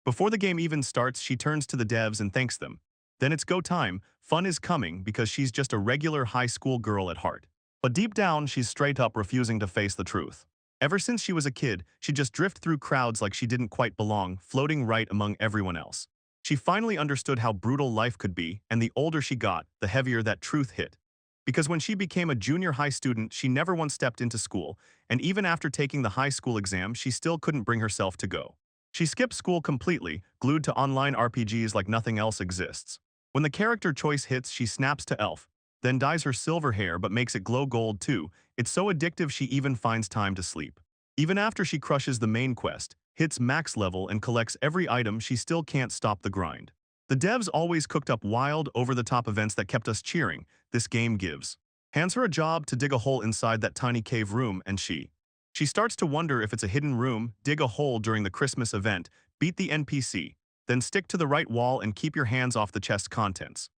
Before the game even starts, she turns to the devs and thanks them. Then it's go time, fun is coming because she's just a regular high school girl at heart. But deep down, she's straight up refusing to face the truth. Ever since she was a kid, she'd just drift through crowds like she didn't quite belong, floating right among everyone else. She finally understood how brutal life could be, and the older she got, the heavier that truth hit. Because when she became a junior high student, she never once stepped into school, and even after taking the high school exam, she still couldn't bring herself to go. She skipped school completely, glued to online RPGs like nothing else exists. When the character choice hits, she snaps to elf, then dyes her silver hair but makes it glow gold too. It's so addictive she even finds time to sleep. Even after she crushes the main quest, hits max level and collects every item, she still can't stop the grind. The devs always cooked up wild, over-the-top events that kept us cheering. This game gives. Hands her a job to dig a hole inside that tiny cave room, and she starts to wonder if it's a hidden room. Dig a hole during the Christmas event, beat the NPC, then stick to the right wall and keep your hands off the chest's contents.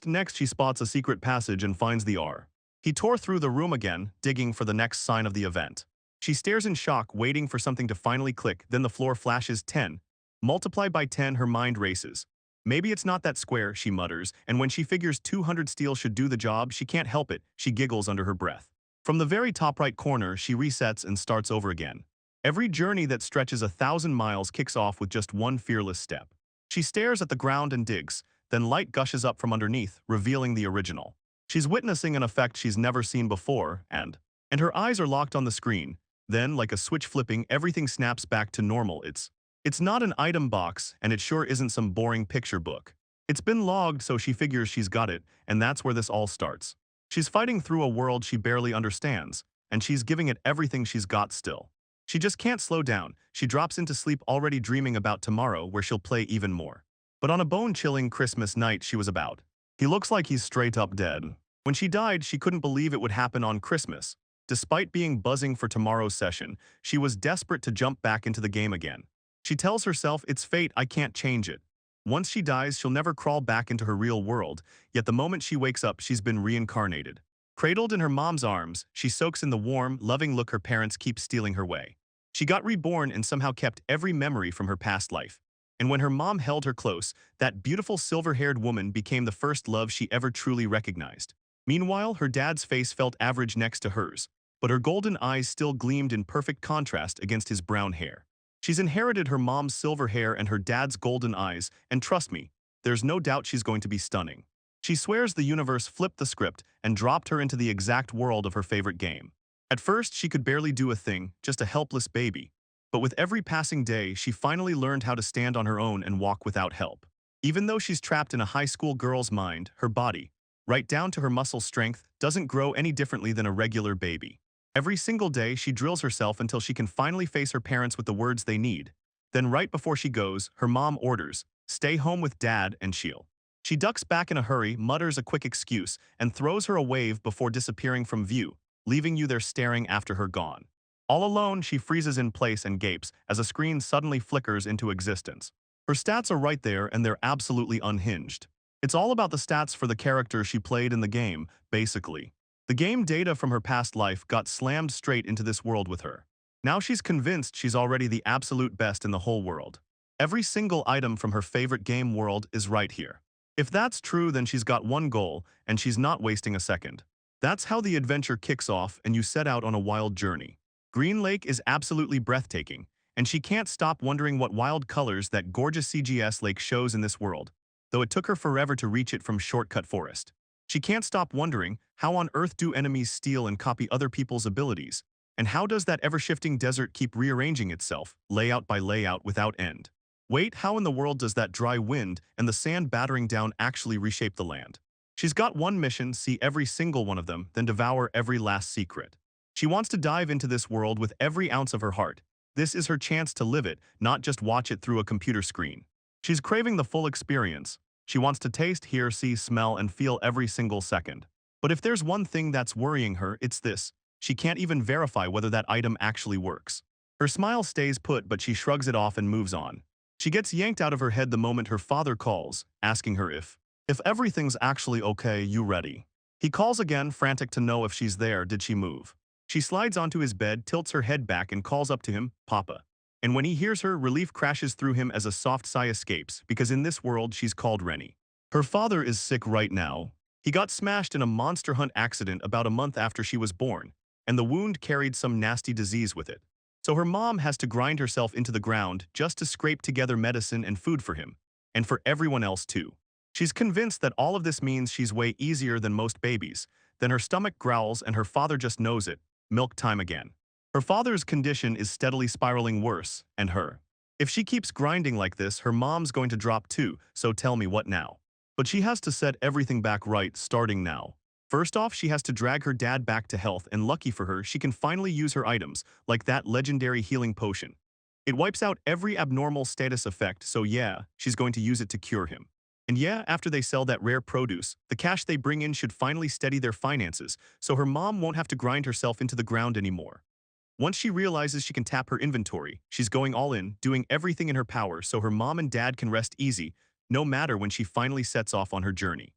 Next she spots a secret passage and finds the R. He tore through the room again, digging for the next sign of the event. She stares in shock, waiting for something to finally click, then the floor flashes 10. Multiplied by 10, her mind races. Maybe it's not that square, she mutters, and when she figures 200 steel should do the job, she can't help it, she giggles under her breath. From the very top right corner, she resets and starts over again. Every journey that stretches 1,000 miles kicks off with just one fearless step. She stares at the ground and digs, then light gushes up from underneath, revealing the original. She's witnessing an effect she's never seen before, and her eyes are locked on the screen. Then, like a switch flipping, everything snaps back to normal. It's not an item box, and it sure isn't some boring picture book. It's been logged, so she figures she's got it, and that's where this all starts. She's fighting through a world she barely understands, and she's giving it everything she's got still. She just can't slow down. She drops into sleep already dreaming about tomorrow where she'll play even more. But on a bone-chilling Christmas night she was about. He looks like he's straight up dead. When she died, she couldn't believe it would happen on Christmas. Despite being buzzing for tomorrow's session, she was desperate to jump back into the game again. She tells herself, it's fate, I can't change it. Once she dies, she'll never crawl back into her real world, yet the moment she wakes up, she's been reincarnated. Cradled in her mom's arms, she soaks in the warm, loving look her parents keep stealing her way. She got reborn and somehow kept every memory from her past life. And when her mom held her close, that beautiful silver-haired woman became the first love she ever truly recognized. Meanwhile, her dad's face felt average next to hers, but her golden eyes still gleamed in perfect contrast against his brown hair. She's inherited her mom's silver hair and her dad's golden eyes, and trust me, there's no doubt she's going to be stunning. She swears the universe flipped the script and dropped her into the exact world of her favorite game. At first, she could barely do a thing, just a helpless baby. But with every passing day, she finally learned how to stand on her own and walk without help. Even though she's trapped in a high school girl's mind, her body, right down to her muscle strength, doesn't grow any differently than a regular baby. Every single day, she drills herself until she can finally face her parents with the words they need. Then right before she goes, her mom orders, "Stay home with Dad," and she ducks back in a hurry, mutters a quick excuse, and throws her a wave before disappearing from view, leaving you there staring after her gone. All alone, she freezes in place and gapes as a screen suddenly flickers into existence. Her stats are right there, and they're absolutely unhinged. It's all about the stats for the character she played in the game, basically. The game data from her past life got slammed straight into this world with her. Now she's convinced she's already the absolute best in the whole world. Every single item from her favorite game world is right here. If that's true, then she's got one goal, and she's not wasting a second. That's how the adventure kicks off, and you set out on a wild journey. Green Lake is absolutely breathtaking, and she can't stop wondering what wild colors that gorgeous CGS lake shows in this world, though it took her forever to reach it from Shortcut Forest. She can't stop wondering, how on earth do enemies steal and copy other people's abilities? And how does that ever-shifting desert keep rearranging itself, layout by layout, without end? Wait, how in the world does that dry wind and the sand battering down actually reshape the land? She's got one mission: see every single one of them, then devour every last secret. She wants to dive into this world with every ounce of her heart. This is her chance to live it, not just watch it through a computer screen. She's craving the full experience. She wants to taste, hear, see, smell, and feel every single second. But if there's one thing that's worrying her, it's this: she can't even verify whether that item actually works. Her smile stays put, but she shrugs it off and moves on. She gets yanked out of her head the moment her father calls, asking her if everything's actually okay, you ready? He calls again, frantic to know if she's there. Did she move? She slides onto his bed, tilts her head back, and calls up to him, "Papa." And when he hears her, relief crashes through him as a soft sigh escapes, because in this world she's called Rennie. Her father is sick right now. He got smashed in a monster hunt accident about a month after she was born, and the wound carried some nasty disease with it. So her mom has to grind herself into the ground just to scrape together medicine and food for him, and for everyone else too. She's convinced that all of this means she's way easier than most babies. Then her stomach growls and her father just knows it. Milk time again. Her father's condition is steadily spiraling worse, and her. If she keeps grinding like this, her mom's going to drop too, so tell me what now. But she has to set everything back right starting now. First off, she has to drag her dad back to health, and lucky for her, she can finally use her items, like that legendary healing potion. It wipes out every abnormal status effect, so yeah, she's going to use it to cure him. And yeah, after they sell that rare produce, the cash they bring in should finally steady their finances, so her mom won't have to grind herself into the ground anymore. Once she realizes she can tap her inventory, she's going all in, doing everything in her power so her mom and dad can rest easy, no matter when she finally sets off on her journey.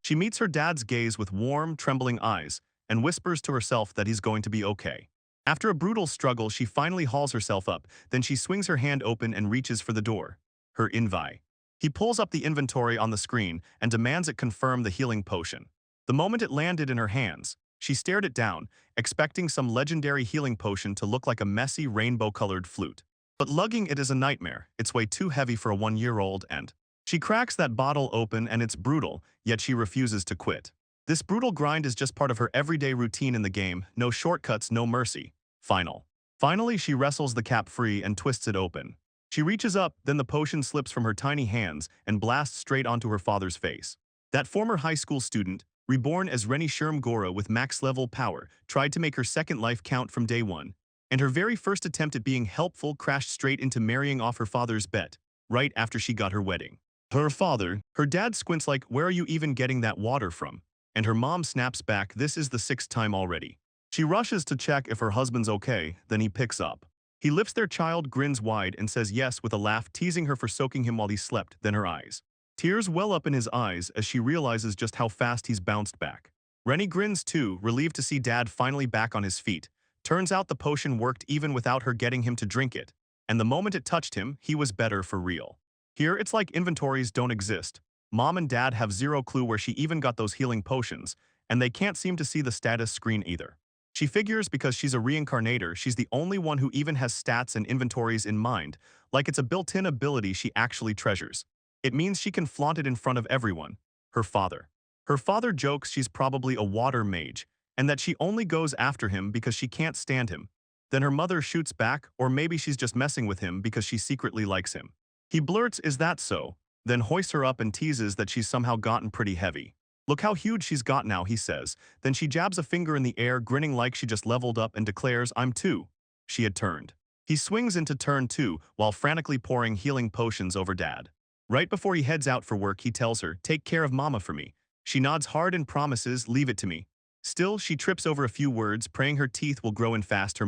She meets her dad's gaze with warm, trembling eyes and whispers to herself that he's going to be okay. After a brutal struggle, she finally hauls herself up, then she swings her hand open and reaches for the door. Her invi. He pulls up the inventory on the screen and demands it confirm the healing potion. The moment it landed in her hands, she stared it down, expecting some legendary healing potion to look like a messy rainbow-colored flute. But lugging it is a nightmare. It's way too heavy for a 1-year-old, and she cracks that bottle open and it's brutal, yet she refuses to quit. This brutal grind is just part of her everyday routine in the game, no shortcuts, no mercy. Finally, she wrestles the cap free and twists it open. She reaches up, then the potion slips from her tiny hands and blasts straight onto her father's face. That former high school student, reborn as Rennie Gora with max-level power, tried to make her second life count from day one, and her very first attempt at being helpful crashed straight into marrying off her father's bet, right after she got her wedding. Her dad squints like, "Where are you even getting that water from?" And her mom snaps back, "This is the 6th time already." She rushes to check if her husband's okay, then he picks up. He lifts their child, grins wide, and says yes with a laugh, teasing her for soaking him while he slept, then her eyes. Tears well up in his eyes as she realizes just how fast he's bounced back. Rennie grins too, relieved to see Dad finally back on his feet. Turns out the potion worked even without her getting him to drink it, and the moment it touched him, he was better for real. Here, it's like inventories don't exist. Mom and Dad have zero clue where she even got those healing potions, and they can't seem to see the status screen either. She figures because she's a reincarnator, she's the only one who even has stats and inventories in mind, like it's a built-in ability she actually treasures. It means she can flaunt it in front of everyone. Her father. Her father jokes she's probably a water mage, and that she only goes after him because she can't stand him. Then her mother shoots back, or maybe she's just messing with him because she secretly likes him. He blurts, "Is that so?" Then hoists her up and teases that she's somehow gotten pretty heavy. "Look how huge she's got now," he says. Then she jabs a finger in the air, grinning like she just leveled up, and declares, "I'm 2." She had turned. He swings into turn 2 while frantically pouring healing potions over Dad. Right before he heads out for work, he tells her, "Take care of Mama for me." She nods hard and promises, "Leave it to me." Still, she trips over a few words, praying her teeth will grow in fast. Her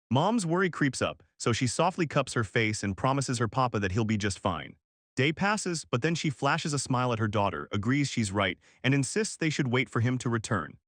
Mom's worry creeps up, so she softly cups her face and promises her papa that he'll be just fine. Day passes, but then she flashes a smile at her daughter, agrees she's right, and insists they should wait for him to return.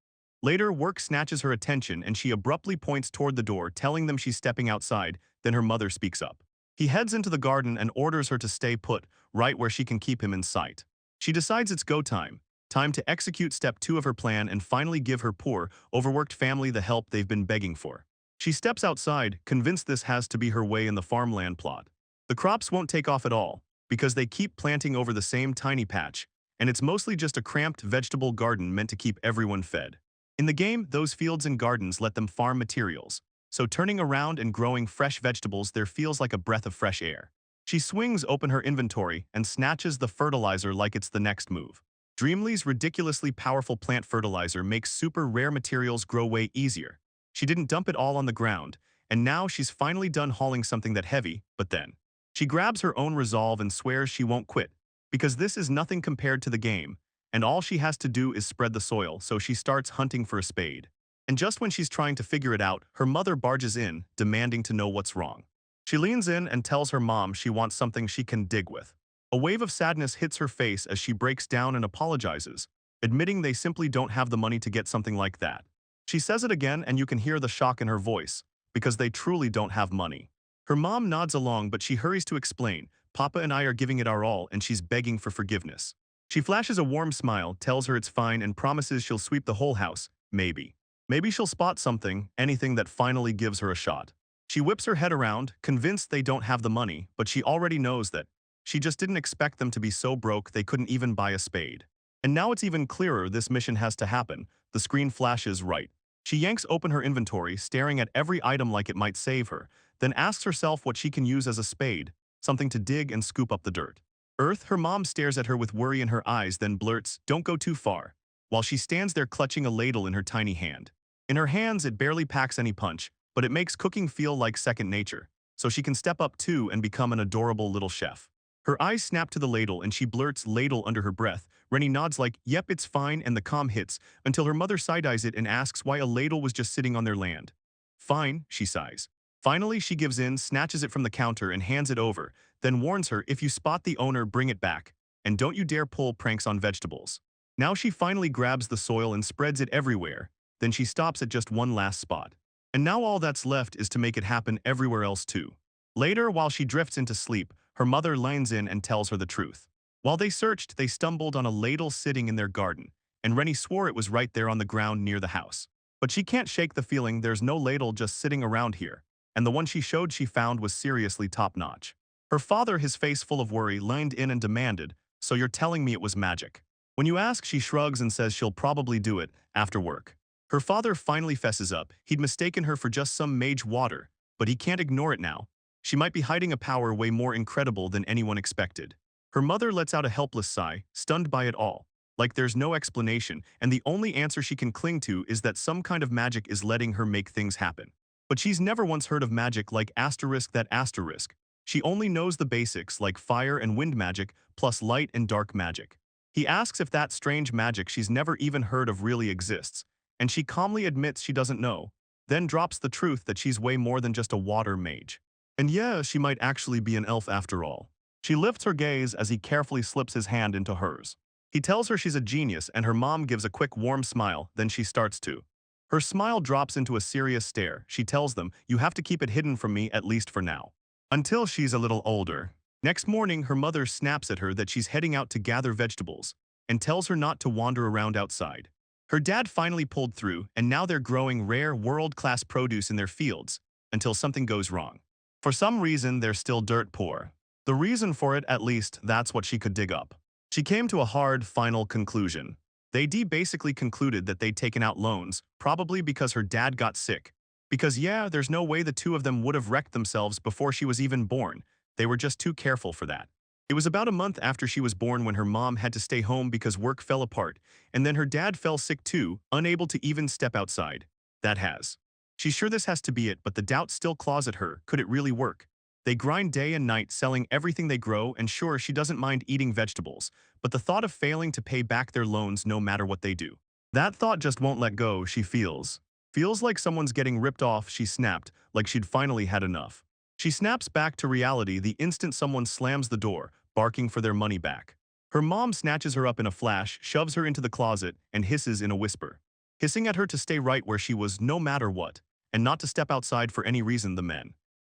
Later, work snatches her attention and she abruptly points toward the door, telling them she's stepping outside. Then her mother speaks up. He heads into the garden and orders her to stay put, right where she can keep him in sight. She decides it's go time. Time to execute step 2 of her plan and finally give her poor, overworked family the help they've been begging for. She steps outside, convinced this has to be her way in the farmland plot. The crops won't take off at all, because they keep planting over the same tiny patch, and it's mostly just a cramped vegetable garden meant to keep everyone fed. In the game, those fields and gardens let them farm materials, so turning around and growing fresh vegetables there feels like a breath of fresh air. She swings open her inventory and snatches the fertilizer like it's the next move. Dreamly's ridiculously powerful plant fertilizer makes super rare materials grow way easier. She didn't dump it all on the ground, and now she's finally done hauling something that heavy, but then she grabs her own resolve and swears she won't quit, because this is nothing compared to the game, and all she has to do is spread the soil, so she starts hunting for a spade. And just when she's trying to figure it out, her mother barges in, demanding to know what's wrong. She leans in and tells her mom she wants something she can dig with. A wave of sadness hits her face as she breaks down and apologizes, admitting they simply don't have the money to get something like that. She says it again and you can hear the shock in her voice, because they truly don't have money. Her mom nods along, but she hurries to explain, Papa and I are giving it our all, and she's begging for forgiveness. She flashes a warm smile, tells her it's fine, and promises she'll sweep the whole house, maybe. Maybe she'll spot something, anything that finally gives her a shot. She whips her head around, convinced they don't have the money, but she already knows that. She just didn't expect them to be so broke they couldn't even buy a spade. And now it's even clearer this mission has to happen. The screen flashes right. She yanks open her inventory, staring at every item like it might save her, then asks herself what she can use as a spade, something to dig and scoop up the dirt. Earth, her mom stares at her with worry in her eyes, then blurts, "Don't go too far," while she stands there clutching a ladle in her tiny hand. In her hands, it barely packs any punch, but it makes cooking feel like second nature, so she can step up too and become an adorable little chef. Her eyes snap to the ladle and she blurts ladle under her breath. Rennie nods like, "Yep, it's fine," and the calm hits, until her mother side-eyes it and asks why a ladle was just sitting on their land. "Fine," she sighs. Finally, she gives in, snatches it from the counter and hands it over, then warns her, "If you spot the owner, bring it back. And don't you dare pull pranks on vegetables." Now she finally grabs the soil and spreads it everywhere, then she stops at just one last spot. And now all that's left is to make it happen everywhere else too. Later, while she drifts into sleep, her mother leans in and tells her the truth. While they searched, they stumbled on a ladle sitting in their garden, and Rennie swore it was right there on the ground near the house. But she can't shake the feeling there's no ladle just sitting around here, and the one she showed she found was seriously top-notch. Her father, his face full of worry, leaned in and demanded, "So you're telling me it was magic?" When you ask, she shrugs and says she'll probably do it after work. Her father finally fesses up. He'd mistaken her for just some mage water, but he can't ignore it now. She might be hiding a power way more incredible than anyone expected. Her mother lets out a helpless sigh, stunned by it all. Like there's no explanation, and the only answer she can cling to is that some kind of magic is letting her make things happen. But she's never once heard of magic like that asterisk. She only knows the basics like fire and wind magic, plus light and dark magic. He asks if that strange magic she's never even heard of really exists, and she calmly admits she doesn't know, then drops the truth that she's way more than just a water mage. And yeah, she might actually be an elf after all. She lifts her gaze as he carefully slips his hand into hers. He tells her she's a genius, and her mom gives a quick warm smile, then she starts to. Her smile drops into a serious stare. She tells them, "You have to keep it hidden from me, at least for now. Until she's a little older." Next morning, her mother snaps at her that she's heading out to gather vegetables, and tells her not to wander around outside. Her dad finally pulled through, and now they're growing rare, world-class produce in their fields, until something goes wrong. For some reason, they're still dirt poor. The reason for it, at least, that's what she could dig up. She came to a hard, final conclusion. They basically concluded that they'd taken out loans, probably because her dad got sick. Because yeah, there's no way the two of them would have wrecked themselves before she was even born. They were just too careful for that. It was about a month after she was born when her mom had to stay home because work fell apart, and then her dad fell sick too, unable to even step outside. That has. She's sure this has to be it, but the doubt still claws at her. Could it really work? They grind day and night, selling everything they grow, and sure, she doesn't mind eating vegetables, but the thought of failing to pay back their loans no matter what they do. That thought just won't let go, she feels. Feels like someone's getting ripped off, she snapped, like she'd finally had enough. She snaps back to reality the instant someone slams the door, barking for their money back. Her mom snatches her up in a flash, shoves her into the closet, and hisses in a whisper. Hissing at her to stay right where she was no matter what, and not to step outside for any reason. The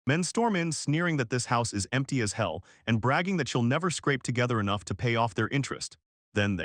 men storm in, sneering that this house is empty as hell, and bragging that she'll never scrape together enough to pay off their interest. Then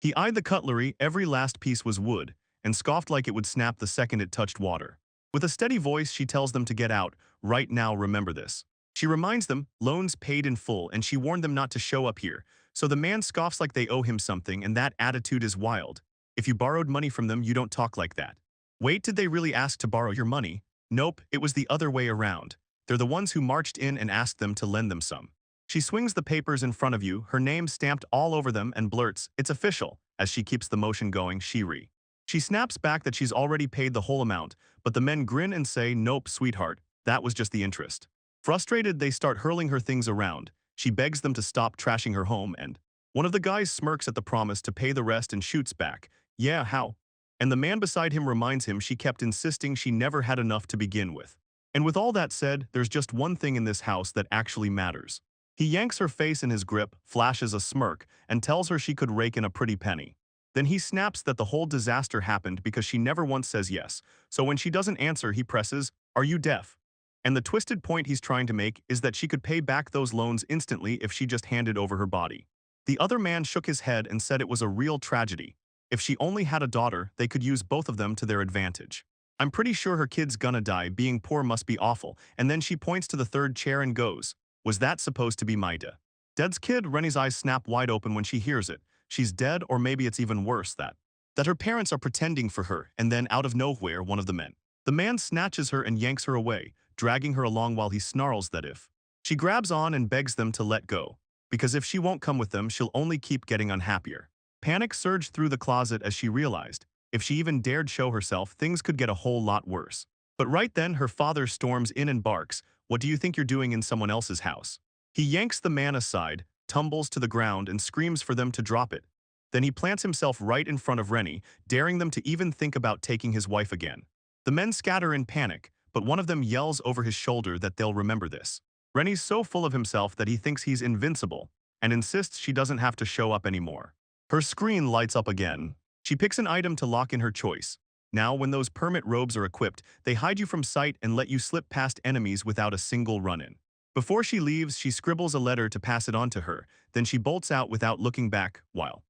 He eyed the cutlery, every last piece was wood, and scoffed like it would snap the second it touched water. With a steady voice, she tells them to get out, right now, remember this. She reminds them, loans paid in full, and she warned them not to show up here, so the man scoffs like they owe him something, and that attitude is wild. If you borrowed money from them, you don't talk like that. Wait, did they really ask to borrow your money? Nope, it was the other way around. They're the ones who marched in and asked them to lend them some. She swings the papers in front of you, her name stamped all over them, and blurts, "It's official," as she keeps the motion going. She snaps back that she's already paid the whole amount, but the men grin and say, "Nope, sweetheart, that was just the interest." Frustrated, they start hurling her things around. She begs them to stop trashing her home, and one of the guys smirks at the promise to pay the rest and shoots back, "Yeah, how?" And the man beside him reminds him she kept insisting she never had enough to begin with. And with all that said, there's just one thing in this house that actually matters. He yanks her face in his grip, flashes a smirk, and tells her she could rake in a pretty penny. Then he snaps that the whole disaster happened because she never once says yes, so when she doesn't answer, he presses, "Are you deaf?" And the twisted point he's trying to make is that she could pay back those loans instantly if she just handed over her body. The other man shook his head and said it was a real tragedy. If she only had a daughter, they could use both of them to their advantage. I'm pretty sure her kid's gonna die, being poor must be awful, and then she points to the third chair and goes, was that supposed to be Maida? Dead's kid, Rennie's eyes snap wide open when she hears it. She's dead, or maybe it's even worse that her parents are pretending for her, and then out of nowhere, one of the men. The man snatches her and yanks her away, dragging her along while he snarls that if she grabs on and begs them to let go, because if she won't come with them, she'll only keep getting unhappier. Panic surged through the closet as she realized, if she even dared show herself, things could get a whole lot worse. But right then, her father storms in and barks, "What do you think you're doing in someone else's house?" He yanks the man aside, tumbles to the ground, and screams for them to drop it. Then he plants himself right in front of Rennie, daring them to even think about taking his wife again. The men scatter in panic, but one of them yells over his shoulder that they'll remember this. Rennie's so full of himself that he thinks he's invincible, and insists she doesn't have to show up anymore. Her screen lights up again. She picks an item to lock in her choice. Now, when those permit robes are equipped, they hide you from sight and let you slip past enemies without a single run-in. Before she leaves, she scribbles a letter to pass it on to her, then she bolts out without looking back, while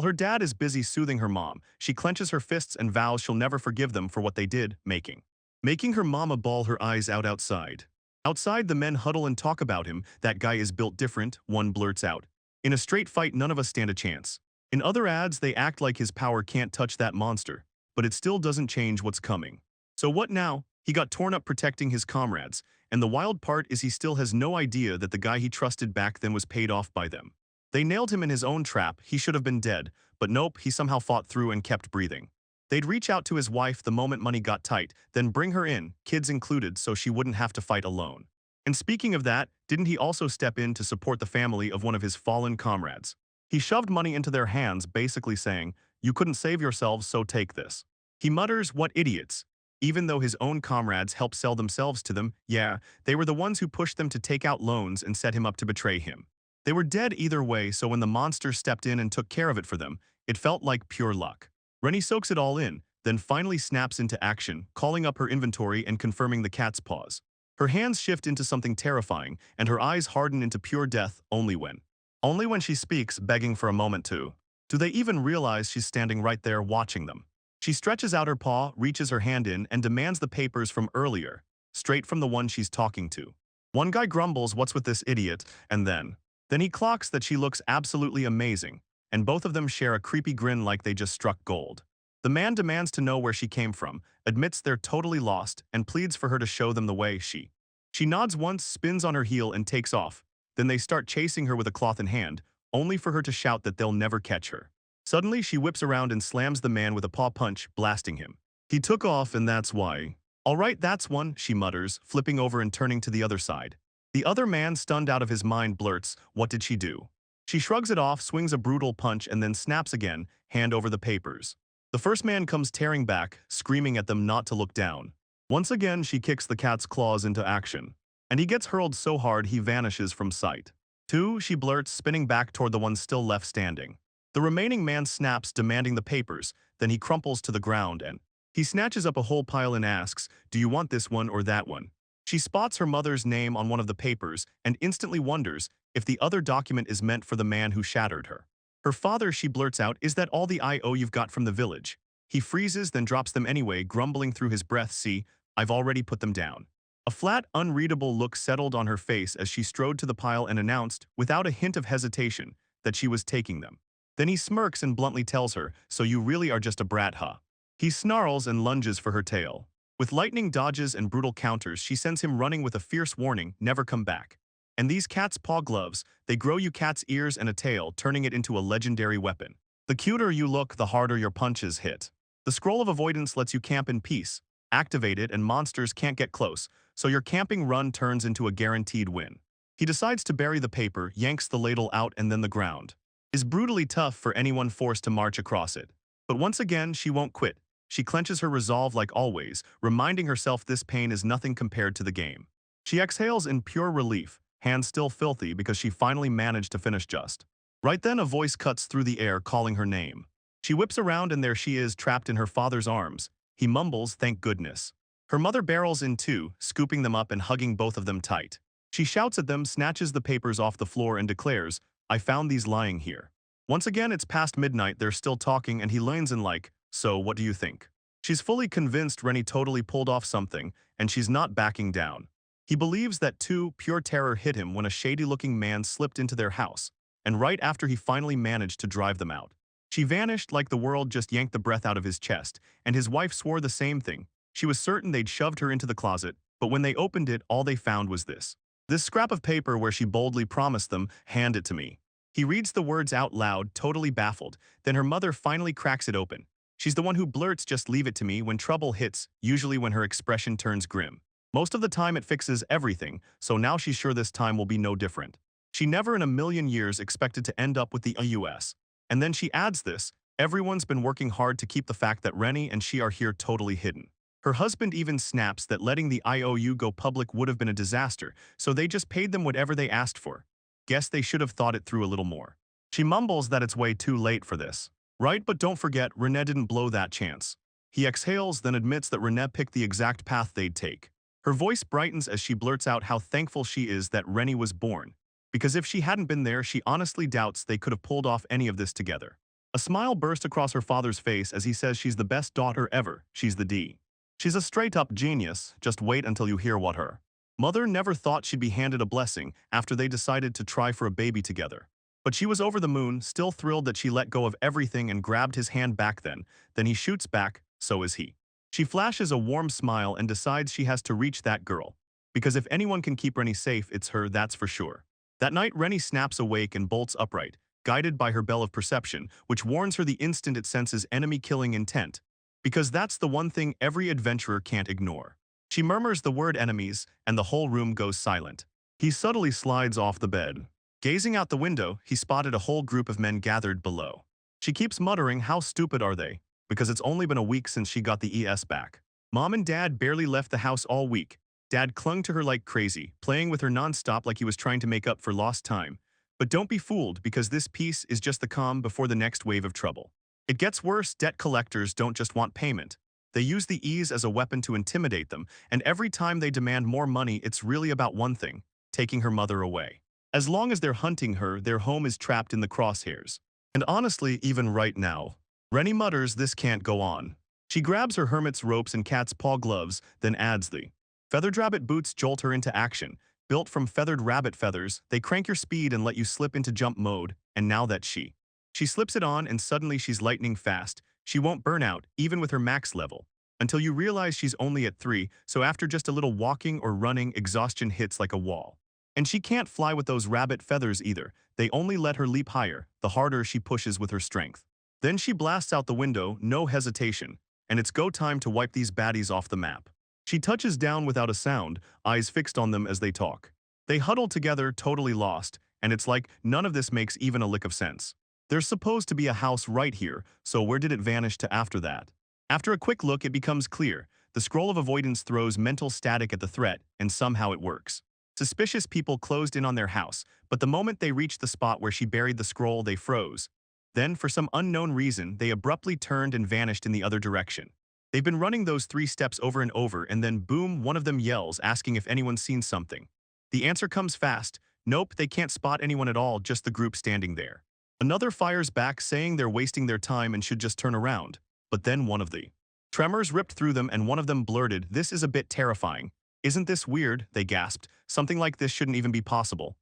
her dad is busy soothing her mom, she clenches her fists and vows she'll never forgive them for what they did, making her mama bawl her eyes out outside. Outside, the men huddle and talk about him. That guy is built different, one blurts out. In a straight fight, none of us stand a chance. In other ads, they act like his power can't touch that monster, but it still doesn't change what's coming. So what now? He got torn up protecting his comrades, and the wild part is he still has no idea that the guy he trusted back then was paid off by them. They nailed him in his own trap. He should have been dead, but nope, he somehow fought through and kept breathing. They'd reach out to his wife the moment money got tight, then bring her in, kids included, so she wouldn't have to fight alone. And speaking of that, didn't he also step in to support the family of one of his fallen comrades? He shoved money into their hands, basically saying, "You couldn't save yourselves, so take this." He mutters, "What idiots." Even though his own comrades helped sell themselves to them, yeah, they were the ones who pushed them to take out loans and set him up to betray him. They were dead either way, so when the monster stepped in and took care of it for them, it felt like pure luck. Rennie soaks it all in, then finally snaps into action, calling up her inventory and confirming the cat's paws. Her hands shift into something terrifying, and her eyes harden into pure death only when she speaks, begging for a moment to. Do they even realize she's standing right there watching them? She stretches out her paw, reaches her hand in, and demands the papers from earlier, straight from the one she's talking to. One guy grumbles, "What's with this idiot?" and then he clocks that she looks absolutely amazing, and both of them share a creepy grin like they just struck gold. The man demands to know where she came from, admits they're totally lost, and pleads for her to show them the way. She nods once, spins on her heel, and takes off. Then they start chasing her with a cloth in hand, only for her to shout that they'll never catch her. Suddenly, she whips around and slams the man with a paw punch, blasting him. He took off, and that's why. "All right, that's one," she mutters, flipping over and turning to the other side. The other man, stunned out of his mind, blurts, "What did she do?" She shrugs it off, swings a brutal punch, and then snaps again, hand over the papers. The first man comes tearing back, screaming at them not to look down. Once again, she kicks the cat's claws into action, and he gets hurled so hard he vanishes from sight. "Two," she blurts, spinning back toward the one still left standing. The remaining man snaps, demanding the papers, then he crumples to the ground and he snatches up a whole pile and asks, "Do you want this one or that one?" She spots her mother's name on one of the papers and instantly wonders if the other document is meant for the man who shattered her. Her father, she blurts out, "Is that all the IO you've got from the village?" He freezes, then drops them anyway, grumbling through his breath, "See, I've already put them down." A flat, unreadable look settled on her face as she strode to the pile and announced, without a hint of hesitation, that she was taking them. Then he smirks and bluntly tells her, "So you really are just a brat, huh?" He snarls and lunges for her tail. With lightning dodges and brutal counters, she sends him running with a fierce warning, "Never come back." And these cat's paw gloves, they grow you cat's ears and a tail, turning it into a legendary weapon. The cuter you look, the harder your punches hit. The scroll of avoidance lets you camp in peace. Activate it and monsters can't get close, so your camping run turns into a guaranteed win. He decides to bury the paper, yanks the ladle out, and then the ground is brutally tough for anyone forced to march across it. But once again, she won't quit. She clenches her resolve like always, reminding herself this pain is nothing compared to the game. She exhales in pure relief, hands still filthy because she finally managed to finish just. Right then, a voice cuts through the air calling her name. She whips around and there she is, trapped in her father's arms. He mumbles, "Thank goodness." Her mother barrels in too, scooping them up and hugging both of them tight. She shouts at them, snatches the papers off the floor and declares, "I found these lying here." Once again, it's past midnight, they're still talking and he leans in like, "So, what do you think?" She's fully convinced Rennie totally pulled off something, and she's not backing down. He believes that too, pure terror hit him when a shady-looking man slipped into their house, and right after he finally managed to drive them out. She vanished like the world just yanked the breath out of his chest, and his wife swore the same thing. She was certain they'd shoved her into the closet, but when they opened it, all they found was this. This scrap of paper where she boldly promised them, "Hand it to me." He reads the words out loud, totally baffled, then her mother finally cracks it open. She's the one who blurts, "Just leave it to me," when trouble hits, usually when her expression turns grim. Most of the time it fixes everything, so now she's sure this time will be no different. She never in a million years expected to end up with the US. And then she adds this, "Everyone's been working hard to keep the fact that Rennie and she are here totally hidden." Her husband even snaps that letting the IOU go public would have been a disaster, so they just paid them whatever they asked for. Guess they should have thought it through a little more. She mumbles that it's way too late for this. Right, but don't forget, Renee didn't blow that chance. He exhales, then admits that Renee picked the exact path they'd take. Her voice brightens as she blurts out how thankful she is that Rennie was born, because if she hadn't been there, she honestly doubts they could have pulled off any of this together. A smile bursts across her father's face as he says she's the best daughter ever, she's the D. She's a straight-up genius, just wait until you hear what her mother never thought she'd be handed a blessing after they decided to try for a baby together. But she was over the moon, still thrilled that she let go of everything and grabbed his hand back then he shoots back, so is he. She flashes a warm smile and decides she has to reach that girl. Because if anyone can keep Rennie safe, it's her, that's for sure. That night, Rennie snaps awake and bolts upright, guided by her bell of perception, which warns her the instant it senses enemy-killing intent. Because that's the one thing every adventurer can't ignore. She murmurs the word enemies, and the whole room goes silent. He subtly slides off the bed. Gazing out the window, he spotted a whole group of men gathered below. She keeps muttering, how stupid are they? Because it's only been a week since she got the ES back. Mom and Dad barely left the house all week. Dad clung to her like crazy, playing with her non-stop like he was trying to make up for lost time. But don't be fooled, because this piece is just the calm before the next wave of trouble. It gets worse. Debt collectors don't just want payment. They use the ease as a weapon to intimidate them, and every time they demand more money, it's really about one thing: taking her mother away. As long as they're hunting her, their home is trapped in the crosshairs. And honestly, even right now, Rennie mutters, this can't go on. She grabs her hermit's ropes and cat's paw gloves, then adds the feathered rabbit boots jolt her into action. Built from feathered rabbit feathers, they crank your speed and let you slip into jump mode, and now that she slips it on and suddenly she's lightning fast. She won't burn out, even with her max level, until you realize she's only at 3, so after just a little walking or running, exhaustion hits like a wall. And she can't fly with those rabbit feathers either. They only let her leap higher, the harder she pushes with her strength. Then she blasts out the window, no hesitation, and it's go time to wipe these baddies off the map. She touches down without a sound, eyes fixed on them as they talk. They huddle together, totally lost, and it's like none of this makes even a lick of sense. There's supposed to be a house right here, so where did it vanish to after that? After a quick look, it becomes clear. The scroll of avoidance throws mental static at the threat, and somehow it works. Suspicious people closed in on their house, but the moment they reached the spot where she buried the scroll, they froze. Then, for some unknown reason, they abruptly turned and vanished in the other direction. They've been running those 3 steps over and over, and then boom, one of them yells, asking if anyone's seen something. The answer comes fast. Nope, they can't spot anyone at all, just the group standing there. Another fires back, saying they're wasting their time and should just turn around. But then one of the tremors ripped through them, and one of them blurted, "This is a bit terrifying." "Isn't this weird?" they gasped. "Something like this shouldn't even be possible."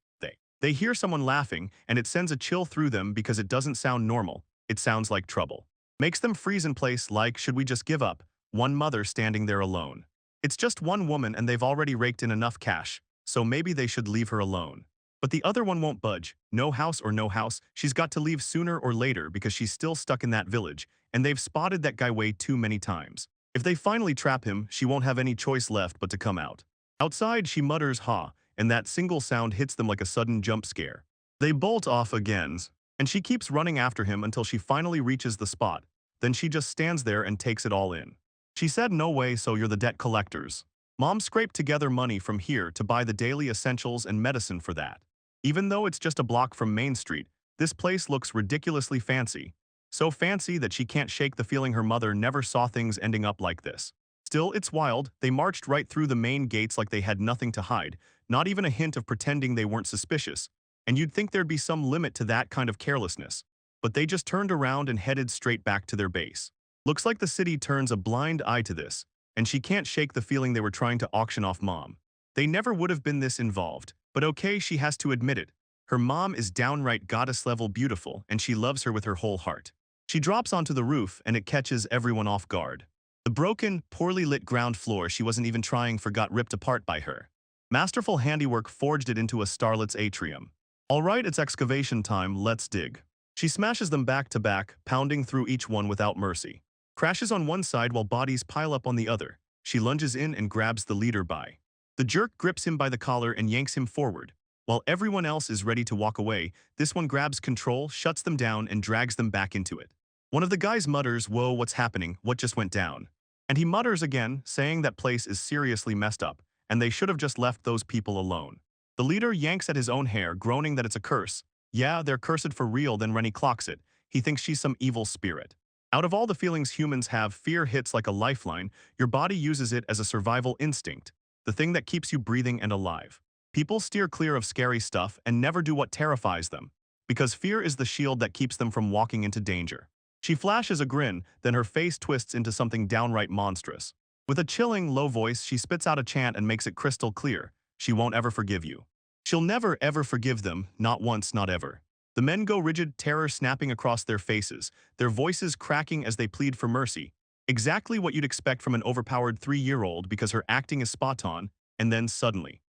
They hear someone laughing, and it sends a chill through them because it doesn't sound normal. It sounds like trouble. Makes them freeze in place like, should we just give up? One mother standing there alone. It's just one woman and they've already raked in enough cash, so maybe they should leave her alone. But the other one won't budge. No house or no house, she's got to leave sooner or later because she's still stuck in that village, and they've spotted that guy way too many times. If they finally trap him, she won't have any choice left but to come out. Outside, she mutters, "Ha," and that single sound hits them like a sudden jump scare. They bolt off again, and she keeps running after him until she finally reaches the spot. Then she just stands there and takes it all in. She said, "No way, so you're the debt collectors." Mom scraped together money from here to buy the daily essentials and medicine for that. Even though it's just a block from Main Street, this place looks ridiculously fancy. So fancy that she can't shake the feeling her mother never saw things ending up like this. Still, it's wild. They marched right through the main gates like they had nothing to hide, not even a hint of pretending they weren't suspicious. And you'd think there'd be some limit to that kind of carelessness. But they just turned around and headed straight back to their base. Looks like the city turns a blind eye to this, and she can't shake the feeling they were trying to auction off Mom. They never would have been this involved, but okay, she has to admit it. Her mom is downright goddess-level beautiful, and she loves her with her whole heart. She drops onto the roof, and it catches everyone off guard. The broken, poorly lit ground floor she wasn't even trying for got ripped apart by her. Masterful handiwork forged it into a starlet's atrium. All right, it's excavation time, let's dig. She smashes them back to back, pounding through each one without mercy. Crashes on one side while bodies pile up on the other. She lunges in and grabs the leader by. The jerk grips him by the collar and yanks him forward. While everyone else is ready to walk away, this one grabs control, shuts them down, and drags them back into it. One of the guys mutters, "Whoa, what's happening? What just went down?" And he mutters again, saying that place is seriously messed up, and they should have just left those people alone. The leader yanks at his own hair, groaning that it's a curse. Yeah, they're cursed for real, then Rennie clocks it. He thinks she's some evil spirit. Out of all the feelings humans have, fear hits like a lifeline. Your body uses it as a survival instinct, the thing that keeps you breathing and alive. People steer clear of scary stuff and never do what terrifies them, because fear is the shield that keeps them from walking into danger. She flashes a grin, then her face twists into something downright monstrous. With a chilling, low voice, she spits out a chant and makes it crystal clear. She won't ever forgive you. She'll never ever forgive them, not once, not ever. The men go rigid, terror snapping across their faces, their voices cracking as they plead for mercy. Exactly what you'd expect from an overpowered 3-year-old because her acting is spot on, and then suddenly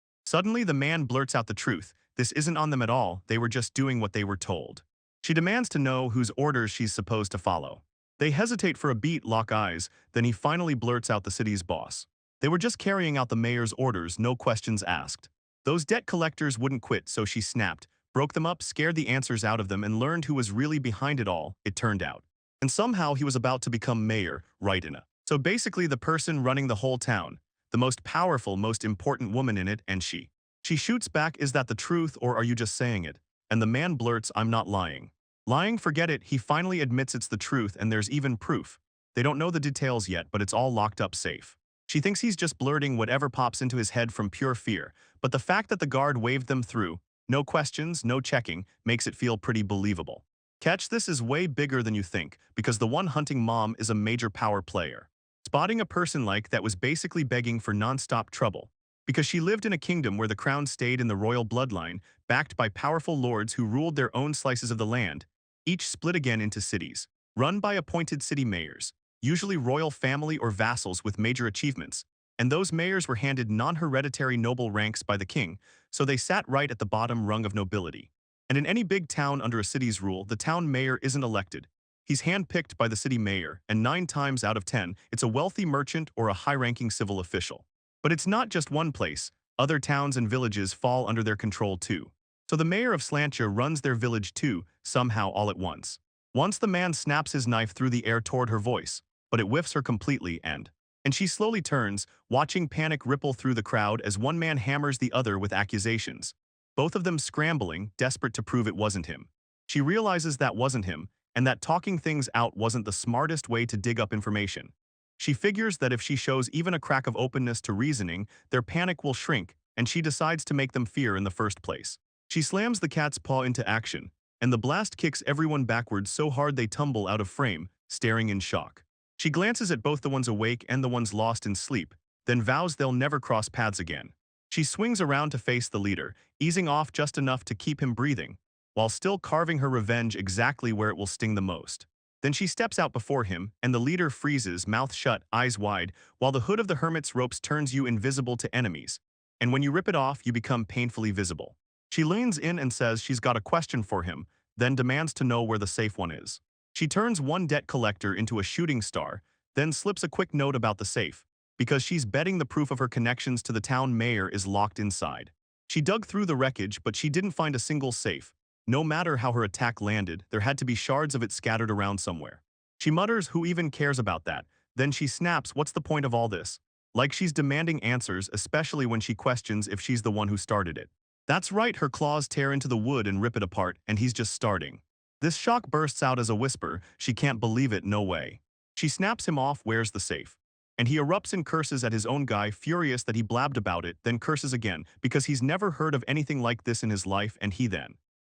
the man blurts out the truth. This isn't on them at all, they were just doing what they were told. She demands to know whose orders she's supposed to follow. They hesitate for a beat, lock eyes, then he finally blurts out the city's boss. They were just carrying out the mayor's orders, no questions asked. Those debt collectors wouldn't quit, so she snapped, broke them up, scared the answers out of them, and learned who was really behind it all, it turned out. And somehow he was about to become mayor, right in a. So basically the person running the whole town, the most powerful, most important woman in it, and she. She shoots back, "Is that the truth, or are you just saying it?" And the man blurts, "I'm not lying." Lying, forget it, he finally admits it's the truth, and there's even proof. They don't know the details yet, but it's all locked up safe. She thinks he's just blurting whatever pops into his head from pure fear, but the fact that the guard waved them through, no questions, no checking, makes it feel pretty believable. Catch, this is way bigger than you think, because the one hunting Mom is a major power player. Spotting a person like that was basically begging for non-stop trouble, because she lived in a kingdom where the crown stayed in the royal bloodline, backed by powerful lords who ruled their own slices of the land, each split again into cities, run by appointed city mayors, usually royal family or vassals with major achievements, and those mayors were handed non-hereditary noble ranks by the king, so they sat right at the bottom rung of nobility. And in any big town under a city's rule, the town mayor isn't elected. He's handpicked by the city mayor, and 9 times out of 10, it's a wealthy merchant or a high-ranking civil official. But it's not just one place. Other towns and villages fall under their control too. So the mayor of Slantia runs their village too, somehow all at once. Once the man snaps his knife through the air toward her voice, but it whiffs her completely and she slowly turns, watching panic ripple through the crowd as one man hammers the other with accusations. Both of them scrambling, desperate to prove it wasn't him. She realizes that wasn't him, and that talking things out wasn't the smartest way to dig up information. She figures that if she shows even a crack of openness to reasoning, their panic will shrink, and she decides to make them fear in the first place. She slams the cat's paw into action, and the blast kicks everyone backwards so hard they tumble out of frame, staring in shock. She glances at both the ones awake and the ones lost in sleep, then vows they'll never cross paths again. She swings around to face the leader, easing off just enough to keep him breathing, while still carving her revenge exactly where it will sting the most. Then she steps out before him, and the leader freezes, mouth shut, eyes wide, while the hood of the hermit's ropes turns you invisible to enemies. And when you rip it off, you become painfully visible. She leans in and says she's got a question for him, then demands to know where the safe one is. She turns one debt collector into a shooting star, then slips a quick note about the safe, because she's betting the proof of her connections to the town mayor is locked inside. She dug through the wreckage, but she didn't find a single safe. No matter how her attack landed, there had to be shards of it scattered around somewhere. She mutters, "Who even cares about that?" Then she snaps, "What's the point of all this?" Like she's demanding answers, especially when she questions if she's the one who started it. That's right, her claws tear into the wood and rip it apart, and he's just starting. This shock bursts out as a whisper. She can't believe it, no way. She snaps him off, "Where's the safe?" And he erupts in curses at his own guy, furious that he blabbed about it, then curses again, because he's never heard of anything like this in his life and he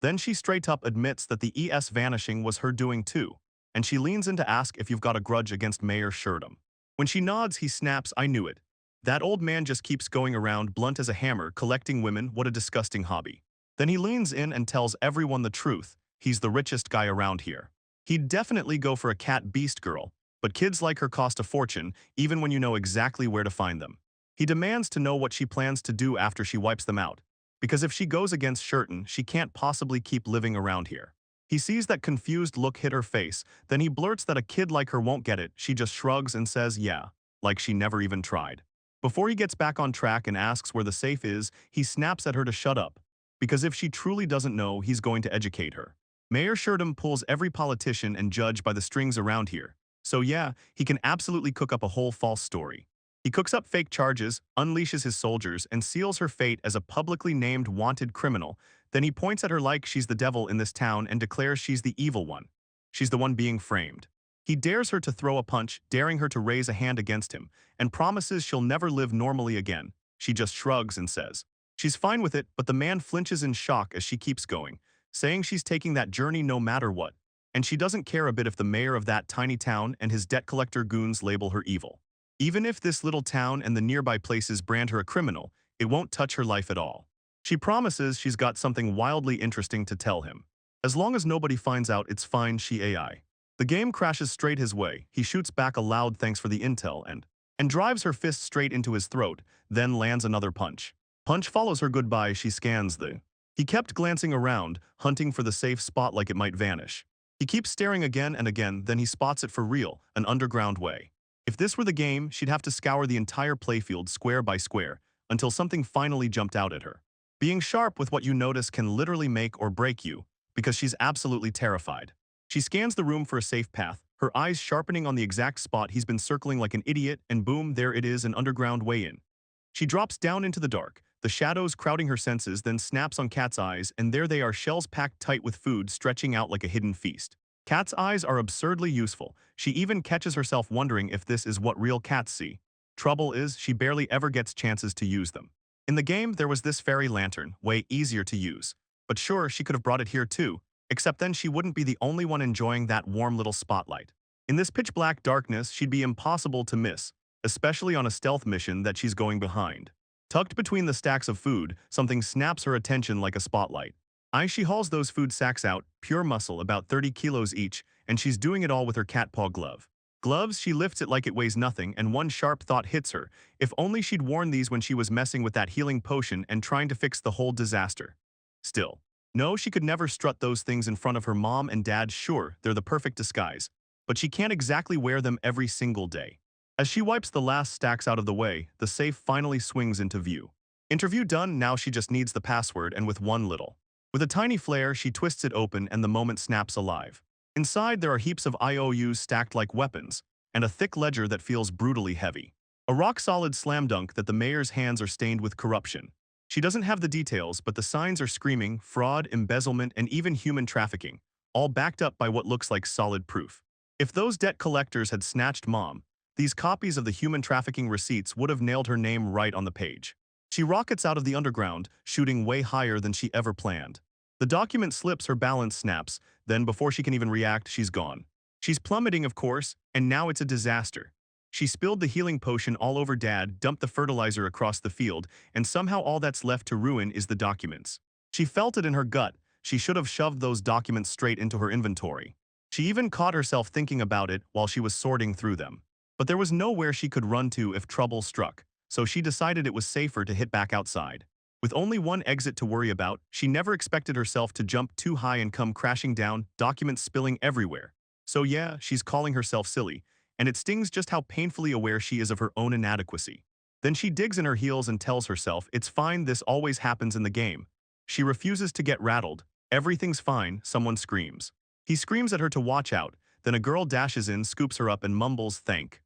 then she straight up admits that the ES vanishing was her doing too, and she leans in to ask if you've got a grudge against Mayor Sherdam. When she nods, he snaps, I knew it. That old man just keeps going around blunt as a hammer, collecting women, what a disgusting hobby. Then he leans in and tells everyone the truth, he's the richest guy around here. He'd definitely go for a cat beast girl, but kids like her cost a fortune, even when you know exactly where to find them. He demands to know what she plans to do after she wipes them out, because if she goes against Shirton, she can't possibly keep living around here. He sees that confused look hit her face, then he blurts that a kid like her won't get it, she just shrugs and says yeah, like she never even tried. Before he gets back on track and asks where the safe is, he snaps at her to shut up, because if she truly doesn't know, he's going to educate her. Mayor Sherdam pulls every politician and judge by the strings around here, so yeah, he can absolutely cook up a whole false story. He cooks up fake charges, unleashes his soldiers, and seals her fate as a publicly named wanted criminal. Then he points at her like she's the devil in this town and declares she's the evil one. She's the one being framed. He dares her to throw a punch, daring her to raise a hand against him, and promises she'll never live normally again. She just shrugs and says she's fine with it, but the man flinches in shock as she keeps going, saying she's taking that journey no matter what, and she doesn't care a bit if the mayor of that tiny town and his debt collector goons label her evil. Even if this little town and the nearby places brand her a criminal, it won't touch her life at all. She promises she's got something wildly interesting to tell him. As long as nobody finds out, it's fine, she AI. The game crashes straight his way. He shoots back a loud thanks for the intel and drives her fist straight into his throat, then lands another punch. Punch follows her goodbye. She scans the. He kept glancing around, hunting for the safe spot like it might vanish. He keeps staring again and again, then he spots it for real, an underground way. If this were the game, she'd have to scour the entire playfield square by square until something finally jumped out at her. Being sharp with what you notice can literally make or break you, because she's absolutely terrified. She scans the room for a safe path, her eyes sharpening on the exact spot he's been circling like an idiot, and boom, there it is, an underground way in. She drops down into the dark, the shadows crowding her senses, then snaps on Cat's eyes, and there they are, shells packed tight with food stretching out like a hidden feast. Cat's eyes are absurdly useful. She even catches herself wondering if this is what real cats see. Trouble is, she barely ever gets chances to use them. In the game, there was this fairy lantern, way easier to use. But sure, she could have brought it here too, except then she wouldn't be the only one enjoying that warm little spotlight. In this pitch-black darkness, she'd be impossible to miss, especially on a stealth mission that she's going behind. Tucked between the stacks of food, something snaps her attention like a spotlight. She hauls those food sacks out, pure muscle, about 30 kilos each, and she's doing it all with her cat paw glove. Gloves, she lifts it like it weighs nothing, and one sharp thought hits her. If only she'd worn these when she was messing with that healing potion and trying to fix the whole disaster. Still, no, she could never strut those things in front of her mom and dad. Sure, they're the perfect disguise, but she can't exactly wear them every single day. As she wipes the last stacks out of the way, the safe finally swings into view. Interview done, now she just needs the password, and with a tiny flare, she twists it open and the moment snaps alive. Inside, there are heaps of IOUs stacked like weapons, and a thick ledger that feels brutally heavy. A rock-solid slam dunk that the mayor's hands are stained with corruption. She doesn't have the details, but the signs are screaming: fraud, embezzlement, and even human trafficking, all backed up by what looks like solid proof. If those debt collectors had snatched Mom, these copies of the human trafficking receipts would have nailed her name right on the page. She rockets out of the underground, shooting way higher than she ever planned. The document slips, her balance snaps, then before she can even react, she's gone. She's plummeting, of course, and now it's a disaster. She spilled the healing potion all over Dad, dumped the fertilizer across the field, and somehow all that's left to ruin is the documents. She felt it in her gut. She should have shoved those documents straight into her inventory. She even caught herself thinking about it while she was sorting through them. But there was nowhere she could run to if trouble struck, so she decided it was safer to hit back outside. With only one exit to worry about, she never expected herself to jump too high and come crashing down, documents spilling everywhere. So yeah, she's calling herself silly, and it stings just how painfully aware she is of her own inadequacy. Then she digs in her heels and tells herself, it's fine, this always happens in the game. She refuses to get rattled. Everything's fine, someone screams. He screams at her to watch out, then a girl dashes in, scoops her up, and mumbles, Thank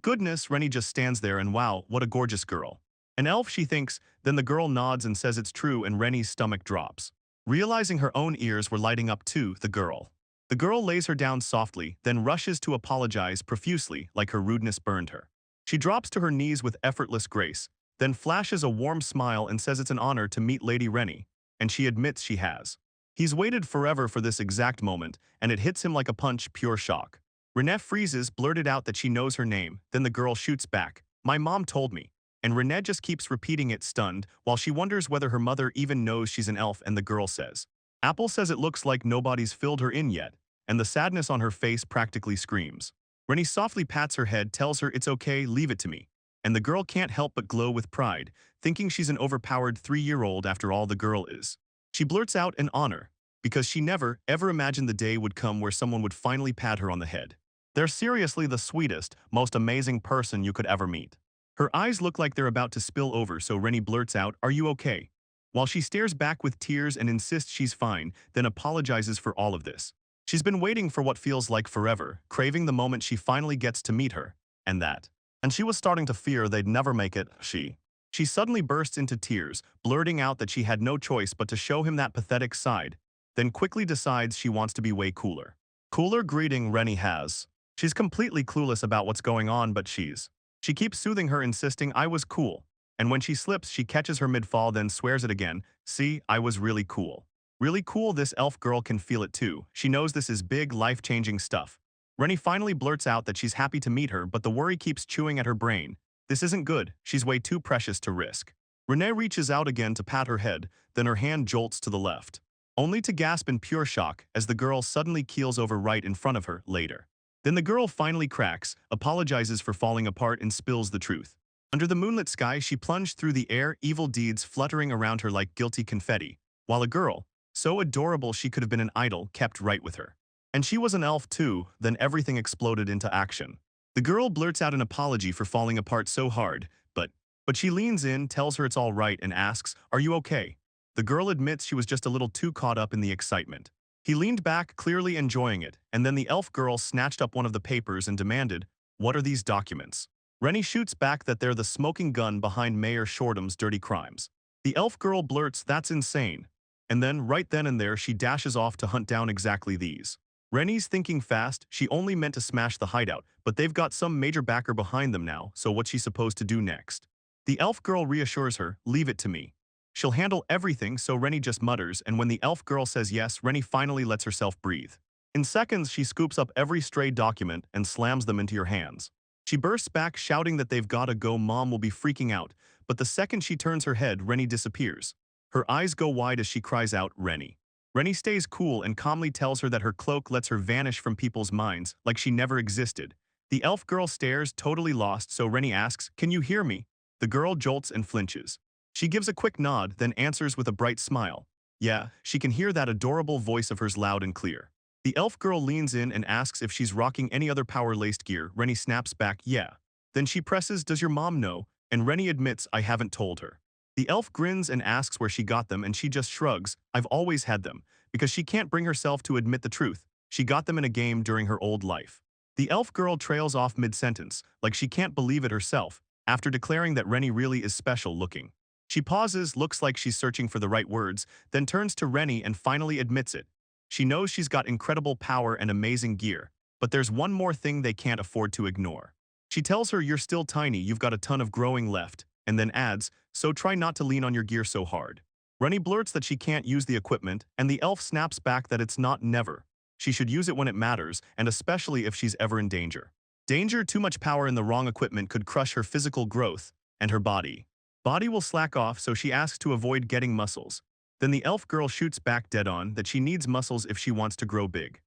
goodness. Rennie just stands there and wow, what a gorgeous girl. An elf, she thinks, then the girl nods and says it's true, and Rennie's stomach drops. Realizing her own ears were lighting up too, the girl lays her down softly, then rushes to apologize profusely like her rudeness burned her. She drops to her knees with effortless grace, then flashes a warm smile and says it's an honor to meet Lady Rennie, and she admits she has. He's waited forever for this exact moment, and it hits him like a punch, pure shock. Renee freezes, blurted out that she knows her name, then the girl shoots back, "My mom told me." And Renee just keeps repeating it stunned, while she wonders whether her mother even knows she's an elf, and the girl says. Apple says it looks like nobody's filled her in yet, and the sadness on her face practically screams. Rennie softly pats her head, tells her it's okay, leave it to me. And the girl can't help but glow with pride, thinking she's an overpowered 3-year-old after all the girl is. She blurts out an honor, because she never, ever imagined the day would come where someone would finally pat her on the head. They're seriously the sweetest, most amazing person you could ever meet. Her eyes look like they're about to spill over, so Rennie blurts out, "Are you okay?" While she stares back with tears and insists she's fine, then apologizes for all of this. She's been waiting for what feels like forever, craving the moment she finally gets to meet her, and that. And she was starting to fear they'd never make it, She suddenly bursts into tears, blurting out that she had no choice but to show him that pathetic side, then quickly decides she wants to be way cooler. Cooler greeting Rennie has. She's completely clueless about what's going on, but she keeps soothing her, insisting I was cool. And when she slips, she catches her mid-fall, then swears it again, "See, I was really cool." Really cool. This elf girl can feel it too. She knows this is big, life-changing stuff. Rennie finally blurts out that she's happy to meet her, but the worry keeps chewing at her brain. This isn't good. She's way too precious to risk. Renee reaches out again to pat her head, then her hand jolts to the left, only to gasp in pure shock as the girl suddenly keels over right in front of her later. Then the girl finally cracks, apologizes for falling apart, and spills the truth. Under the moonlit sky, she plunged through the air, evil deeds fluttering around her like guilty confetti, while a girl, so adorable she could have been an idol, kept right with her. And she was an elf too. Then everything exploded into action. The girl blurts out an apology for falling apart so hard, but she leans in, tells her it's all right, and asks, "Are you okay?" The girl admits she was just a little too caught up in the excitement. He leaned back, clearly enjoying it, and then the elf girl snatched up one of the papers and demanded, "What are these documents?" Rennie shoots back that they're the smoking gun behind Mayor Shortum's dirty crimes. The elf girl blurts, "That's insane." And then, right then and there, she dashes off to hunt down exactly these. Rennie's thinking fast. She only meant to smash the hideout, but they've got some major backer behind them now, so what's she supposed to do next? The elf girl reassures her, "Leave it to me. She'll handle everything," so Rennie just mutters, and when the elf girl says yes, Rennie finally lets herself breathe. In seconds, she scoops up every stray document and slams them into your hands. She bursts back, shouting that they've gotta go. Mom will be freaking out, but the second she turns her head, Rennie disappears. Her eyes go wide as she cries out, "Rennie." Rennie stays cool and calmly tells her that her cloak lets her vanish from people's minds, like she never existed. The elf girl stares, totally lost, so Rennie asks, "Can you hear me?" The girl jolts and flinches. She gives a quick nod, then answers with a bright smile. Yeah, she can hear that adorable voice of hers loud and clear. The elf girl leans in and asks if she's rocking any other power-laced gear. Rennie snaps back, "Yeah." Then she presses, "Does your mom know?" And Rennie admits, "I haven't told her." The elf grins and asks where she got them, and she just shrugs, "I've always had them," because she can't bring herself to admit the truth. She got them in a game during her old life. The elf girl trails off mid-sentence, like she can't believe it herself, after declaring that Rennie really is special looking. She pauses, looks like she's searching for the right words, then turns to Rennie and finally admits it. She knows she's got incredible power and amazing gear, but there's one more thing they can't afford to ignore. She tells her, "You're still tiny, you've got a ton of growing left," and then adds, "So try not to lean on your gear so hard." Rennie blurts that she can't use the equipment, and the elf snaps back that it's not never. She should use it when it matters, and especially if she's ever in danger. Too much power in the wrong equipment could crush her physical growth, and her body will slack off, so she asks to avoid getting muscles. Then the elf girl shoots back dead on that she needs muscles if she wants to grow big.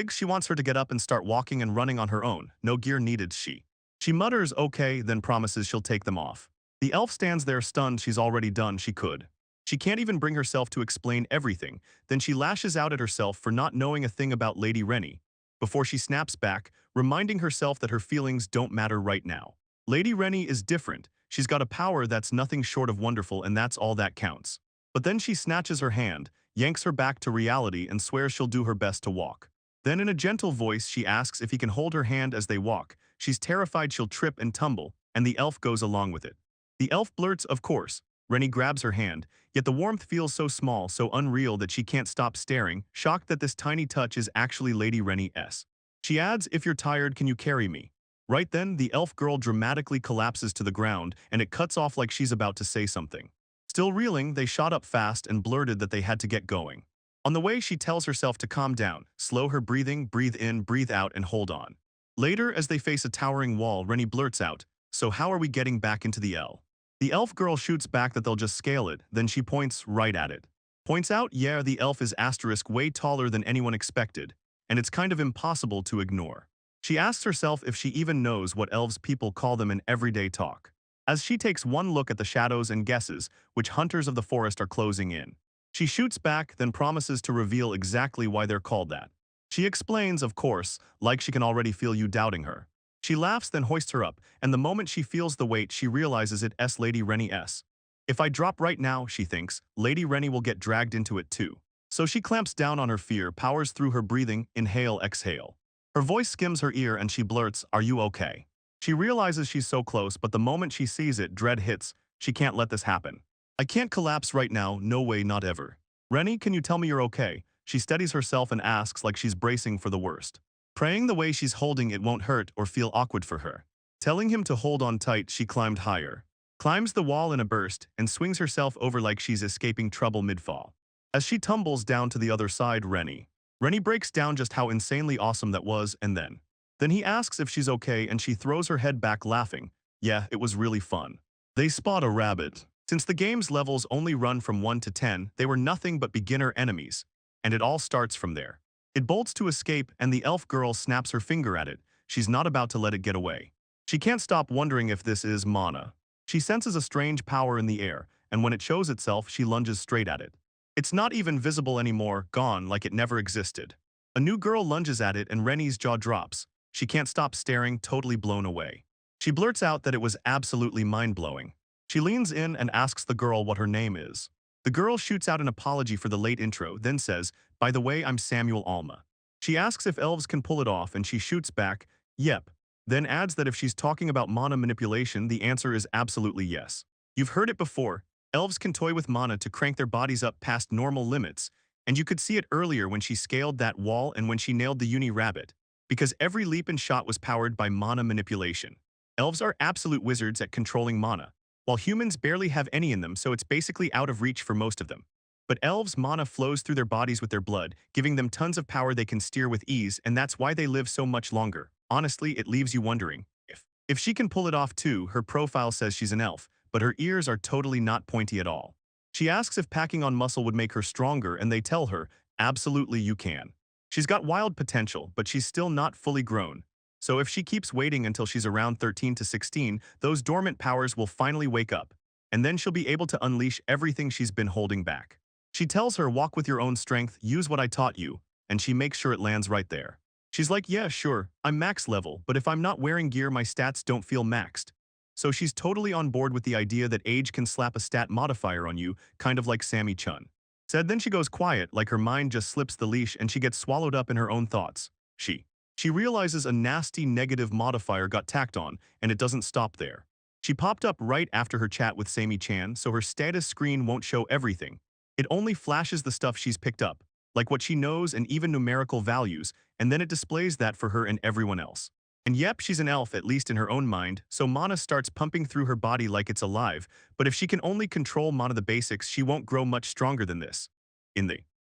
She wants her to get up and start walking and running on her own. No gear needed, She mutters, "Okay," then promises she'll take them off. The elf stands there stunned. She's already done. She can't even bring herself to explain everything. Then she lashes out at herself for not knowing a thing about Lady Rennie, before she snaps back, reminding herself that her feelings don't matter right now. Lady Rennie is different. She's got a power that's nothing short of wonderful, and that's all that counts. But then she snatches her hand, yanks her back to reality, and swears she'll do her best to walk. Then in a gentle voice, she asks if he can hold her hand as they walk. She's terrified she'll trip and tumble, and the elf goes along with it. The elf blurts, "Of course." Rennie grabs her hand, yet the warmth feels so small, so unreal that she can't stop staring, shocked that this tiny touch is actually Lady Rennie's. She adds, "If you're tired, can you carry me?" Right then, the elf girl dramatically collapses to the ground, and it cuts off like she's about to say something. Still reeling, they shot up fast and blurted that they had to get going. On the way, she tells herself to calm down, slow her breathing, breathe in, breathe out, and hold on. Later, as they face a towering wall, Rennie blurts out, "So how are we getting back into the L?" The elf girl shoots back that they'll just scale it, then she points right at it. Points out, yeah, the elf is asterisk way taller than anyone expected, and it's kind of impossible to ignore. She asks herself if she even knows what elves people call them in everyday talk. As she takes one look at the shadows and guesses which hunters of the forest are closing in. She shoots back, then promises to reveal exactly why they're called that. She explains, of course, like she can already feel you doubting her. She laughs, then hoists her up, and the moment she feels the weight, she realizes it's Lady Rennie S. If I drop right now, she thinks, Lady Rennie will get dragged into it too. So she clamps down on her fear, powers through her breathing, inhale, exhale. Her voice skims her ear and she blurts, "Are you okay?" She realizes she's so close, but the moment she sees it, dread hits. She can't let this happen. "I can't collapse right now, no way, not ever." "Rennie, can you tell me you're okay?" She steadies herself and asks like she's bracing for the worst. Praying the way she's holding it won't hurt or feel awkward for her. Telling him to hold on tight, she climbed higher. Climbs the wall in a burst and swings herself over like she's escaping trouble mid-fall. As she tumbles down to the other side, Rennie breaks down just how insanely awesome that was, and then he asks if she's okay and she throws her head back laughing. Yeah, it was really fun. They spot a rabbit. Since the game's levels only run from 1 to 10, they were nothing but beginner enemies, and it all starts from there. It bolts to escape and the elf girl snaps her finger at it. She's not about to let it get away. She can't stop wondering if this is mana. She senses a strange power in the air, and when it shows itself, she lunges straight at it. It's not even visible anymore, gone like it never existed. A new girl lunges at it and Rennie's jaw drops. She can't stop staring, totally blown away. She blurts out that it was absolutely mind-blowing. She leans in and asks the girl what her name is. The girl shoots out an apology for the late intro, then says, "By the way, I'm Samuel Alma." She asks if elves can pull it off and she shoots back, "Yep." Then adds that if she's talking about mana manipulation, the answer is absolutely yes. You've heard it before. Elves can toy with mana to crank their bodies up past normal limits, and you could see it earlier when she scaled that wall and when she nailed the uni-rabbit, because every leap and shot was powered by mana manipulation. Elves are absolute wizards at controlling mana, while humans barely have any in them, so it's basically out of reach for most of them. But elves' mana flows through their bodies with their blood, giving them tons of power they can steer with ease, and that's why they live so much longer. Honestly, it leaves you wondering if she can pull it off too. Her profile says she's an elf, but her ears are totally not pointy at all. She asks if packing on muscle would make her stronger, and they tell her, absolutely you can. She's got wild potential, but she's still not fully grown. So if she keeps waiting until she's around 13 to 16, those dormant powers will finally wake up, and then she'll be able to unleash everything she's been holding back. She tells her, walk with your own strength, use what I taught you, and she makes sure it lands right there. She's like, yeah, sure, I'm max level, but if I'm not wearing gear, my stats don't feel maxed. So she's totally on board with the idea that age can slap a stat modifier on you, kind of like Sammy Chun. Said then she goes quiet, like her mind just slips the leash and she gets swallowed up in her own thoughts. She realizes a nasty negative modifier got tacked on, and it doesn't stop there. She popped up right after her chat with Sammy Chan, so her status screen won't show everything. It only flashes the stuff she's picked up, like what she knows and even numerical values, and then it displays that for her and everyone else. And yep, she's an elf, at least in her own mind, so mana starts pumping through her body like it's alive, but if she can only control mana the basics, she won't grow much stronger than this.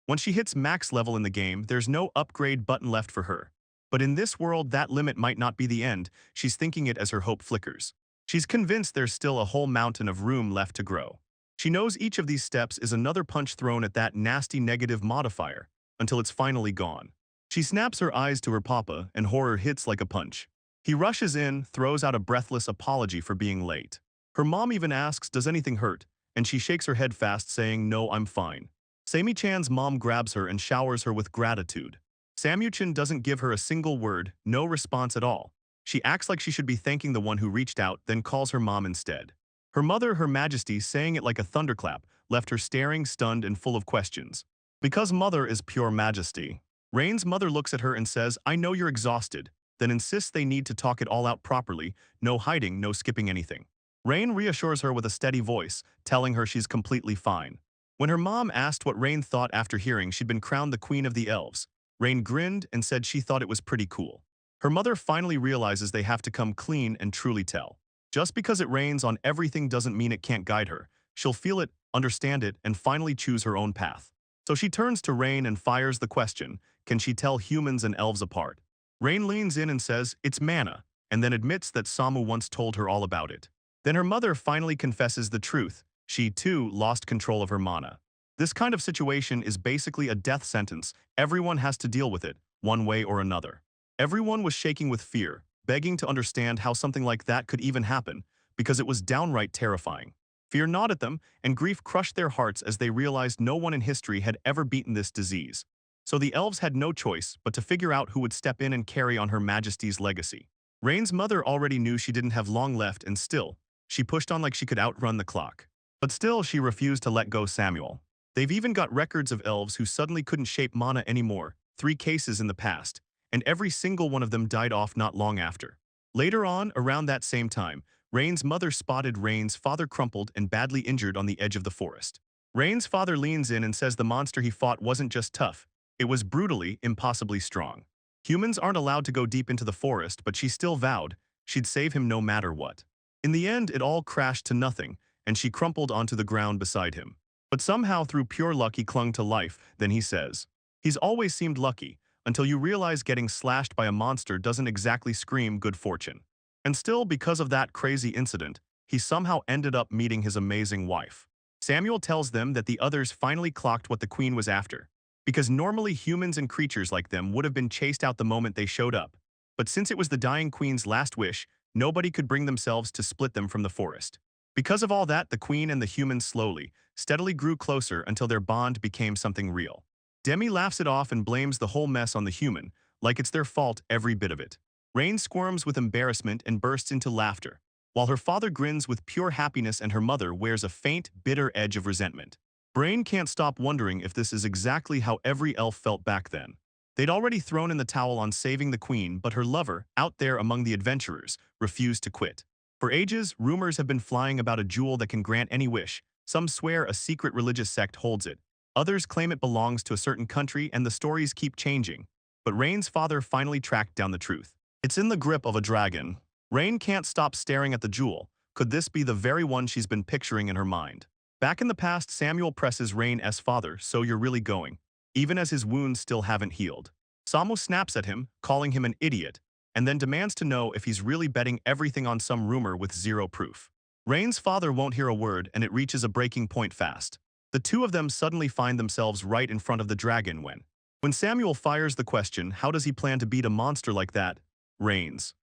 Once she hits max level in the game, there's no upgrade button left for her. But in this world, that limit might not be the end. She's thinking it as her hope flickers. She's convinced there's still a whole mountain of room left to grow. She knows each of these steps is another punch thrown at that nasty negative modifier, until it's finally gone. She snaps her eyes to her papa, and horror hits like a punch. He rushes in, throws out a breathless apology for being late. Her mom even asks, does anything hurt? And she shakes her head fast, saying, no, I'm fine. Sammy Chan's mom grabs her and showers her with gratitude. Sammy Chan doesn't give her a single word, no response at all. She acts like she should be thanking the one who reached out, then calls her mom instead. Her mother, Her Majesty, saying it like a thunderclap, left her staring, stunned, and full of questions. Because mother is pure majesty. Rain's mother looks at her and says, I know you're exhausted, then insists they need to talk it all out properly, no hiding, no skipping anything. Rain reassures her with a steady voice, telling her she's completely fine. When her mom asked what Rain thought after hearing she'd been crowned the Queen of the Elves, Rain grinned and said she thought it was pretty cool. Her mother finally realizes they have to come clean and truly tell. Just because it rains on everything doesn't mean it can't guide her. She'll feel it, understand it, and finally choose her own path. So she turns to Rain and fires the question, can she tell humans and elves apart? Rain leans in and says, it's mana, and then admits that Samu once told her all about it. Then her mother finally confesses the truth. She, too, lost control of her mana. This kind of situation is basically a death sentence. Everyone has to deal with it, one way or another. Everyone was shaking with fear, begging to understand how something like that could even happen, because it was downright terrifying. Fear gnawed at them, and grief crushed their hearts as they realized no one in history had ever beaten this disease. So the elves had no choice but to figure out who would step in and carry on Her Majesty's legacy. Rain's mother already knew she didn't have long left, and still, she pushed on like she could outrun the clock. But still, she refused to let go Samuel. They've even got records of elves who suddenly couldn't shape mana anymore, 3 cases in the past, and every single one of them died off not long after. Later on, around that same time, Rain's mother spotted Rain's father crumpled and badly injured on the edge of the forest. Rain's father leans in and says the monster he fought wasn't just tough, it was brutally, impossibly strong. Humans aren't allowed to go deep into the forest, but she still vowed she'd save him no matter what. In the end, it all crashed to nothing, and she crumpled onto the ground beside him. But somehow, through pure luck, he clung to life. Then he says, he's always seemed lucky, until you realize getting slashed by a monster doesn't exactly scream good fortune. And still, because of that crazy incident, he somehow ended up meeting his amazing wife. Samuel tells them that the others finally clocked what the queen was after, because normally humans and creatures like them would have been chased out the moment they showed up. But since it was the dying queen's last wish, nobody could bring themselves to split them from the forest. Because of all that, the queen and the humans slowly, steadily grew closer until their bond became something real. Demi laughs it off and blames the whole mess on the human, like it's their fault, every bit of it. Rain squirms with embarrassment and bursts into laughter, while her father grins with pure happiness and her mother wears a faint, bitter edge of resentment. Brain can't stop wondering if this is exactly how every elf felt back then. They'd already thrown in the towel on saving the queen, but her lover, out there among the adventurers, refused to quit. For ages, rumors have been flying about a jewel that can grant any wish. Some swear a secret religious sect holds it. Others claim it belongs to a certain country, and the stories keep changing. But Rain's father finally tracked down the truth. It's in the grip of a dragon. Rain can't stop staring at the jewel. Could this be the very one she's been picturing in her mind? Back in the past, Samuel presses Rain's father, so you're really going, even as his wounds still haven't healed. Samu snaps at him, calling him an idiot, and then demands to know if he's really betting everything on some rumor with zero proof. Rain's father won't hear a word, and it reaches a breaking point fast. The two of them suddenly find themselves right in front of the dragon when Samuel fires the question, how does he plan to beat a monster like that? Rain's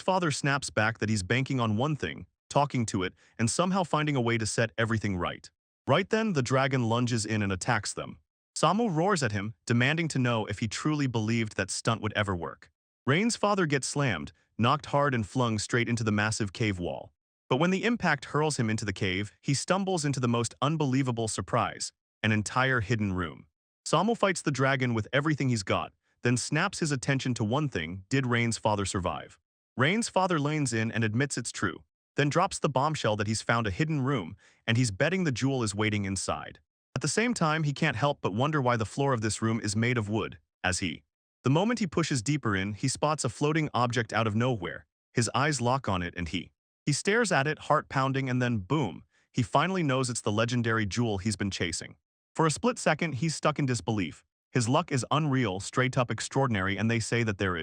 father snaps back that he's banking on one thing, talking to it, and somehow finding a way to set everything right. Right then, the dragon lunges in and attacks them. Samu roars at him, demanding to know if he truly believed that stunt would ever work. Rain's father gets slammed, knocked hard and flung straight into the massive cave wall. But when the impact hurls him into the cave, he stumbles into the most unbelievable surprise, an entire hidden room. Samu fights the dragon with everything he's got, then snaps his attention to one thing: did Rain's father survive? Rain's father leans in and admits it's true, then drops the bombshell that he's found a hidden room, and he's betting the jewel is waiting inside. At the same time, he can't help but wonder why the floor of this room is made of wood, the moment he pushes deeper in, he spots a floating object out of nowhere. His eyes lock on it and he stares at it, heart pounding, and then boom, he finally knows it's the legendary jewel he's been chasing. For a split second, he's stuck in disbelief. His luck is unreal, straight up extraordinary, and they say that there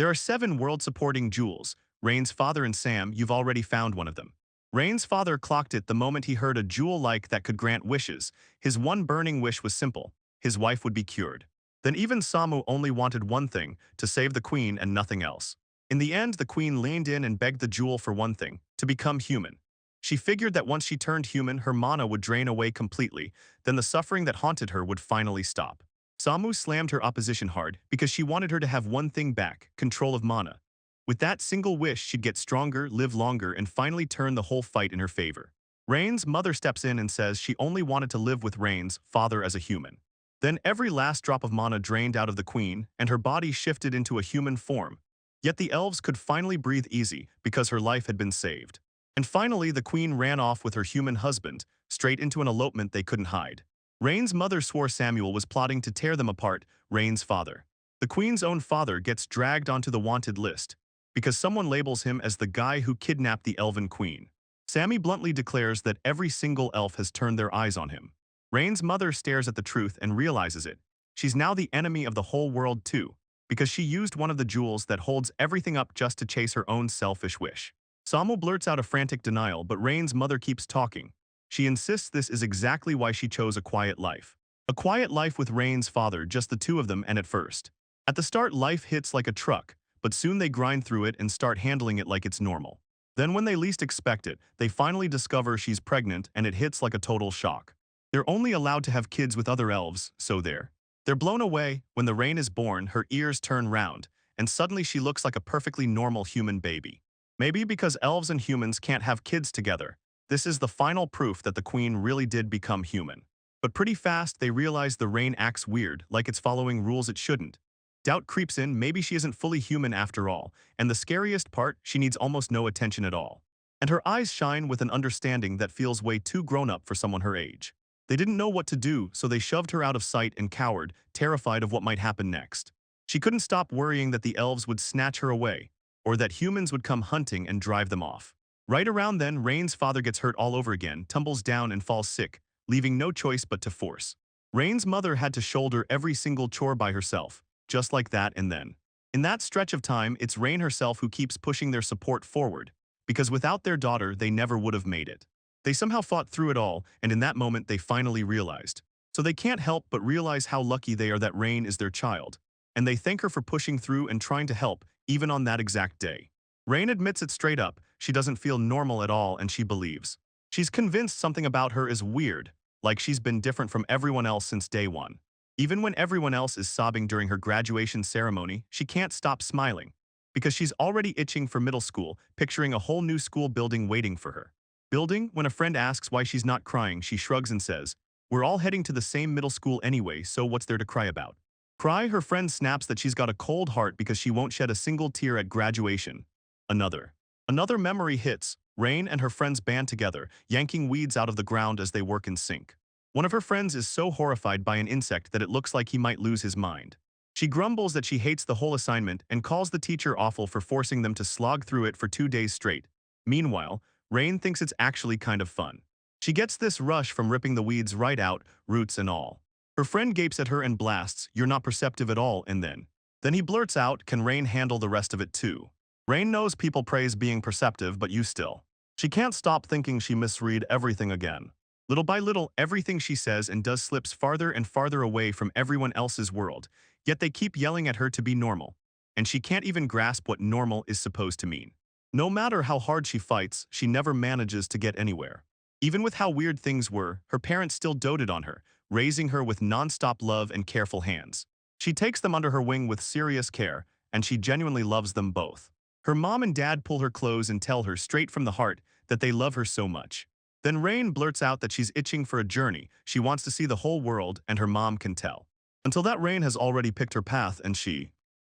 are 7 world-supporting jewels. Rain's father and Sam, you've already found one of them. Rain's father clocked it the moment he heard a jewel like that could grant wishes. His one burning wish was simple: his wife would be cured. Then even Samu only wanted one thing, to save the queen and nothing else. In the end, the queen leaned in and begged the jewel for one thing: to become human. She figured that once she turned human, her mana would drain away completely, then the suffering that haunted her would finally stop. Samu slammed her opposition hard because she wanted her to have one thing back: control of mana. With that single wish, she'd get stronger, live longer, and finally turn the whole fight in her favor. Rain's mother steps in and says she only wanted to live with Rain's father as a human. Then every last drop of mana drained out of the queen, and her body shifted into a human form. Yet the elves could finally breathe easy because her life had been saved. And finally, the queen ran off with her human husband, straight into an elopement they couldn't hide. Rain's mother swore Samuel was plotting to tear them apart, Rain's father. The queen's own father gets dragged onto the wanted list because someone labels him as the guy who kidnapped the elven queen. Sammy bluntly declares that every single elf has turned their eyes on him. Rain's mother stares at the truth and realizes it. She's now the enemy of the whole world too, because she used one of the jewels that holds everything up just to chase her own selfish wish. Samu blurts out a frantic denial, but Rain's mother keeps talking. She insists this is exactly why she chose a quiet life. A quiet life with Rain's father, just the two of them, and at first. At the start, life hits like a truck, but soon they grind through it and start handling it like it's normal. Then when they least expect it, they finally discover she's pregnant and it hits like a total shock. They're only allowed to have kids with other elves, so they're blown away. When the Rain is born, her ears turn round, and suddenly she looks like a perfectly normal human baby. Maybe because elves and humans can't have kids together. This is the final proof that the queen really did become human. But pretty fast, they realize the Rain acts weird, like it's following rules it shouldn't. Doubt creeps in, maybe she isn't fully human after all, and the scariest part, she needs almost no attention at all. And her eyes shine with an understanding that feels way too grown-up for someone her age. They didn't know what to do, so they shoved her out of sight and cowered, terrified of what might happen next. She couldn't stop worrying that the elves would snatch her away, or that humans would come hunting and drive them off. Right around then, Rain's father gets hurt all over again, tumbles down and falls sick, leaving no choice but to force. Rain's mother had to shoulder every single chore by herself, just like that, and then. In that stretch of time, it's Rain herself who keeps pushing their support forward, because without their daughter, they never would have made it. They somehow fought through it all, and in that moment they finally realized. So they can't help but realize how lucky they are that Rain is their child, and they thank her for pushing through and trying to help, even on that exact day. Rain admits it straight up, she doesn't feel normal at all and she believes. She's convinced something about her is weird, like she's been different from everyone else since day one. Even when everyone else is sobbing during her graduation ceremony, she can't stop smiling, because she's already itching for middle school, picturing a whole new school building waiting for her. When a friend asks why she's not crying, she shrugs and says, "We're all heading to the same middle school anyway, so what's there to cry about?" Cry? Her friend snaps that she's got a cold heart because she won't shed a single tear at graduation. Another memory hits. Rain and her friends band together, yanking weeds out of the ground as they work in sync. One of her friends is so horrified by an insect that it looks like he might lose his mind. She grumbles that she hates the whole assignment and calls the teacher awful for forcing them to slog through it for 2 days straight. Meanwhile, Rain thinks it's actually kind of fun. She gets this rush from ripping the weeds right out, roots and all. Her friend gapes at her and blasts, "You're not perceptive at all," and then he blurts out, "Can Rain handle the rest of it too?" Rain knows people praise being perceptive, but you still. She can't stop thinking she misread everything again. Little by little, everything she says and does slips farther and farther away from everyone else's world, yet they keep yelling at her to be normal. And she can't even grasp what normal is supposed to mean. No matter how hard she fights, she never manages to get anywhere. Even with how weird things were, her parents still doted on her, raising her with non-stop love and careful hands. She takes them under her wing with serious care, and she genuinely loves them both. Her mom and dad pull her clothes and tell her straight from the heart that they love her so much. Then Rain blurts out that she's itching for a journey, she wants to see the whole world, and her mom can tell. Until that, Rain has already picked her path, and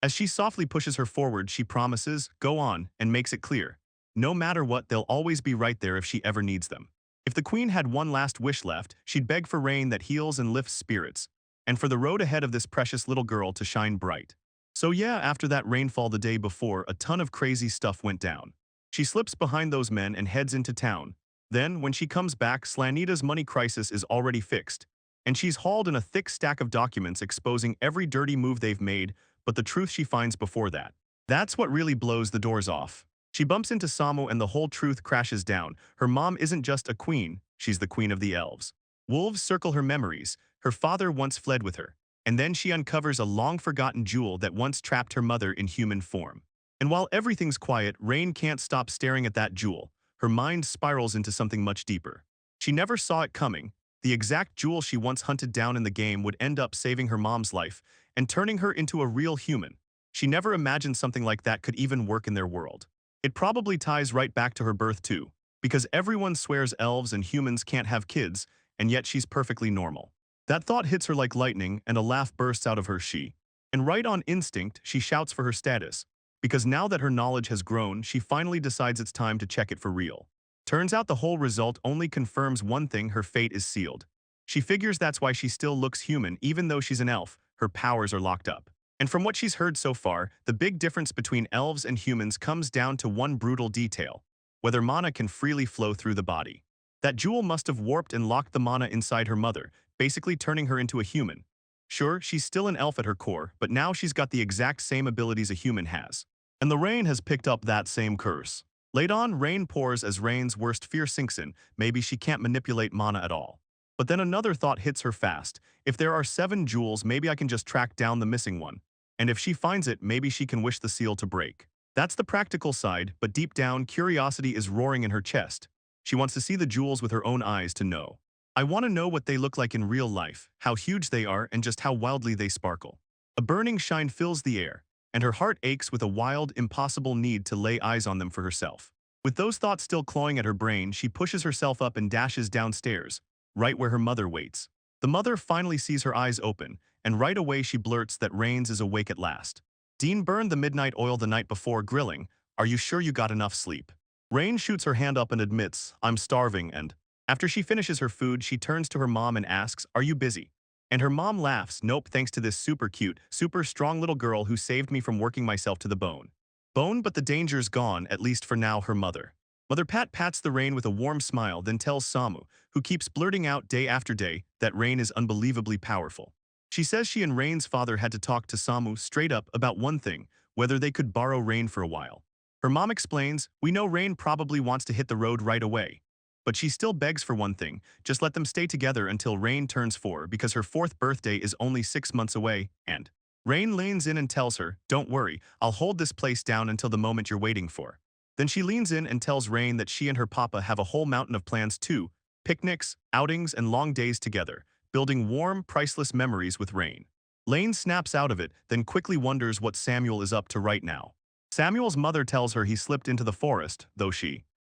as she softly pushes her forward, she promises, "Go on," and makes it clear. No matter what, they'll always be right there if she ever needs them. If the queen had one last wish left, she'd beg for rain that heals and lifts spirits, and for the road ahead of this precious little girl to shine bright. So yeah, after that rainfall the day before, a ton of crazy stuff went down. She slips behind those men and heads into town. Then, when she comes back, Slanita's money crisis is already fixed, and she's hauled in a thick stack of documents exposing every dirty move they've made, but the truth she finds before that. That's what really blows the doors off. She bumps into Samu and the whole truth crashes down. Her mom isn't just a queen, she's the queen of the elves. Wolves circle her memories. Her father once fled with her. And then she uncovers a long-forgotten jewel that once trapped her mother in human form. And while everything's quiet, Rain can't stop staring at that jewel. Her mind spirals into something much deeper. She never saw it coming. The exact jewel she once hunted down in the game would end up saving her mom's life and turning her into a real human. She never imagined something like that could even work in their world. It probably ties right back to her birth too, because everyone swears elves and humans can't have kids, and yet she's perfectly normal. That thought hits her like lightning, and a laugh bursts out of her. And right on instinct, she shouts for her status, because now that her knowledge has grown, she finally decides it's time to check it for real. Turns out the whole result only confirms one thing: her fate is sealed. She figures that's why she still looks human even though she's an elf, her powers are locked up. And from what she's heard so far, the big difference between elves and humans comes down to one brutal detail: whether mana can freely flow through the body. That jewel must have warped and locked the mana inside her mother, basically turning her into a human. Sure, she's still an elf at her core, but now she's got the exact same abilities a human has. And the rain has picked up that same curse. Late on, rain pours as Rain's worst fear sinks in. Maybe she can't manipulate mana at all. But then another thought hits her fast. If there are 7 jewels, maybe I can just track down the missing one. And if she finds it, maybe she can wish the seal to break. That's the practical side, but deep down, curiosity is roaring in her chest. She wants to see the jewels with her own eyes to know. I want to know what they look like in real life, how huge they are, and just how wildly they sparkle. A burning shine fills the air, and her heart aches with a wild, impossible need to lay eyes on them for herself. With those thoughts still clawing at her brain, she pushes herself up and dashes downstairs, right where her mother waits. The mother finally sees her eyes open, and right away she blurts that Rains is awake at last. Dean burned the midnight oil the night before grilling. Are you sure you got enough sleep? Rain shoots her hand up and admits, I'm starving, and after she finishes her food, she turns to her mom and asks, are you busy? And her mom laughs, nope, thanks to this super cute, super strong little girl who saved me from working myself to the bone. Bone, but the danger's gone, at least for now, her mother. Mother Pat pats the Rain with a warm smile, then tells Samu, who keeps blurting out day after day, that Rain is unbelievably powerful. She says she and Rain's father had to talk to Samu straight up about one thing, whether they could borrow Rain for a while. Her mom explains, we know Rain probably wants to hit the road right away. But she still begs for one thing, just let them stay together until Rain turns 4 because her 4th birthday is only 6 months away, and Rain leans in and tells her, don't worry, I'll hold this place down until the moment you're waiting for. Then she leans in and tells Rain that she and her papa have a whole mountain of plans too, picnics, outings, and long days together, building warm, priceless memories with Rain. Lane snaps out of it, then quickly wonders what Samuel is up to right now. Samuel's mother tells her he slipped into the forest, though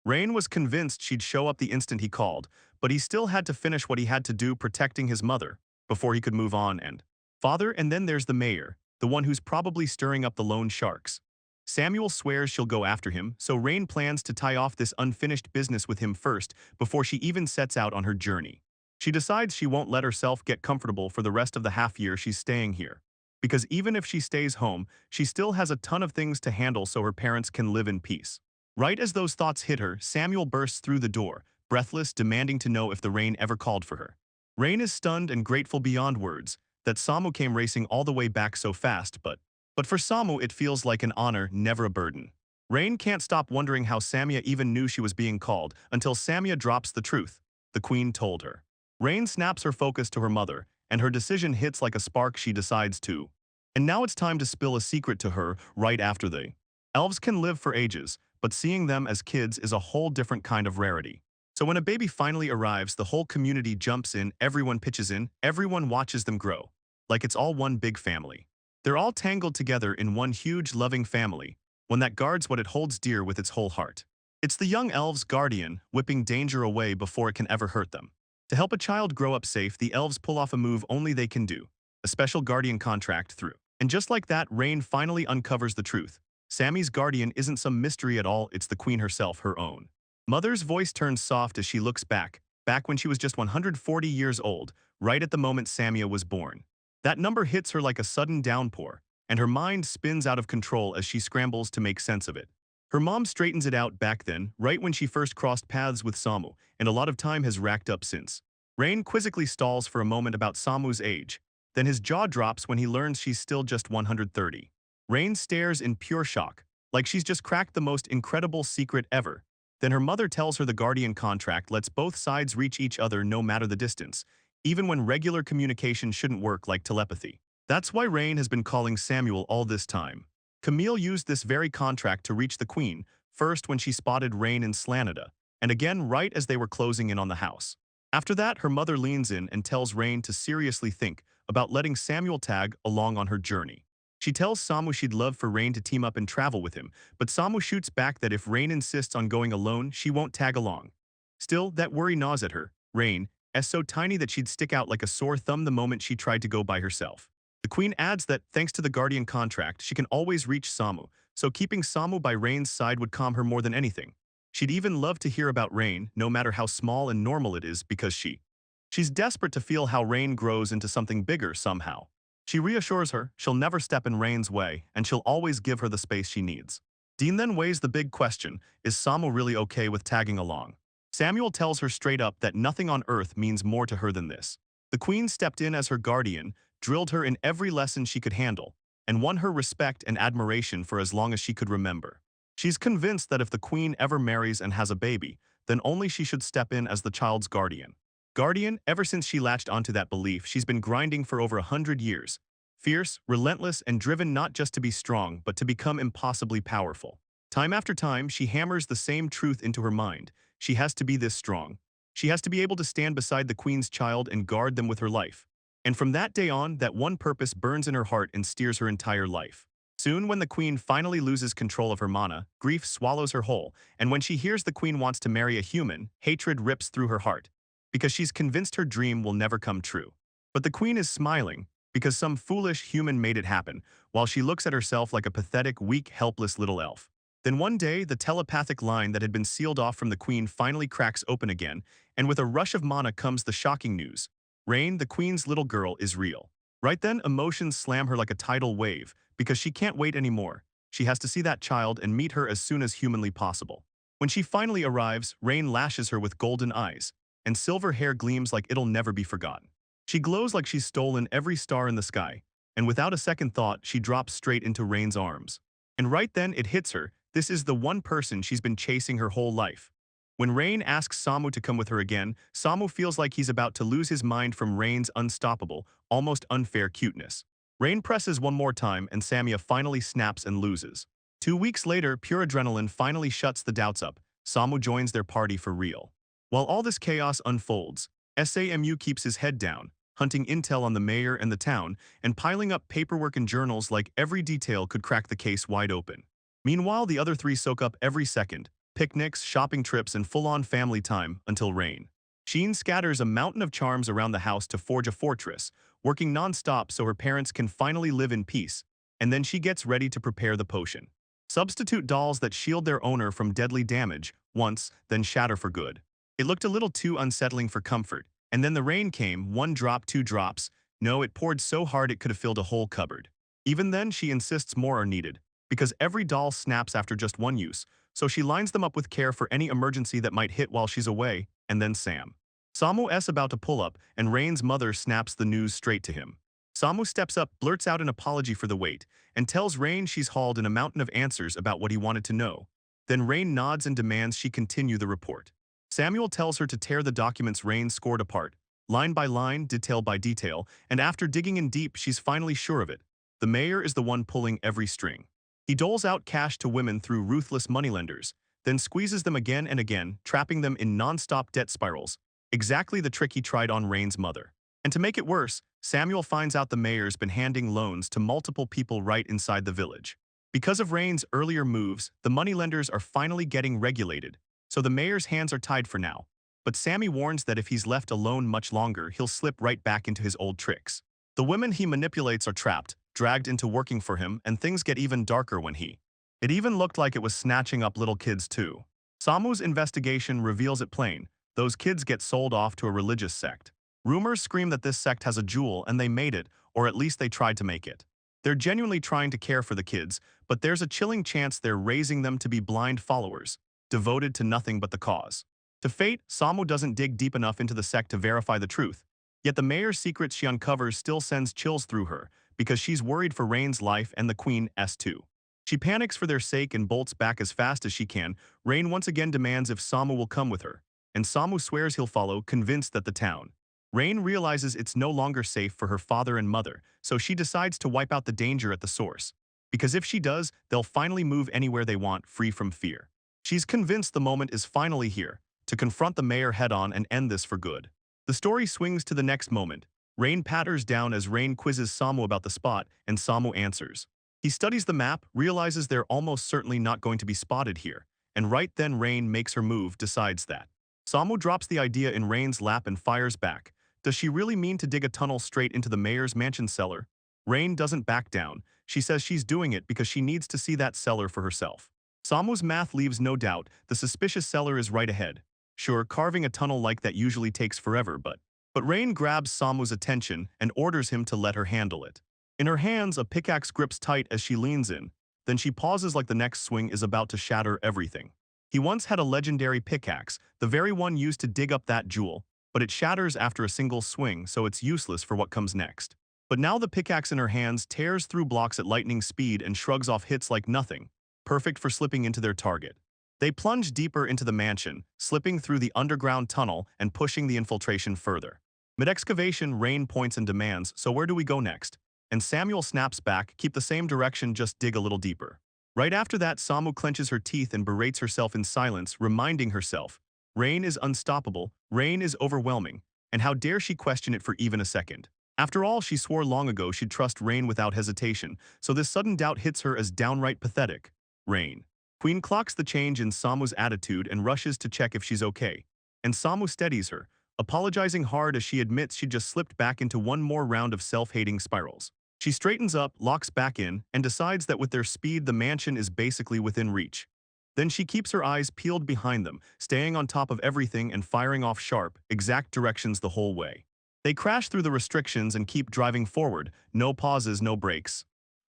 Rain was convinced she'd show up the instant he called, but he still had to finish what he had to do protecting his mother before he could move on and father, and then there's the mayor, the one who's probably stirring up the loan sharks. Samuel swears she'll go after him, so Rain plans to tie off this unfinished business with him first before she even sets out on her journey. She decides she won't let herself get comfortable for the rest of the half year she's staying here. Because even if she stays home, she still has a ton of things to handle so her parents can live in peace. Right as those thoughts hit her, Samuel bursts through the door, breathless, demanding to know if the Rain ever called for her. Rain is stunned and grateful beyond words that Samu came racing all the way back so fast, but for Samu it feels like an honor, never a burden. Rain can't stop wondering how Samia even knew she was being called until Samia drops the truth. The queen told her. Rain snaps her focus to her mother, and her decision hits like a spark she decides to. And now it's time to spill a secret to her right after they. Elves can live for ages, but seeing them as kids is a whole different kind of rarity. So when a baby finally arrives, the whole community jumps in, everyone pitches in, everyone watches them grow. Like it's all one big family. They're all tangled together in one huge, loving family, one that guards what it holds dear with its whole heart. It's the young elves' guardian, whipping danger away before it can ever hurt them. To help a child grow up safe, the elves pull off a move only they can do, a special guardian contract through. And just like that, Rain finally uncovers the truth. Sammy's guardian isn't some mystery at all, it's the queen herself, her own. Mother's voice turns soft as she looks back when she was just 140 years old, right at the moment Samia was born. That number hits her like a sudden downpour, and her mind spins out of control as she scrambles to make sense of it. Her mom straightens it out back then, right when she first crossed paths with Samu, and a lot of time has racked up since. Rain quizzically stalls for a moment about Samu's age, then his jaw drops when he learns she's still just 130. Rain stares in pure shock, like she's just cracked the most incredible secret ever. Then her mother tells her the guardian contract lets both sides reach each other no matter the distance, even when regular communication shouldn't work like telepathy. That's why Rain has been calling Samuel all this time. Camille used this very contract to reach the queen, first when she spotted Rain in Slanida, and again right as they were closing in on the house. After that, her mother leans in and tells Rain to seriously think about letting Samuel tag along on her journey. She tells Samu she'd love for Rain to team up and travel with him, but Samu shoots back that if Rain insists on going alone, she won't tag along. Still, that worry gnaws at her. Rain is so tiny that she'd stick out like a sore thumb the moment she tried to go by herself. The queen adds that, thanks to the guardian contract, she can always reach Samu, so keeping Samu by Rain's side would calm her more than anything. She'd even love to hear about Rain, no matter how small and normal it is, because she's desperate to feel how Rain grows into something bigger somehow. She reassures her she'll never step in Rain's way and she'll always give her the space she needs. Dean then weighs the big question, is Samu really okay with tagging along? Samuel tells her straight up that nothing on earth means more to her than this. The queen stepped in as her guardian, drilled her in every lesson she could handle, and won her respect and admiration for as long as she could remember. She's convinced that if the queen ever marries and has a baby, then only she should step in as the child's guardian. Guardian, ever since she latched onto that belief, she's been grinding for over 100 years. Fierce, relentless, and driven not just to be strong, but to become impossibly powerful. Time after time, she hammers the same truth into her mind. She has to be this strong. She has to be able to stand beside the queen's child and guard them with her life. And from that day on, that one purpose burns in her heart and steers her entire life. Soon, when the queen finally loses control of her mana, grief swallows her whole, and when she hears the queen wants to marry a human, hatred rips through her heart, because she's convinced her dream will never come true. But the queen is smiling, because some foolish human made it happen, while she looks at herself like a pathetic, weak, helpless little elf. Then one day, the telepathic line that had been sealed off from the queen finally cracks open again, and with a rush of mana comes the shocking news. Rain, the queen's little girl, is real. Right then, emotions slam her like a tidal wave, because she can't wait anymore. She has to see that child and meet her as soon as humanly possible. When she finally arrives, Rain lashes her with golden eyes, and silver hair gleams like it'll never be forgotten. She glows like she's stolen every star in the sky, and without a second thought, she drops straight into Rain's arms. And right then, it hits her, this is the one person she's been chasing her whole life. When Rain asks Samu to come with her again, Samu feels like he's about to lose his mind from Rain's unstoppable, almost unfair cuteness. Rain presses one more time and Samia finally snaps and loses. 2 weeks later, pure adrenaline finally shuts the doubts up. Samu joins their party for real. While all this chaos unfolds, SAMU keeps his head down, hunting intel on the mayor and the town, and piling up paperwork and journals like every detail could crack the case wide open. Meanwhile, the other three soak up every second, picnics, shopping trips, and full-on family time until Rain. Sheen scatters a mountain of charms around the house to forge a fortress, working non-stop so her parents can finally live in peace, and then she gets ready to prepare the potion. Substitute dolls that shield their owner from deadly damage once, then shatter for good. It looked a little too unsettling for comfort, and then the rain came, 1 drop, 2 drops. No, it poured so hard it could have filled a whole cupboard. Even then, she insists more are needed, because every doll snaps after just one use, so she lines them up with care for any emergency that might hit while she's away, and then Sam. Samu S about to pull up, and Rain's mother snaps the news straight to him. Samu steps up, blurts out an apology for the wait, and tells Rain she's hauled in a mountain of answers about what he wanted to know. Then Rain nods and demands she continue the report. Samuel tells her to tear the documents Rain scored apart, line by line, detail by detail, and after digging in deep, she's finally sure of it. The mayor is the one pulling every string. He doles out cash to women through ruthless moneylenders, then squeezes them again and again, trapping them in non-stop debt spirals, exactly the trick he tried on Rain's mother. And to make it worse, Samuel finds out the mayor's been handing loans to multiple people right inside the village. Because of Rain's earlier moves, the moneylenders are finally getting regulated, so the mayor's hands are tied for now. But Sammy warns that if he's left alone much longer, he'll slip right back into his old tricks. The women he manipulates are trapped, dragged into working for him, and things get even darker when It even looked like it was snatching up little kids too. Samu's investigation reveals it plain. Those kids get sold off to a religious sect. Rumors scream that this sect has a jewel and they made it, or at least they tried to make it. They're genuinely trying to care for the kids, but there's a chilling chance they're raising them to be blind followers, devoted to nothing but the cause. To fate, Samu doesn't dig deep enough into the sect to verify the truth. Yet the mayor's secrets she uncovers still sends chills through her, because she's worried for Rain's life and the Queen's too. She panics for their sake and bolts back as fast as she can. Rain once again demands if Samu will come with her, and Samu swears he'll follow, convinced that the town. Rain realizes it's no longer safe for her father and mother, so she decides to wipe out the danger at the source. Because if she does, they'll finally move anywhere they want, free from fear. She's convinced the moment is finally here, to confront the mayor head-on and end this for good. The story swings to the next moment. Rain patters down as Rain quizzes Samu about the spot, and Samu answers. He studies the map, realizes they're almost certainly not going to be spotted here, and right then Rain makes her move, decides that. Samu drops the idea in Rain's lap and fires back. Does she really mean to dig a tunnel straight into the mayor's mansion cellar? Rain doesn't back down. She says she's doing it because she needs to see that cellar for herself. Samu's math leaves no doubt. The suspicious cellar is right ahead. Sure, carving a tunnel like that usually takes forever, but Rain grabs Samu's attention and orders him to let her handle it. In her hands, a pickaxe grips tight as she leans in. Then she pauses like the next swing is about to shatter everything. He once had a legendary pickaxe, the very one used to dig up that jewel, but it shatters after a single swing, so it's useless for what comes next. But now the pickaxe in her hands tears through blocks at lightning speed and shrugs off hits like nothing, perfect for slipping into their target. They plunge deeper into the mansion, slipping through the underground tunnel and pushing the infiltration further. Mid-excavation, Rain points and demands, "So where do we go next?" And Samuel snaps back, "Keep the same direction, just dig a little deeper." Right after that, Samu clenches her teeth and berates herself in silence, reminding herself, Rain is unstoppable, Rain is overwhelming, and how dare she question it for even a second. After all, she swore long ago she'd trust Rain without hesitation, so this sudden doubt hits her as downright pathetic. Rain. Queen clocks the change in Samu's attitude and rushes to check if she's okay. And Samu steadies her, apologizing hard as she admits she just slipped back into one more round of self-hating spirals. She straightens up, locks back in, and decides that with their speed the mansion is basically within reach. Then she keeps her eyes peeled behind them, staying on top of everything and firing off sharp, exact directions the whole way. They crash through the restrictions and keep driving forward, no pauses, no breaks.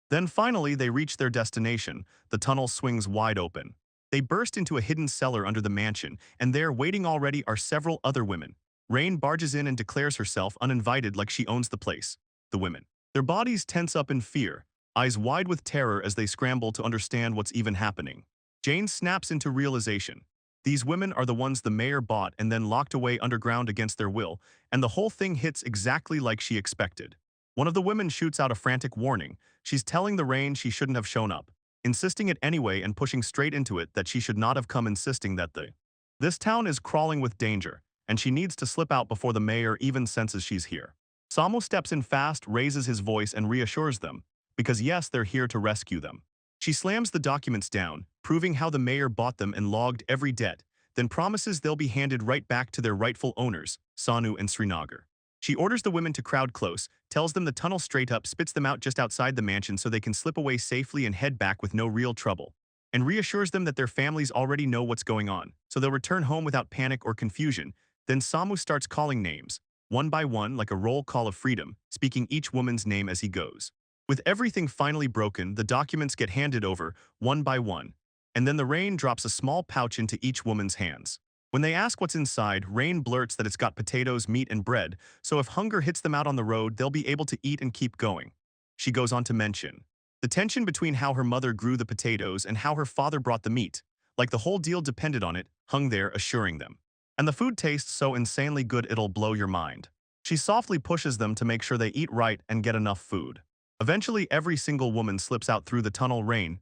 Then finally they reach their destination. The tunnel swings wide open. They burst into a hidden cellar under the mansion, and there, waiting already, are several other women. Rain barges in and declares herself uninvited like she owns the place. The women. Their bodies tense up in fear, eyes wide with terror as they scramble to understand what's even happening. Jane snaps into realization. These women are the ones the mayor bought and then locked away underground against their will, and the whole thing hits exactly like she expected. One of the women shoots out a frantic warning. She's telling the Rain she shouldn't have shown up, insisting it anyway and pushing straight into it that she should not have come, insisting that this town is crawling with danger, and she needs to slip out before the mayor even senses she's here. Samu steps in fast, raises his voice and reassures them, because yes, they're here to rescue them. She slams the documents down, proving how the mayor bought them and logged every debt, then promises they'll be handed right back to their rightful owners, Sanu and Srinagar. She orders the women to crowd close, tells them the tunnel straight up, spits them out just outside the mansion so they can slip away safely and head back with no real trouble, and reassures them that their families already know what's going on, so they'll return home without panic or confusion. Then Samu starts calling names, one by one like a roll call of freedom, speaking each woman's name as he goes. With everything finally broken, the documents get handed over, one by one, and then the Rain drops a small pouch into each woman's hands. When they ask what's inside, Rain blurts that it's got potatoes, meat, and bread, so if hunger hits them out on the road, they'll be able to eat and keep going. She goes on to mention the tension between how her mother grew the potatoes and how her father brought the meat, like the whole deal depended on it, hung there assuring them. And the food tastes so insanely good it'll blow your mind. She softly pushes them to make sure they eat right and get enough food. Eventually, every single woman slips out through the tunnel. Rain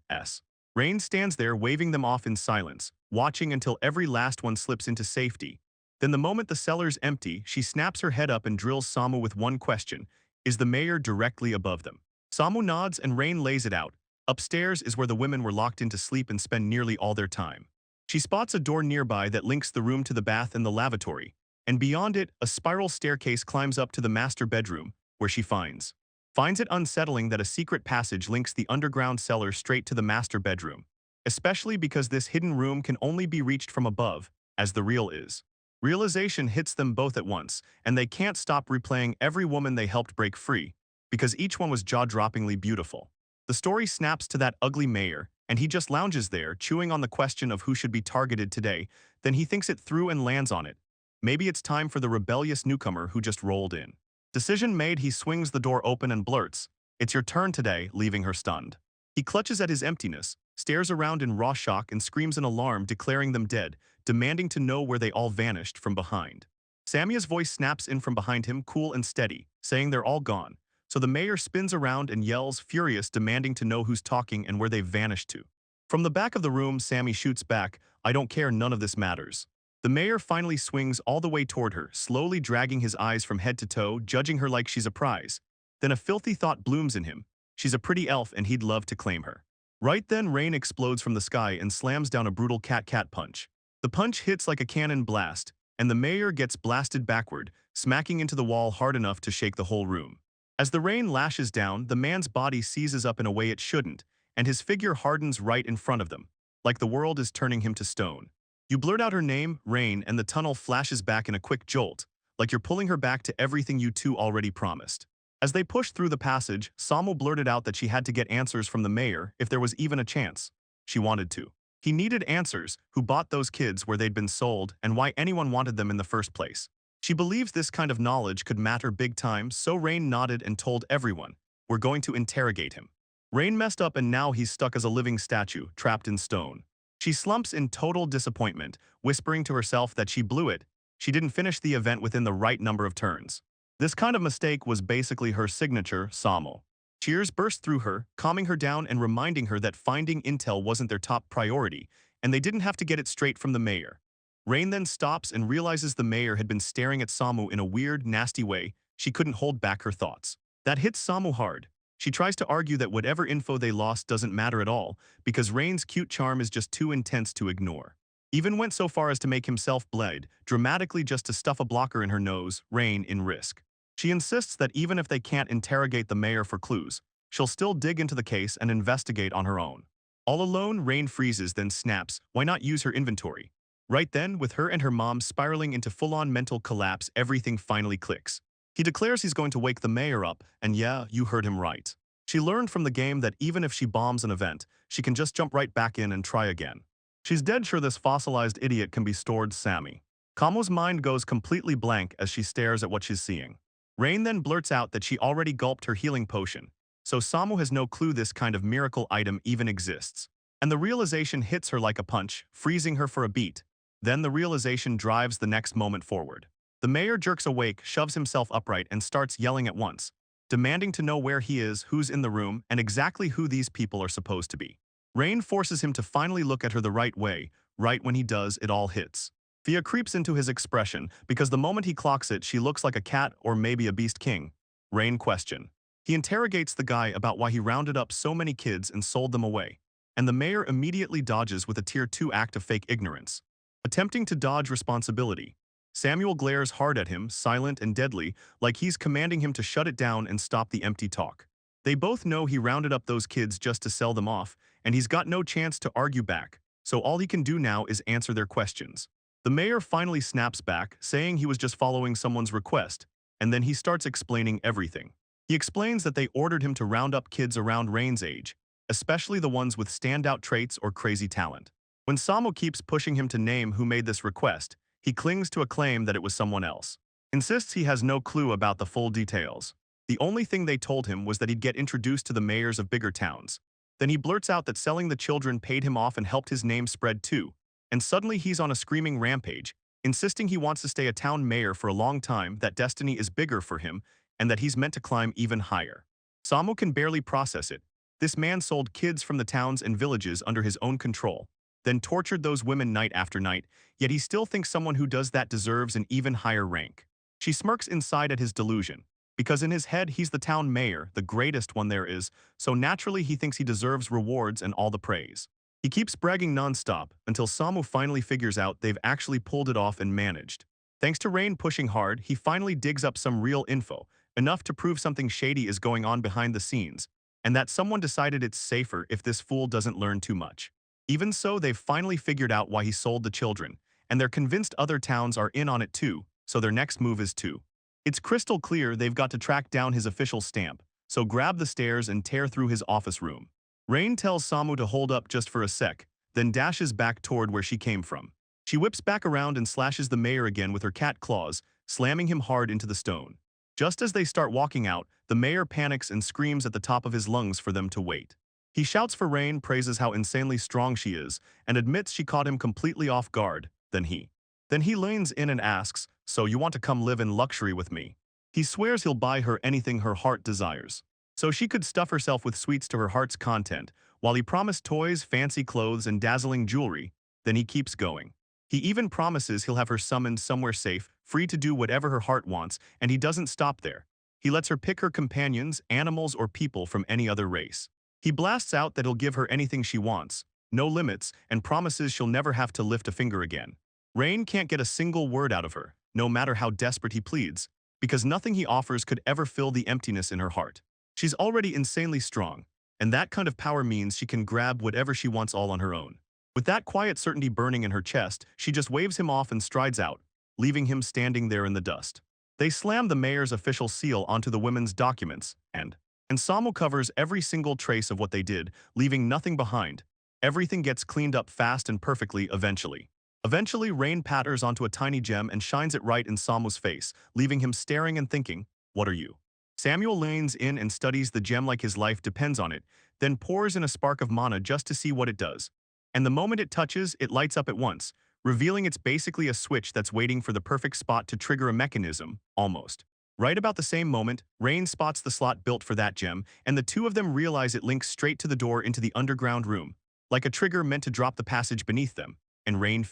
stands there waving them off in silence, watching until every last one slips into safety. Then the moment the cellar's empty, she snaps her head up and drills Samu with one question. Is the mayor directly above them? Samu nods and Rain lays it out. Upstairs is where the women were locked in to sleep and spend nearly all their time. She spots a door nearby that links the room to the bath and the lavatory, and beyond it, a spiral staircase climbs up to the master bedroom, where she finds it unsettling that a secret passage links the underground cellar straight to the master bedroom, especially because this hidden room can only be reached from above, as the real is. Realization hits them both at once, and they can't stop replaying every woman they helped break free, because each one was jaw-droppingly beautiful. The story snaps to that ugly mayor, and he just lounges there, chewing on the question of who should be targeted today. Then he thinks it through and lands on it. Maybe it's time for the rebellious newcomer who just rolled in. Decision made, he swings the door open and blurts, "It's your turn today," leaving her stunned. He clutches at his emptiness, stares around in raw shock and screams in alarm, declaring them dead, demanding to know where they all vanished from behind. Samia's voice snaps in from behind him, cool and steady, saying they're all gone. So the mayor spins around and yells, furious, demanding to know who's talking and where they've vanished to. From the back of the room, Sammy shoots back, "I don't care, none of this matters." The mayor finally swings all the way toward her, slowly dragging his eyes from head to toe, judging her like she's a prize. Then a filthy thought blooms in him. She's a pretty elf and he'd love to claim her. Right then, Rain explodes from the sky and slams down a brutal cat-cat punch. The punch hits like a cannon blast, and the mayor gets blasted backward, smacking into the wall hard enough to shake the whole room. As the rain lashes down, the man's body seizes up in a way it shouldn't, and his figure hardens right in front of them, like the world is turning him to stone. You blurt out her name, Rain, and the tunnel flashes back in a quick jolt, like you're pulling her back to everything you two already promised. As they pushed through the passage, Samo blurted out that she had to get answers from the mayor if there was even a chance. She wanted to. He needed answers, who bought those kids where they'd been sold and why anyone wanted them in the first place. She believes this kind of knowledge could matter big time, so Rain nodded and told everyone, "We're going to interrogate him." Rain messed up and now he's stuck as a living statue, trapped in stone. She slumps in total disappointment, whispering to herself that she blew it. She didn't finish the event within the right number of turns. This kind of mistake was basically her signature, Samo. Cheers burst through her, calming her down and reminding her that finding intel wasn't their top priority, and they didn't have to get it straight from the mayor. Rain then stops and realizes the mayor had been staring at Samu in a weird, nasty way. She couldn't hold back her thoughts. That hits Samu hard. She tries to argue that whatever info they lost doesn't matter at all, because Rain's cute charm is just too intense to ignore. Even went so far as to make himself bleed, dramatically just to stuff a blocker in her nose, Rain in risk. She insists that even if they can't interrogate the mayor for clues, she'll still dig into the case and investigate on her own. All alone, Rain freezes, then snaps, why not use her inventory? Right then, with her and her mom spiraling into full-on mental collapse, everything finally clicks. He declares he's going to wake the mayor up, and yeah, you heard him right. She learned from the game that even if she bombs an event, she can just jump right back in and try again. She's dead sure this fossilized idiot can be stored Sammy. Kamo's mind goes completely blank as she stares at what she's seeing. Rain then blurts out that she already gulped her healing potion, so Samu has no clue this kind of miracle item even exists. And the realization hits her like a punch, freezing her for a beat. Then the realization drives the next moment forward. The mayor jerks awake, shoves himself upright, and starts yelling at once, demanding to know where he is, who's in the room, and exactly who these people are supposed to be. Rain forces him to finally look at her the right way. Right when he does, it all hits. Thea creeps into his expression, because the moment he clocks it, she looks like a cat or maybe a beast king. Rain question. He interrogates the guy about why he rounded up so many kids and sold them away. And the mayor immediately dodges with a tier 2 act of fake ignorance. Attempting to dodge responsibility. Samuel glares hard at him, silent and deadly, like he's commanding him to shut it down and stop the empty talk. They both know he rounded up those kids just to sell them off, and he's got no chance to argue back, so all he can do now is answer their questions. The mayor finally snaps back, saying he was just following someone's request, and then he starts explaining everything. He explains that they ordered him to round up kids around Rain's age, especially the ones with standout traits or crazy talent. When Samo keeps pushing him to name who made this request, he clings to a claim that it was someone else. Insists he has no clue about the full details. The only thing they told him was that he'd get introduced to the mayors of bigger towns. Then he blurts out that selling the children paid him off and helped his name spread too. And suddenly he's on a screaming rampage, insisting he wants to stay a town mayor for a long time, that destiny is bigger for him, and that he's meant to climb even higher. Samo can barely process it. This man sold kids from the towns and villages under his own control, then tortured those women night after night, yet he still thinks someone who does that deserves an even higher rank. She smirks inside at his delusion, because in his head he's the town mayor, the greatest one there is, so naturally he thinks he deserves rewards and all the praise. He keeps bragging non-stop until Samu finally figures out they've actually pulled it off and managed. Thanks to Rain pushing hard, he finally digs up some real info, enough to prove something shady is going on behind the scenes, and that someone decided it's safer if this fool doesn't learn too much. Even so, they've finally figured out why he sold the children, and they're convinced other towns are in on it too, so their next move is to. It's crystal clear they've got to track down his official stamp, so grab the stairs and tear through his office room. Rain tells Samu to hold up just for a sec, then dashes back toward where she came from. She whips back around and slashes the mayor again with her cat claws, slamming him hard into the stone. Just as they start walking out, the mayor panics and screams at the top of his lungs for them to wait. He shouts for Rain, praises how insanely strong she is, and admits she caught him completely off guard. Then he leans in and asks, "So you want to come live in luxury with me?" He swears he'll buy her anything her heart desires, so she could stuff herself with sweets to her heart's content, while he promised toys, fancy clothes, and dazzling jewelry. Then he keeps going. He even promises he'll have her summoned somewhere safe, free to do whatever her heart wants, and he doesn't stop there. He lets her pick her companions, animals, or people from any other race. He blasts out that he'll give her anything she wants, no limits, and promises she'll never have to lift a finger again. Rain can't get a single word out of her, no matter how desperate he pleads, because nothing he offers could ever fill the emptiness in her heart. She's already insanely strong, and that kind of power means she can grab whatever she wants all on her own. With that quiet certainty burning in her chest, she just waves him off and strides out, leaving him standing there in the dust. They slam the mayor's official seal onto the women's documents, and Samu covers every single trace of what they did, leaving nothing behind. Everything gets cleaned up fast and perfectly eventually. Eventually, Rain patters onto a tiny gem and shines it right in Samu's face, leaving him staring and thinking, "What are you?" Samuel leans in and studies the gem like his life depends on it, then pours in a spark of mana just to see what it does. And the moment it touches, it lights up at once, revealing it's basically a switch that's waiting for the perfect spot to trigger a mechanism, almost. Right about the same moment, Rain spots the slot built for that gem, and the two of them realize it links straight to the door into the underground room, like a trigger meant to drop the passage beneath them, and Rain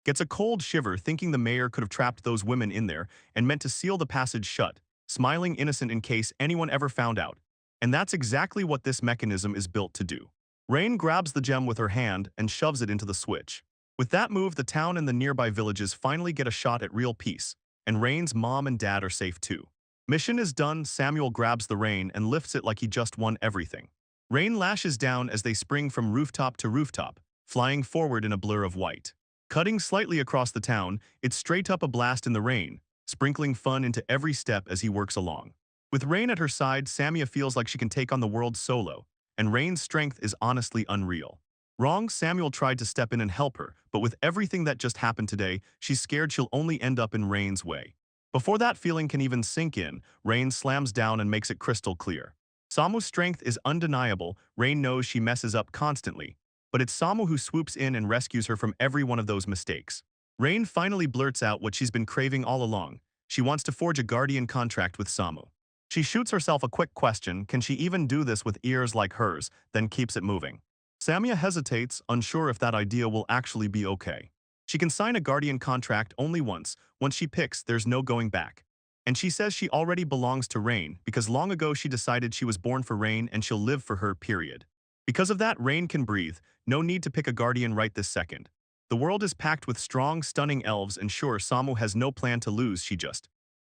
gets a cold shiver thinking the mayor could have trapped those women in there and meant to seal the passage shut, smiling innocent in case anyone ever found out. And that's exactly what this mechanism is built to do. Rain grabs the gem with her hand and shoves it into the switch. With that move, the town and the nearby villages finally get a shot at real peace, and Rain's mom and dad are safe too. Mission is done. Samuel grabs the Rain and lifts it like he just won everything. Rain lashes down as they spring from rooftop to rooftop, flying forward in a blur of white. Cutting slightly across the town, it's straight up a blast in the rain, sprinkling fun into every step as he works along. With Rain at her side, Samia feels like she can take on the world solo, and Rain's strength is honestly unreal. Wrong, Samuel tried to step in and help her, but with everything that just happened today, she's scared she'll only end up in Rain's way. Before that feeling can even sink in, Rain slams down and makes it crystal clear. Samu's strength is undeniable. Rain knows she messes up constantly, but it's Samu who swoops in and rescues her from every one of those mistakes. Rain finally blurts out what she's been craving all along. She wants to forge a guardian contract with Samu. She shoots herself a quick question, can she even do this with ears like hers, then keeps it moving. Samia hesitates, unsure if that idea will actually be okay. She can sign a guardian contract only once. Once she picks, there's no going back. And she says she already belongs to Rain because long ago she decided she was born for Rain and she'll live for her, period. Because of that, Rain can breathe. No need to pick a guardian right this second. The world is packed with strong, stunning elves, and sure, Samu has no plan to lose.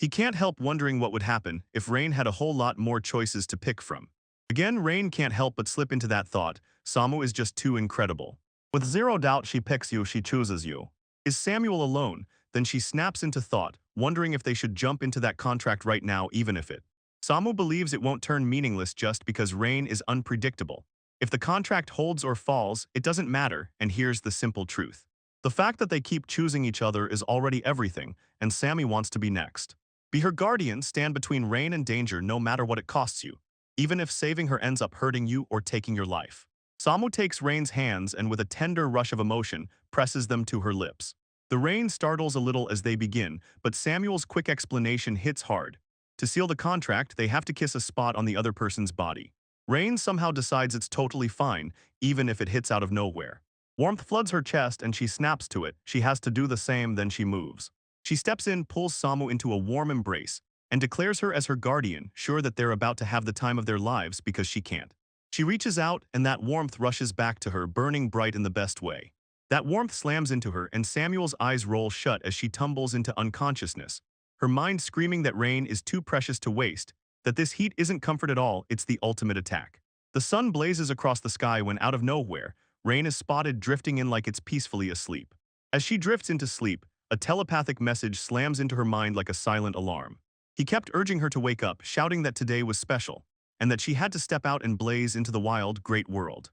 He can't help wondering what would happen if Rain had a whole lot more choices to pick from. Again, Rain can't help but slip into that thought. Samu is just too incredible. With zero doubt she picks you, she chooses you. Is Samuel alone? Then she snaps into thought, wondering if they should jump into that contract right now even if it. Samu believes it won't turn meaningless just because Rain is unpredictable. If the contract holds or falls, it doesn't matter, and here's the simple truth. The fact that they keep choosing each other is already everything, and Sammy wants to be next. Be her guardian, stand between Rain and danger no matter what it costs you, even if saving her ends up hurting you or taking your life. Samu takes Rain's hands and with a tender rush of emotion, presses them to her lips. The Rain startles a little as they begin, but Samuel's quick explanation hits hard. To seal the contract, they have to kiss a spot on the other person's body. Rain somehow decides it's totally fine, even if it hits out of nowhere. Warmth floods her chest and she snaps to it. She has to do the same, then she moves. She steps in, pulls Samu into a warm embrace, and declares her as her guardian, sure that they're about to have the time of their lives because she can't. She reaches out, and that warmth rushes back to her, burning bright in the best way. That warmth slams into her, and Samuel's eyes roll shut as she tumbles into unconsciousness, her mind screaming that Rain is too precious to waste, that this heat isn't comfort at all, it's the ultimate attack. The sun blazes across the sky when out of nowhere, Rain is spotted drifting in like it's peacefully asleep. As she drifts into sleep, a telepathic message slams into her mind like a silent alarm. He kept urging her to wake up, shouting that today was special, and that she had to step out and blaze into the wild, great world.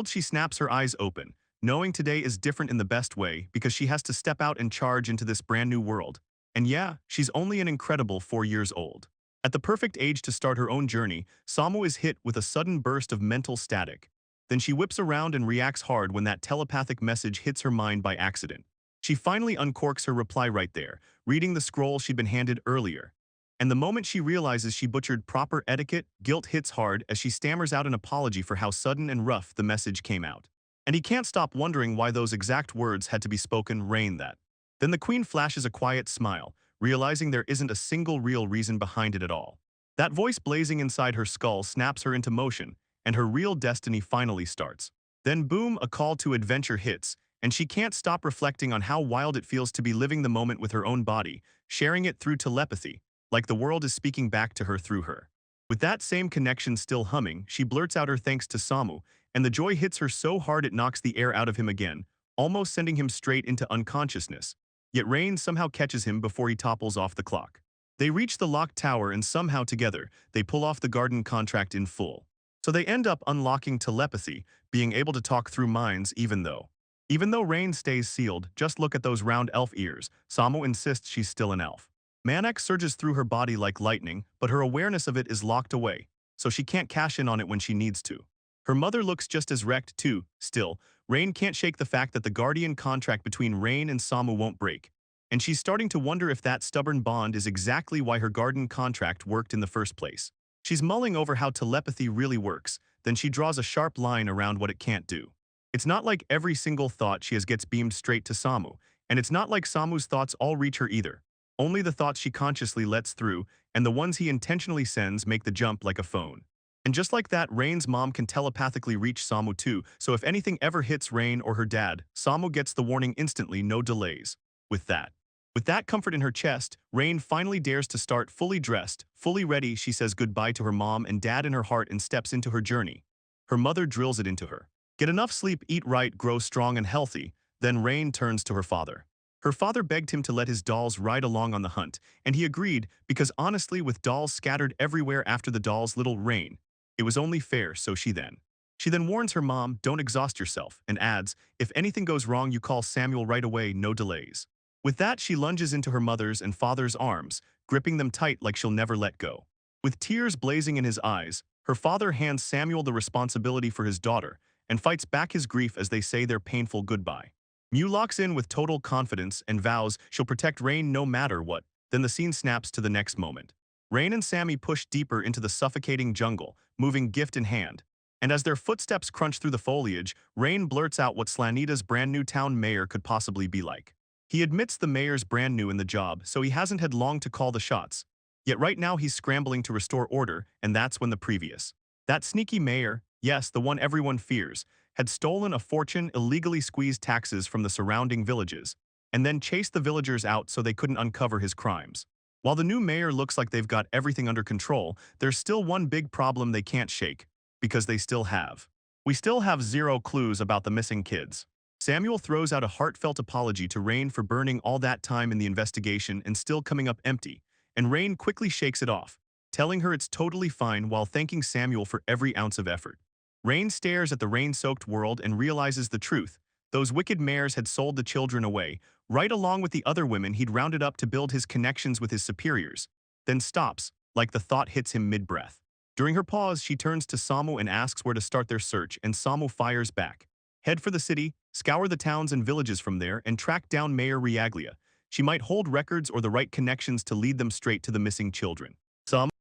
She snaps her eyes open, knowing today is different in the best way because she has to step out and charge into this brand new world. And yeah, she's only an incredible 4 years old. At the perfect age to start her own journey, Samu is hit with a sudden burst of mental static. Then she whips around and reacts hard when that telepathic message hits her mind by accident. She finally uncorks her reply right there, reading the scroll she'd been handed earlier. And the moment she realizes she butchered proper etiquette, guilt hits hard as she stammers out an apology for how sudden and rough the message came out. And he can't stop wondering why those exact words had to be spoken. Rain that. Then the queen flashes a quiet smile, realizing there isn't a single real reason behind it at all. That voice blazing inside her skull snaps her into motion, and her real destiny finally starts. Then boom, a call to adventure hits, and she can't stop reflecting on how wild it feels to be living the moment with her own body, sharing it through telepathy, like the world is speaking back to her through her. With that same connection still humming, she blurts out her thanks to Samu, and the joy hits her so hard it knocks the air out of him again, almost sending him straight into unconsciousness. Yet Rain somehow catches him before he topples off the clock. They reach the locked tower and somehow together, they pull off the garden contract in full. So they end up unlocking telepathy, being able to talk through minds even though Rain stays sealed, just look at those round elf ears. Samo insists she's still an elf. Manic surges through her body like lightning, but her awareness of it is locked away, so she can't cash in on it when she needs to. Her mother looks just as wrecked too. Still, Rain can't shake the fact that the guardian contract between Rain and Samu won't break. And she's starting to wonder if that stubborn bond is exactly why her garden contract worked in the first place. She's mulling over how telepathy really works, then she draws a sharp line around what it can't do. It's not like every single thought she has gets beamed straight to Samu, and it's not like Samu's thoughts all reach her either. Only the thoughts she consciously lets through, and the ones he intentionally sends make the jump like a phone. And just like that, Rain's mom can telepathically reach Samu too, so if anything ever hits Rain or her dad, Samu gets the warning instantly, no delays. With that comfort in her chest, Rain finally dares to start fully dressed, fully ready. She says goodbye to her mom and dad in her heart and steps into her journey. Her mother drills it into her. Get enough sleep, eat right, grow strong and healthy. Then Rain turns to her father. Her father begged him to let his dolls ride along on the hunt, and he agreed because honestly, with dolls scattered everywhere after the doll's little Rain, it was only fair. So she then warns her mom, don't exhaust yourself, and adds, if anything goes wrong you call Samuel right away, no delays. With that, she lunges into her mother's and father's arms, gripping them tight like she'll never let go. With tears blazing in his eyes, her father hands Samuel the responsibility for his daughter and fights back his grief as they say their painful goodbye. Mew locks in with total confidence and vows she'll protect Rain no matter what. Then the scene snaps to the next moment. Rain and Sammy push deeper into the suffocating jungle, moving gift in hand. And as their footsteps crunch through the foliage, Rain blurts out what Slanita's brand new town mayor could possibly be like. He admits the mayor's brand new in the job, so he hasn't had long to call the shots. Yet right now he's scrambling to restore order, and that's when that sneaky mayor, yes, the one everyone fears, had stolen a fortune, illegally squeezed taxes from the surrounding villages, and then chased the villagers out so they couldn't uncover his crimes. While the new mayor looks like they've got everything under control, there's still one big problem they can't shake, because we still have zero clues about the missing kids. Samuel throws out a heartfelt apology to Rain for burning all that time in the investigation and still coming up empty, and Rain quickly shakes it off, telling her it's totally fine while thanking Samuel for every ounce of effort. Rain stares at the rain-soaked world and realizes the truth. Those wicked mayors had sold the children away, right along with the other women he'd rounded up to build his connections with his superiors, then stops, like the thought hits him mid-breath. During her pause, she turns to Samu and asks where to start their search, and Samu fires back. Head for the city, scour the towns and villages from there, and track down Mayor Riaglia. She might hold records or the right connections to lead them straight to the missing children.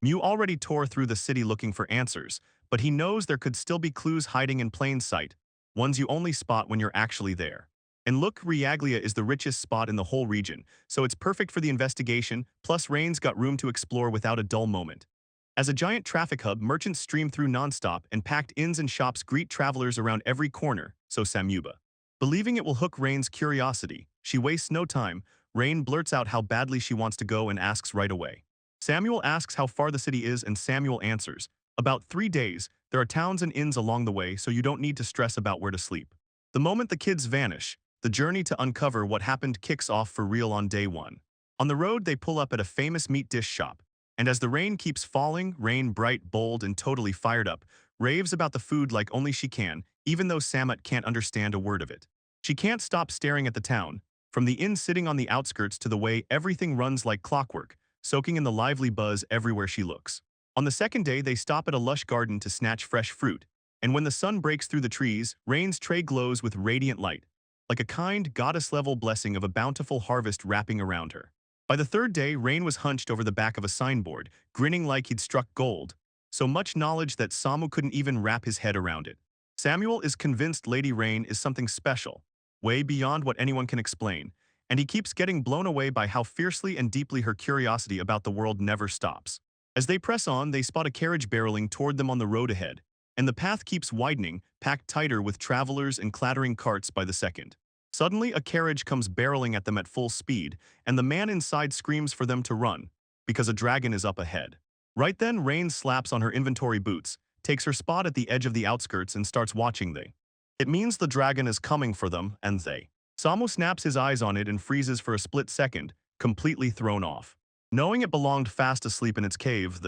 Mew already tore through the city looking for answers, but he knows there could still be clues hiding in plain sight, ones you only spot when you're actually there. And look, Riaglia is the richest spot in the whole region, so it's perfect for the investigation, plus Rain's got room to explore without a dull moment. As a giant traffic hub, merchants stream through nonstop and packed inns and shops greet travelers around every corner, so Samuba. Believing it will hook Rain's curiosity, she wastes no time. Rain blurts out how badly she wants to go and asks right away. Samuel asks how far the city is and Samuel answers, about 3 days, there are towns and inns along the way so you don't need to stress about where to sleep. The moment the kids vanish, the journey to uncover what happened kicks off for real on day one. On the road, they pull up at a famous meat dish shop. And as the rain keeps falling, Rain, bright, bold, and totally fired up, raves about the food like only she can, even though Samet can't understand a word of it. She can't stop staring at the town, from the inn sitting on the outskirts to the way everything runs like clockwork, soaking in the lively buzz everywhere she looks. On the second day, they stop at a lush garden to snatch fresh fruit, and when the sun breaks through the trees, Rain's tray glows with radiant light, like a kind, goddess-level blessing of a bountiful harvest wrapping around her. By the third day, Rain was hunched over the back of a signboard, grinning like he'd struck gold, so much knowledge that Samu couldn't even wrap his head around it. Samuel is convinced Lady Rain is something special, way beyond what anyone can explain, and he keeps getting blown away by how fiercely and deeply her curiosity about the world never stops. As they press on, they spot a carriage barreling toward them on the road ahead, and the path keeps widening, packed tighter with travelers and clattering carts by the second. Suddenly, a carriage comes barreling at them at full speed, and the man inside screams for them to run, because a dragon is up ahead. Right then, Rain slaps on her inventory boots, takes her spot at the edge of the outskirts and starts watching. It means the dragon is coming for them, and Samu snaps his eyes on it and freezes for a split second, completely thrown off. knowing it belonged fast asleep in its cave.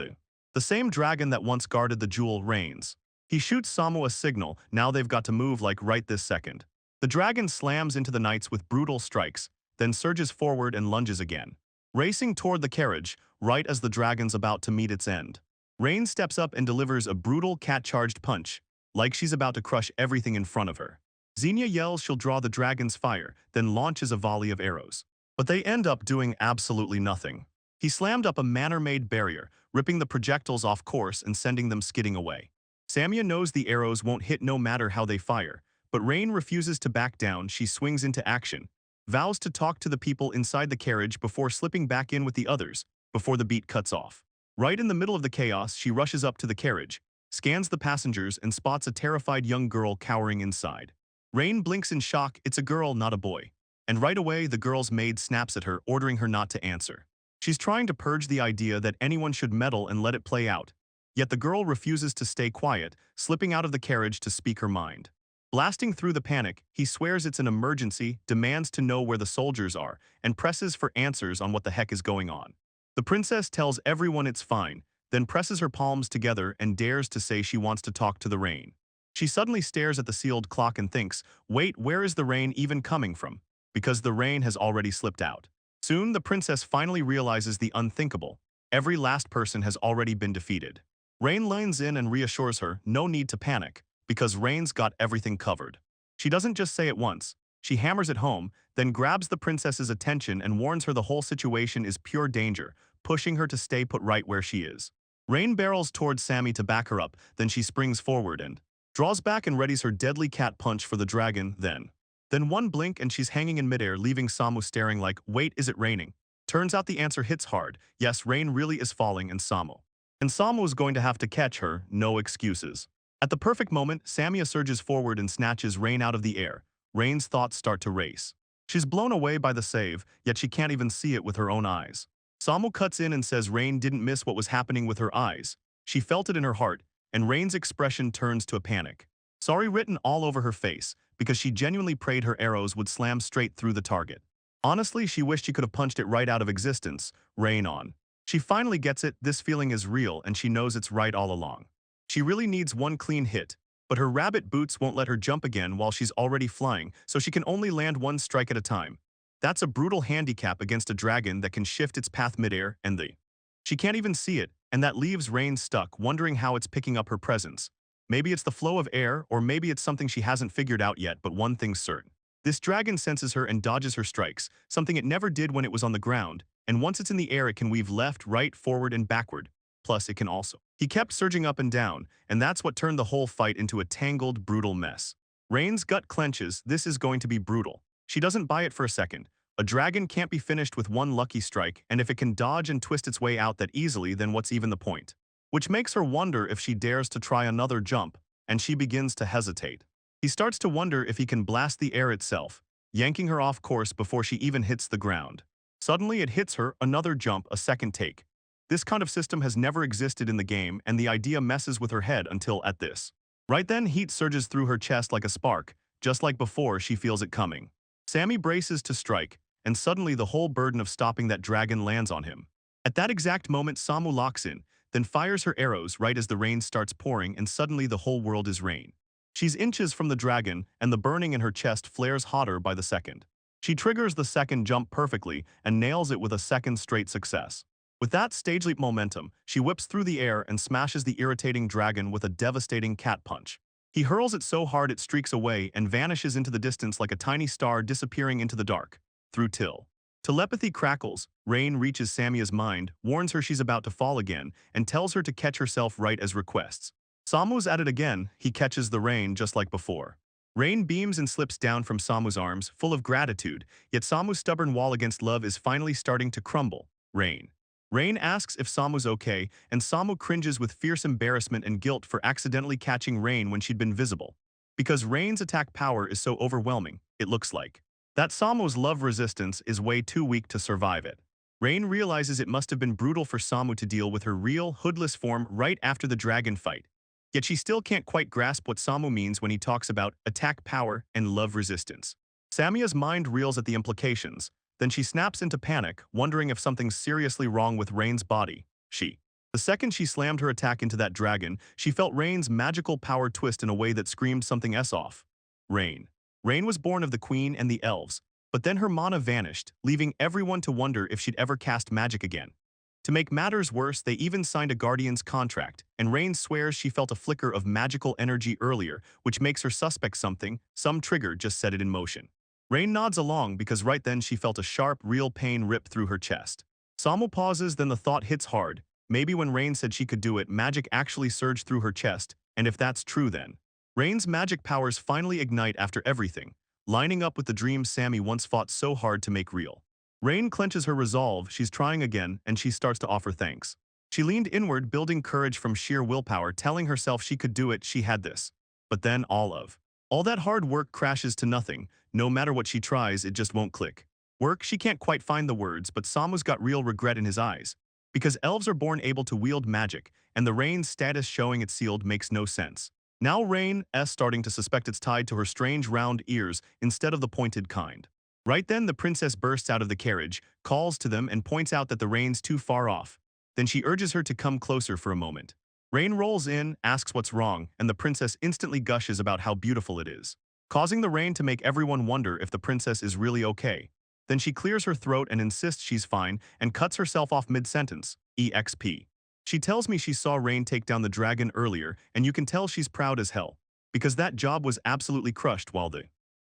The same dragon that once guarded the jewel reigns. He shoots Samu a signal, now they've got to move like right this second. The dragon slams into the knights with brutal strikes, then surges forward and lunges again, racing toward the carriage, right as the dragon's about to meet its end. Rain steps up and delivers a brutal cat-charged punch, like she's about to crush everything in front of her. Xenia yells she'll draw the dragon's fire, then launches a volley of arrows. But they end up doing absolutely nothing. He slammed up a manner-made barrier, ripping the projectiles off course and sending them skidding away. Samia knows the arrows won't hit no matter how they fire, but Rain refuses to back down. She swings into action, vows to talk to the people inside the carriage before slipping back in with the others, before the beat cuts off. Right in the middle of the chaos, she rushes up to the carriage, scans the passengers and spots a terrified young girl cowering inside. Rain blinks in shock. It's a girl, not a boy. And right away, the girl's maid snaps at her, ordering her not to answer. She's trying to purge the idea that anyone should meddle and let it play out. Yet the girl refuses to stay quiet, slipping out of the carriage to speak her mind. Blasting through the panic, he swears it's an emergency, demands to know where the soldiers are, and presses for answers on what the heck is going on. The princess tells everyone it's fine, then presses her palms together and dares to say she wants to talk to the rain. She suddenly stares at the sealed clock and thinks, wait, where is the rain even coming from? Because the rain has already slipped out. Soon, the princess finally realizes the unthinkable. Every last person has already been defeated. Rain leans in and reassures her, no need to panic, because Rain's got everything covered. She doesn't just say it once. She hammers it home, then grabs the princess's attention and warns her the whole situation is pure danger, pushing her to stay put right where she is. Rain barrels towards Sammy to back her up, then she springs forward and draws back and readies her deadly cat punch for the dragon. Then one blink and she's hanging in midair, leaving Samu staring like, wait, is it raining? Turns out the answer hits hard. Yes, rain really is falling and Samu is going to have to catch her, no excuses. At the perfect moment, Samia surges forward and snatches Rain out of the air. Rain's thoughts start to race. She's blown away by the save, yet she can't even see it with her own eyes. Samu cuts in and says Rain didn't miss what was happening with her eyes. She felt it in her heart, and Rain's expression turns to a panic. Sorry written all over her face, because she genuinely prayed her arrows would slam straight through the target. Honestly, she wished she could have punched it right out of existence. Rain on. She finally gets it, this feeling is real and she knows it's right all along. She really needs one clean hit, but her rabbit boots won't let her jump again while she's already flying, so she can only land one strike at a time. That's a brutal handicap against a dragon that can shift its path midair, and she can't even see it, and that leaves Rain stuck, wondering how it's picking up her presence. Maybe it's the flow of air, or maybe it's something she hasn't figured out yet, but one thing's certain. This dragon senses her and dodges her strikes, something it never did when it was on the ground, and once it's in the air it can weave left, right, forward, and backward. Plus, it can also. He kept surging up and down, and that's what turned the whole fight into a tangled, brutal mess. Rain's gut clenches, this is going to be brutal. She doesn't buy it for a second. A dragon can't be finished with one lucky strike, and if it can dodge and twist its way out that easily, then what's even the point? Which makes her wonder if she dares to try another jump, and she begins to hesitate. He starts to wonder if he can blast the air itself, yanking her off course before she even hits the ground. Suddenly it hits her, another jump, a second take. This kind of system has never existed in the game, and the idea messes with her head until at this. Right then, heat surges through her chest like a spark. Just like before, she feels it coming. Sammy braces to strike, and suddenly the whole burden of stopping that dragon lands on him. At that exact moment, Samu locks in, then fires her arrows right as the rain starts pouring, and suddenly the whole world is rain. She's inches from the dragon, and the burning in her chest flares hotter by the second. She triggers the second jump perfectly and nails it with a second straight success. With that stage leap momentum, she whips through the air and smashes the irritating dragon with a devastating cat punch. He hurls it so hard it streaks away and vanishes into the distance like a tiny star disappearing into the dark. Through telepathy crackles, Rain reaches Samia's mind, warns her she's about to fall again, and tells her to catch herself right as requests. Samu's at it again, he catches the rain just like before. Rain beams and slips down from Samu's arms, full of gratitude, yet Samu's stubborn wall against love is finally starting to crumble. Rain asks if Samu's okay, and Samu cringes with fierce embarrassment and guilt for accidentally catching Rain when she'd been visible. Because Rain's attack power is so overwhelming, it looks like that Samu's love resistance is way too weak to survive it. Rain realizes it must have been brutal for Samu to deal with her real, hoodless form right after the dragon fight. Yet she still can't quite grasp what Samu means when he talks about attack power and love resistance. Samia's mind reels at the implications. Then she snaps into panic, wondering if something's seriously wrong with Rain's body. The second she slammed her attack into that dragon, she felt Rain's magical power twist in a way that screamed something else off. Rain. Rain was born of the queen and the elves, but then her mana vanished, leaving everyone to wonder if she'd ever cast magic again. To make matters worse, they even signed a guardian's contract, and Rain swears she felt a flicker of magical energy earlier, which makes her suspect some trigger just set it in motion. Rain nods along because right then she felt a sharp, real pain rip through her chest. Samo pauses, then the thought hits hard. Maybe when Rain said she could do it, magic actually surged through her chest, and if that's true then. Rain's magic powers finally ignite after everything, lining up with the dream Sammy once fought so hard to make real. Rain clenches her resolve, she's trying again, and she starts to offer thanks. She leaned inward, building courage from sheer willpower, telling herself she could do it, she had this. But then all that hard work crashes to nothing. No matter what she tries, it just won't click. Work, she can't quite find the words, but Samu's got real regret in his eyes. Because elves are born able to wield magic, and the Rain's status showing it's sealed makes no sense. Now Rain's starting to suspect it's tied to her strange round ears instead of the pointed kind. Right then the princess bursts out of the carriage, calls to them and points out that the Rain's too far off. Then she urges her to come closer for a moment. Rain rolls in, asks what's wrong, and the princess instantly gushes about how beautiful it is, causing the Rain to make everyone wonder if the princess is really okay. Then she clears her throat and insists she's fine and cuts herself off mid-sentence, EXP. She tells me she saw Rain take down the dragon earlier, and you can tell she's proud as hell, because that job was absolutely crushed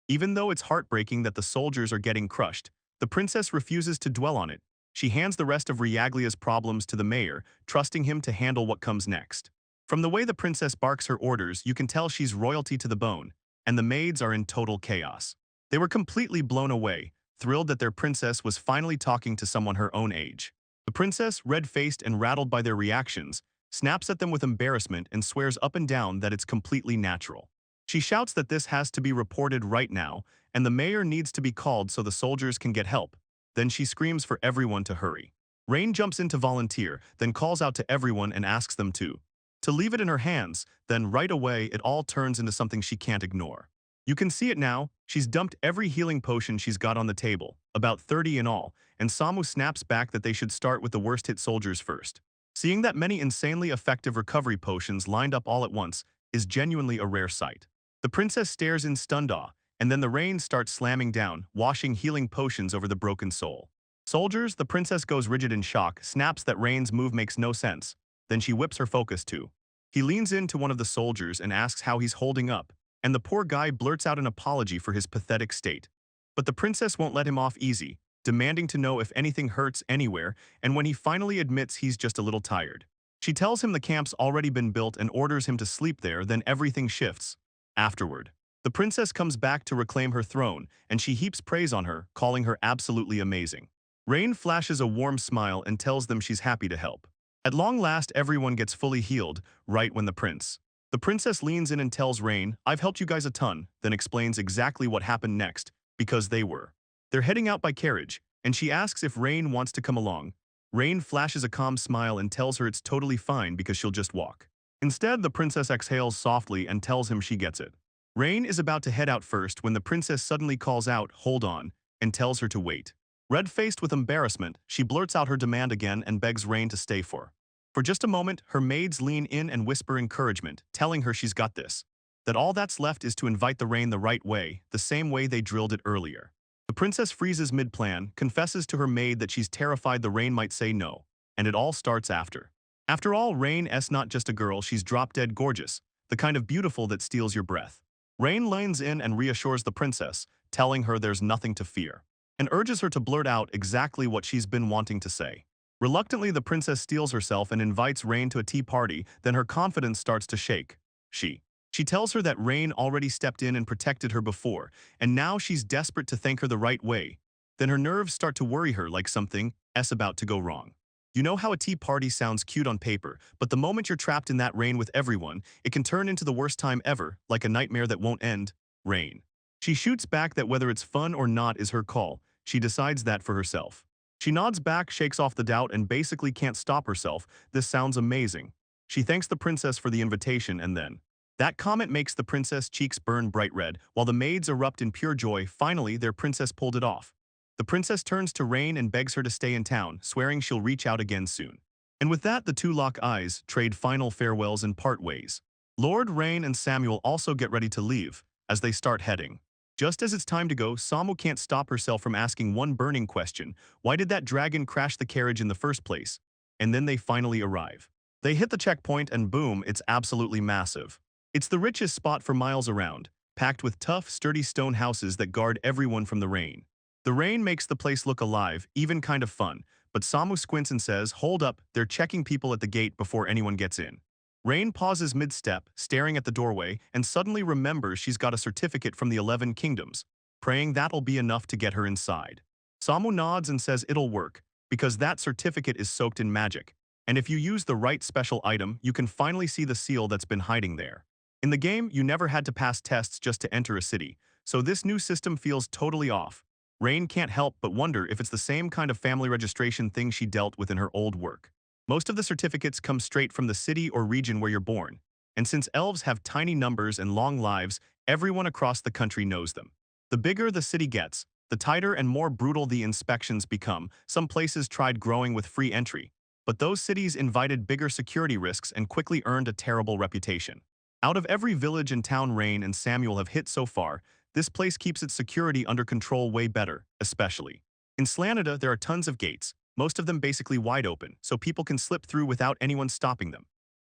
even though it's heartbreaking that the soldiers are getting crushed, the princess refuses to dwell on it. She hands the rest of Reaglia's problems to the mayor, trusting him to handle what comes next. From the way the princess barks her orders, you can tell she's royalty to the bone, and the maids are in total chaos. They were completely blown away, thrilled that their princess was finally talking to someone her own age. The princess, red-faced and rattled by their reactions, snaps at them with embarrassment and swears up and down that it's completely natural. She shouts that this has to be reported right now, and the mayor needs to be called so the soldiers can get help. Then she screams for everyone to hurry. Rain jumps in to volunteer, then calls out to everyone and asks them to leave it in her hands. Then right away it all turns into something she can't ignore. You can see it now, she's dumped every healing potion she's got on the table, about 30 in all, and Samu snaps back that they should start with the worst-hit soldiers first. Seeing that many insanely effective recovery potions lined up all at once is genuinely a rare sight. The princess stares in stunned awe, and then the Rain starts slamming down, washing healing potions over the broken soul. Soldiers, the princess goes rigid in shock, snaps that Rain's move makes no sense. Then she whips her focus too. He leans in to one of the soldiers and asks how he's holding up, and the poor guy blurts out an apology for his pathetic state. But the princess won't let him off easy, demanding to know if anything hurts anywhere, and when he finally admits he's just a little tired. She tells him the camp's already been built and orders him to sleep there, then everything shifts. Afterward, the princess comes back to reclaim her throne, and she heaps praise on her, calling her absolutely amazing. Rain flashes a warm smile and tells them she's happy to help. At long last, everyone gets fully healed, right when the princess leans in and tells Rain, "I've helped you guys a ton," then explains exactly what happened next, because they're heading out by carriage, and she asks if Rain wants to come along. Rain flashes a calm smile and tells her it's totally fine because she'll just walk. Instead, the princess exhales softly and tells him she gets it. Rain is about to head out first when the princess suddenly calls out, "Hold on," and tells her to wait. Red-faced with embarrassment, she blurts out her demand again and begs Rain to stay for just a moment. Her maids lean in and whisper encouragement, telling her she's got this. That all that's left is to invite the Rain the right way, the same way they drilled it earlier. The princess freezes mid-plan, confesses to her maid that she's terrified the Rain might say no, and it all starts after. After all, Rain's not just a girl, she's drop-dead gorgeous, the kind of beautiful that steals your breath. Rain leans in and reassures the princess, telling her there's nothing to fear, and urges her to blurt out exactly what she's been wanting to say. Reluctantly, the princess steels herself and invites Rain to a tea party, then her confidence starts to shake. She tells her that Rain already stepped in and protected her before, and now she's desperate to thank her the right way. Then her nerves start to worry her like something's about to go wrong. You know how a tea party sounds cute on paper, but the moment you're trapped in that Rain with everyone, it can turn into the worst time ever, like a nightmare that won't end. Rain. She shoots back that whether it's fun or not is her call. She decides that for herself. She nods back, shakes off the doubt, and basically can't stop herself. This sounds amazing. She thanks the princess for the invitation, and then that comment makes the princess' cheeks burn bright red, while the maids erupt in pure joy. Finally, their princess pulled it off. The princess turns to Rain and begs her to stay in town, swearing she'll reach out again soon. And with that, the two lock eyes, trade final farewells and part ways. Lord, Rain, and Samuel also get ready to leave, as they start heading. Just as it's time to go, Samu can't stop herself from asking one burning question: why did that dragon crash the carriage in the first place? And then they finally arrive. They hit the checkpoint and boom, it's absolutely massive. It's the richest spot for miles around, packed with tough, sturdy stone houses that guard everyone from the rain. The rain makes the place look alive, even kind of fun, but Samu squints and says, hold up, they're checking people at the gate before anyone gets in. Rain pauses mid-step, staring at the doorway, and suddenly remembers she's got a certificate from the 11 Kingdoms, praying that'll be enough to get her inside. Samu nods and says it'll work, because that certificate is soaked in magic, and if you use the right special item, you can finally see the seal that's been hiding there. In the game, you never had to pass tests just to enter a city, so this new system feels totally off. Rain can't help but wonder if it's the same kind of family registration thing she dealt with in her old work. Most of the certificates come straight from the city or region where you're born, and since elves have tiny numbers and long lives, everyone across the country knows them. The bigger the city gets, the tighter and more brutal the inspections become. Some places tried growing with free entry, but those cities invited bigger security risks and quickly earned a terrible reputation. Out of every village and town Rain and Samuel have hit so far, this place keeps its security under control way better, especially. In Slanida, there are tons of gates, most of them basically wide open, so people can slip through without anyone stopping them.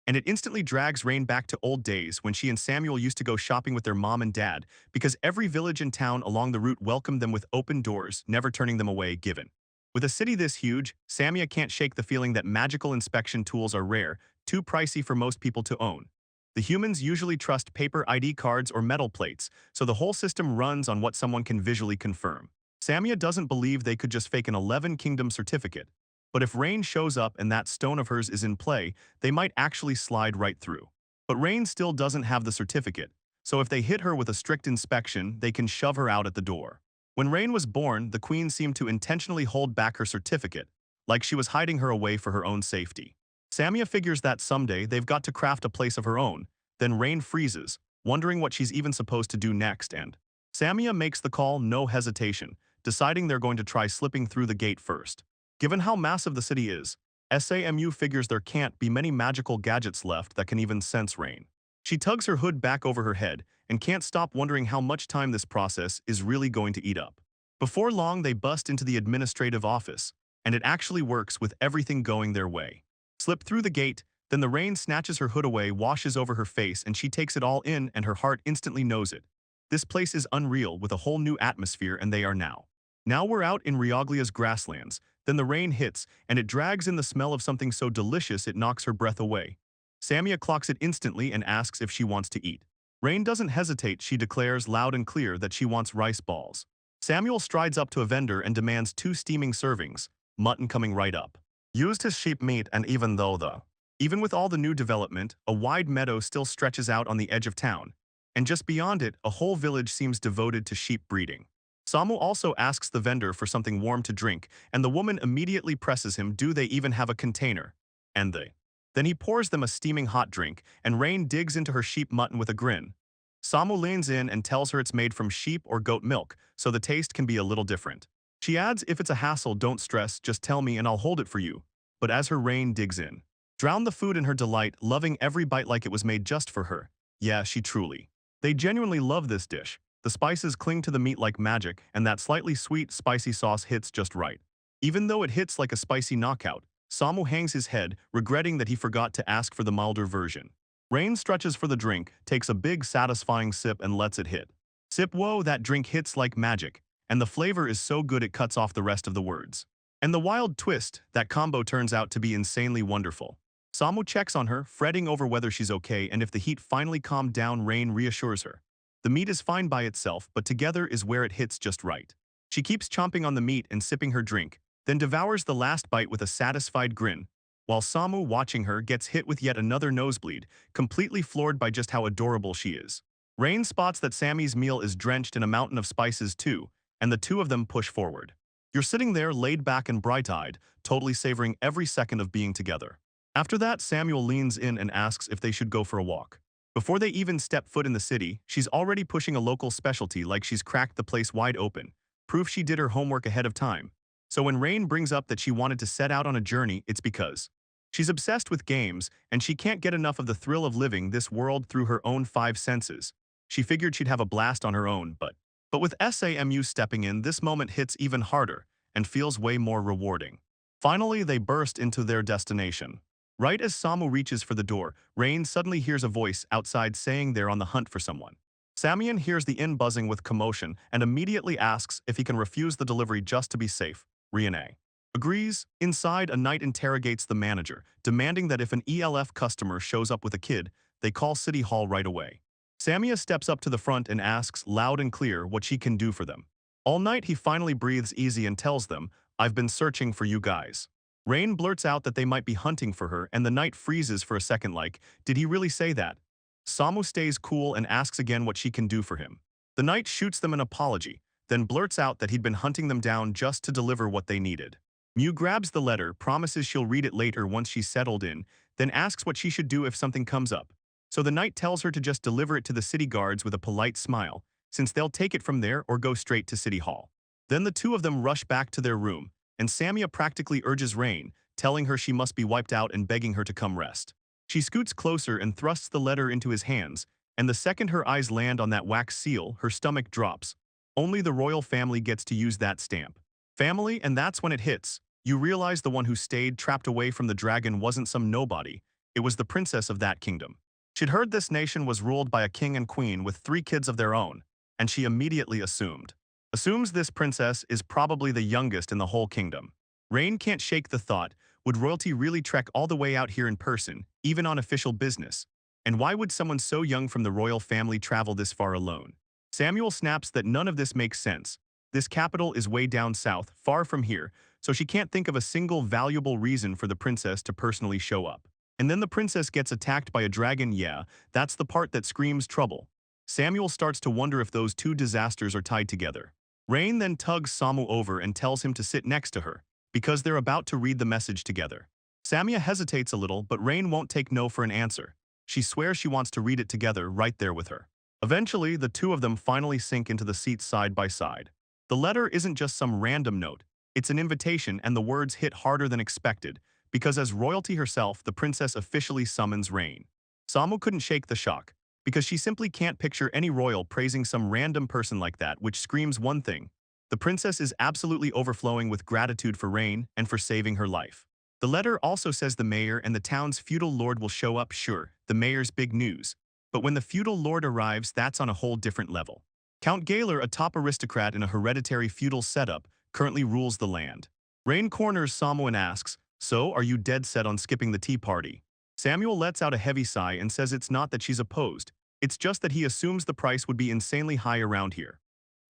And it instantly drags Rain back to old days when she and Samuel used to go shopping with their mom and dad, because every village and town along the route welcomed them with open doors, never turning them away given. With a city this huge, Samia can't shake the feeling that magical inspection tools are rare, too pricey for most people to own. The humans usually trust paper ID cards or metal plates, so the whole system runs on what someone can visually confirm. Samia doesn't believe they could just fake an 11 Kingdom certificate, but if Rain shows up and that stone of hers is in play, they might actually slide right through. But Rain still doesn't have the certificate, so if they hit her with a strict inspection, they can shove her out at the door. When Rain was born, the queen seemed to intentionally hold back her certificate, like she was hiding her away for her own safety. Samia figures that someday they've got to craft a place of her own, then Rain freezes, wondering what she's even supposed to do next, and Samia makes the call, no hesitation, deciding they're going to try slipping through the gate first. Given how massive the city is, SAMU figures there can't be many magical gadgets left that can even sense Rain. She tugs her hood back over her head and can't stop wondering how much time this process is really going to eat up. Before long, they bust into the administrative office, and it actually works with everything going their way. Slip through the gate, then the Rain snatches her hood away, washes over her face, and she takes it all in, and her heart instantly knows it. This place is unreal with a whole new atmosphere, and they are now. Now we're out in Rioglia's grasslands, then the rain hits, and it drags in the smell of something so delicious it knocks her breath away. Samia clocks it instantly and asks if she wants to eat. Rain doesn't hesitate, she declares loud and clear that she wants rice balls. Samuel strides up to a vendor and demands 2 steaming servings, mutton coming right up. Used his sheep meat, and even with all the new development, a wide meadow still stretches out on the edge of town, and just beyond it, a whole village seems devoted to sheep breeding. Samu also asks the vendor for something warm to drink, and the woman immediately presses him, do they even have a container? And they. Then he pours them a steaming hot drink, and Rain digs into her sheep mutton with a grin. Samu leans in and tells her it's made from sheep or goat milk, so the taste can be a little different. She adds, if it's a hassle, don't stress, just tell me and I'll hold it for you. But as her Rain digs in, drown the food in her delight, loving every bite like it was made just for her. Yeah, she truly. They genuinely love this dish. The spices cling to the meat like magic, and that slightly sweet, spicy sauce hits just right. Even though it hits like a spicy knockout, Samu hangs his head, regretting that he forgot to ask for the milder version. Rain stretches for the drink, takes a big satisfying sip and lets it hit. Sip, whoa, that drink hits like magic, and the flavor is so good it cuts off the rest of the words. And the wild twist, that combo turns out to be insanely wonderful. Samu checks on her, fretting over whether she's okay, and if the heat finally calmed down, Rain reassures her. The meat is fine by itself, but together is where it hits just right. She keeps chomping on the meat and sipping her drink, then devours the last bite with a satisfied grin, while Samu, watching her, gets hit with yet another nosebleed, completely floored by just how adorable she is. Rain spots that Sammy's meal is drenched in a mountain of spices too, and the two of them push forward. You're sitting there laid back and bright-eyed, totally savoring every second of being together. After that, Samuel leans in and asks if they should go for a walk. Before they even step foot in the city, she's already pushing a local specialty like she's cracked the place wide open, proof she did her homework ahead of time. So when Rain brings up that she wanted to set out on a journey, it's because she's obsessed with games and she can't get enough of the thrill of living this world through her own five senses. She figured she'd have a blast on her own, but with SAMU stepping in, this moment hits even harder and feels way more rewarding. Finally, they burst into their destination. Right as Samu reaches for the door, Rain suddenly hears a voice outside saying they're on the hunt for someone. Samian hears the inn buzzing with commotion and immediately asks if he can refuse the delivery just to be safe. Riane agrees. Inside, a knight interrogates the manager, demanding that if an ELF customer shows up with a kid, they call City Hall right away. Samia steps up to the front and asks loud and clear what she can do for them. All night, he finally breathes easy and tells them, "I've been searching for you guys." Rain blurts out that they might be hunting for her, and the knight freezes for a second like, did he really say that? Samu stays cool and asks again what she can do for him. The knight shoots them an apology, then blurts out that he'd been hunting them down just to deliver what they needed. Mew grabs the letter, promises she'll read it later once she's settled in, then asks what she should do if something comes up. So the knight tells her to just deliver it to the city guards with a polite smile, since they'll take it from there or go straight to City Hall. Then the two of them rush back to their room, and Samia practically urges Rain, telling her she must be wiped out and begging her to come rest. She scoots closer and thrusts the letter into his hands, and the second her eyes land on that wax seal, her stomach drops. Only the royal family gets to use that stamp. Family, and that's when it hits. You realize the one who stayed trapped away from the dragon wasn't some nobody. It was the princess of that kingdom. She'd heard this nation was ruled by a king and queen with 3 kids of their own, and she immediately assumes this princess is probably the youngest in the whole kingdom. Rain can't shake the thought, would royalty really trek all the way out here in person, even on official business? And why would someone so young from the royal family travel this far alone? Samuel snaps that none of this makes sense. This capital is way down south, far from here, so she can't think of a single valuable reason for the princess to personally show up. And then the princess gets attacked by a dragon. Yeah, that's the part that screams trouble. Samuel starts to wonder if those two disasters are tied together. Rain then tugs Samu over and tells him to sit next to her, because they're about to read the message together. Samia hesitates a little, but Rain won't take no for an answer. She swears she wants to read it together right there with her. Eventually, the two of them finally sink into the seats side by side. The letter isn't just some random note. It's an invitation, and the words hit harder than expected, because as royalty herself, the princess officially summons Rain. Samu couldn't shake the shock, because she simply can't picture any royal praising some random person like that, which screams one thing. The princess is absolutely overflowing with gratitude for Rain and for saving her life. The letter also says the mayor and the town's feudal lord will show up. Sure, the mayor's big news. But when the feudal lord arrives, that's on a whole different level. Count Gaylor, a top aristocrat in a hereditary feudal setup, currently rules the land. Rain corners Samu and asks, "So, are you dead set on skipping the tea party?" Samuel lets out a heavy sigh and says it's not that she's opposed, it's just that he assumes the price would be insanely high around here.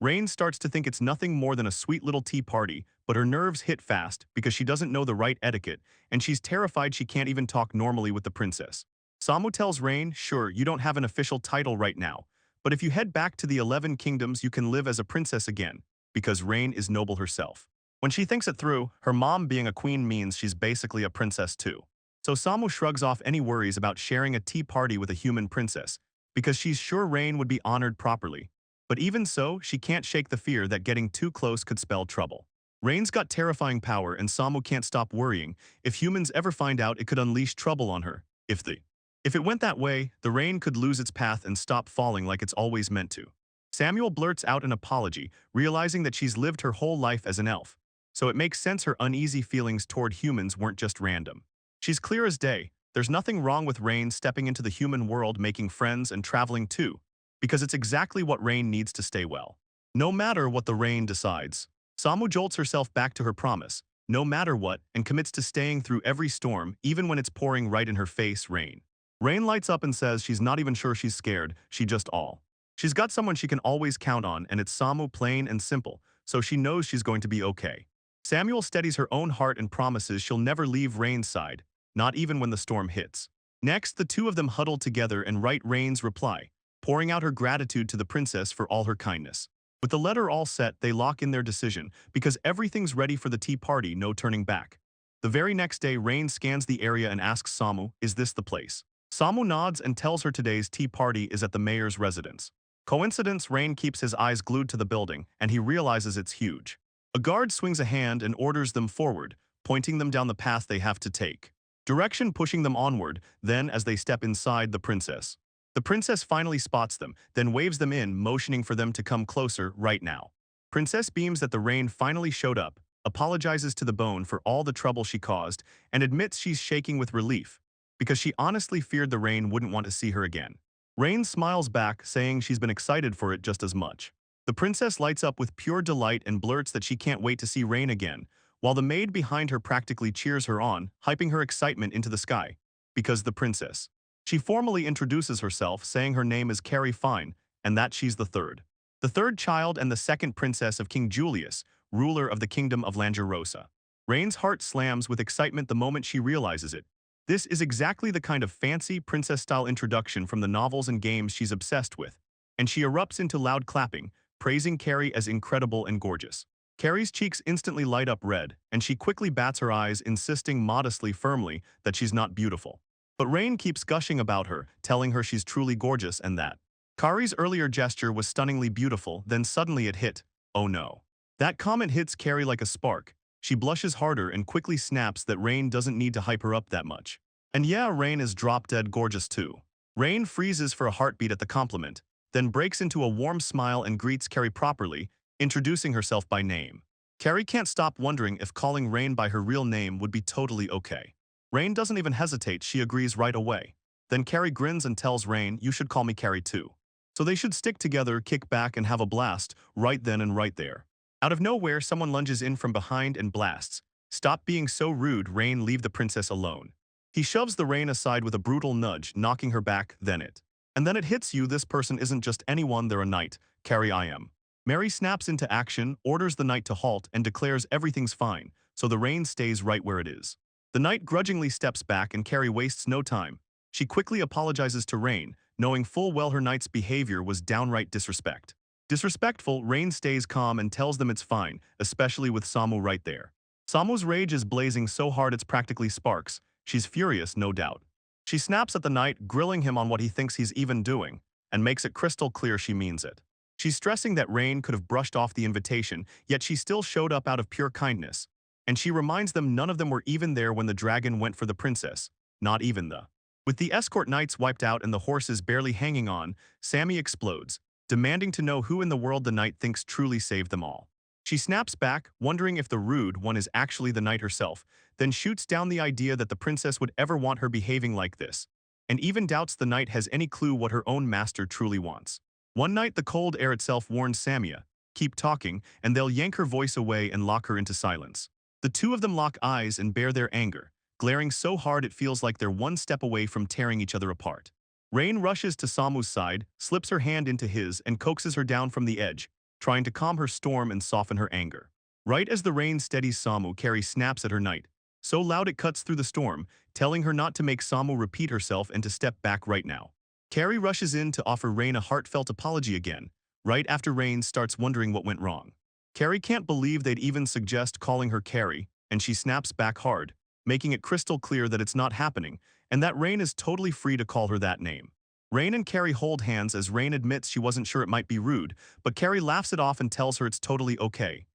Rain starts to think it's nothing more than a sweet little tea party, but her nerves hit fast because she doesn't know the right etiquette, and she's terrified she can't even talk normally with the princess. Samu tells Rain, "Sure, you don't have an official title right now, but if you head back to the 11 kingdoms you can live as a princess again," because Rain is noble herself. When she thinks it through, her mom being a queen means she's basically a princess too. So Samu shrugs off any worries about sharing a tea party with a human princess, because she's sure Rain would be honored properly. But even so, she can't shake the fear that getting too close could spell trouble. Rain's got terrifying power, and Samu can't stop worrying. If humans ever find out, it could unleash trouble on her. If it went that way, the rain could lose its path and stop falling like it's always meant to. Samuel blurts out an apology, realizing that she's lived her whole life as an elf. So it makes sense her uneasy feelings toward humans weren't just random. She's clear as day. There's nothing wrong with Rain stepping into the human world, making friends and traveling too, because it's exactly what Rain needs to stay well. No matter what the rain decides, Samu jolts herself back to her promise, no matter what, and commits to staying through every storm, even when it's pouring right in her face. Rain lights up and says she's not even sure she's scared, she's got someone she can always count on, and it's Samu, plain and simple, so she knows she's going to be okay. Samuel steadies her own heart and promises she'll never leave Rain's side, not even when the storm hits. Next, the two of them huddle together and write Rain's reply, pouring out her gratitude to the princess for all her kindness. With the letter all set, they lock in their decision, because everything's ready for the tea party, no turning back. The very next day, Rain scans the area and asks Samu, "Is this the place?" Samu nods and tells her today's tea party is at the mayor's residence. Coincidence, Rain keeps his eyes glued to the building, and he realizes it's huge. A guard swings a hand and orders them forward, pointing them down the path they have to take. Direction pushing them onward, then as they step inside the princess. The princess finally spots them, then waves them in, motioning for them to come closer right now. Princess beams that the Rain finally showed up, apologizes to the Bone for all the trouble she caused, and admits she's shaking with relief, because she honestly feared the Rain wouldn't want to see her again. Rain smiles back, saying she's been excited for it just as much. The princess lights up with pure delight and blurts that she can't wait to see Rain again, while the maid behind her practically cheers her on, hyping her excitement into the sky. Because the princess. She formally introduces herself, saying her name is Carrie Fine, and that she's the third. The third child and the second princess of King Julius, ruler of the kingdom of Langerosa. Rain's heart slams with excitement the moment she realizes it. This is exactly the kind of fancy, princess-style introduction from the novels and games she's obsessed with, and she erupts into loud clapping, praising Carrie as incredible and gorgeous. Carrie's cheeks instantly light up red, and she quickly bats her eyes, insisting modestly, firmly, that she's not beautiful. But Rain keeps gushing about her, telling her she's truly gorgeous and that. Kari's earlier gesture was stunningly beautiful, then suddenly it hit. Oh no. That comment hits Carrie like a spark. She blushes harder and quickly snaps that Rain doesn't need to hype her up that much. And yeah, Rain is drop-dead gorgeous too. Rain freezes for a heartbeat at the compliment, then breaks into a warm smile and greets Carrie properly, introducing herself by name. Carrie can't stop wondering if calling Rain by her real name would be totally okay. Rain doesn't even hesitate, she agrees right away. Then Carrie grins and tells Rain, "You should call me Carrie too." So they should stick together, kick back, and have a blast, right then and right there. Out of nowhere, someone lunges in from behind and blasts. "Stop being so rude, Rain, leave the princess alone." He shoves the Rain aside with a brutal nudge, knocking her back, then it. And then it hits you, this person isn't just anyone, they're a knight. Carrie I am. Mary snaps into action, orders the knight to halt, and declares everything's fine, so the Rain stays right where it is. The knight grudgingly steps back and Carrie wastes no time. She quickly apologizes to Rain, knowing full well her knight's behavior was downright disrespect. Disrespectful, Rain stays calm and tells them it's fine, especially with Samu right there. Samu's rage is blazing so hard it's practically sparks. She's furious, no doubt. She snaps at the knight, grilling him on what he thinks he's even doing, and makes it crystal clear she means it. She's stressing that Rain could have brushed off the invitation, yet she still showed up out of pure kindness. And she reminds them none of them were even there when the dragon went for the princess, not even the. With the escort knights wiped out and the horses barely hanging on, Sammy explodes, demanding to know who in the world the knight thinks truly saved them all. She snaps back, wondering if the rude one is actually the knight herself, then shoots down the idea that the princess would ever want her behaving like this, and even doubts the knight has any clue what her own master truly wants. One night the cold air itself warns Samia, "Keep talking, and they'll yank her voice away and lock her into silence." The two of them lock eyes and bear their anger, glaring so hard it feels like they're one step away from tearing each other apart. Rain rushes to Samu's side, slips her hand into his, and coaxes her down from the edge, trying to calm her storm and soften her anger. Right as the Rain steadies Samu, Carrie snaps at her knight, so loud it cuts through the storm, telling her not to make Samu repeat herself and to step back right now. Carrie rushes in to offer Rain a heartfelt apology again, right after Rain starts wondering what went wrong. Carrie can't believe they'd even suggest calling her Carrie, and she snaps back hard, making it crystal clear that it's not happening, and that Rain is totally free to call her that name. Rain and Carrie hold hands as Rain admits she wasn't sure it might be rude, but Carrie laughs it off and tells her it's totally okay.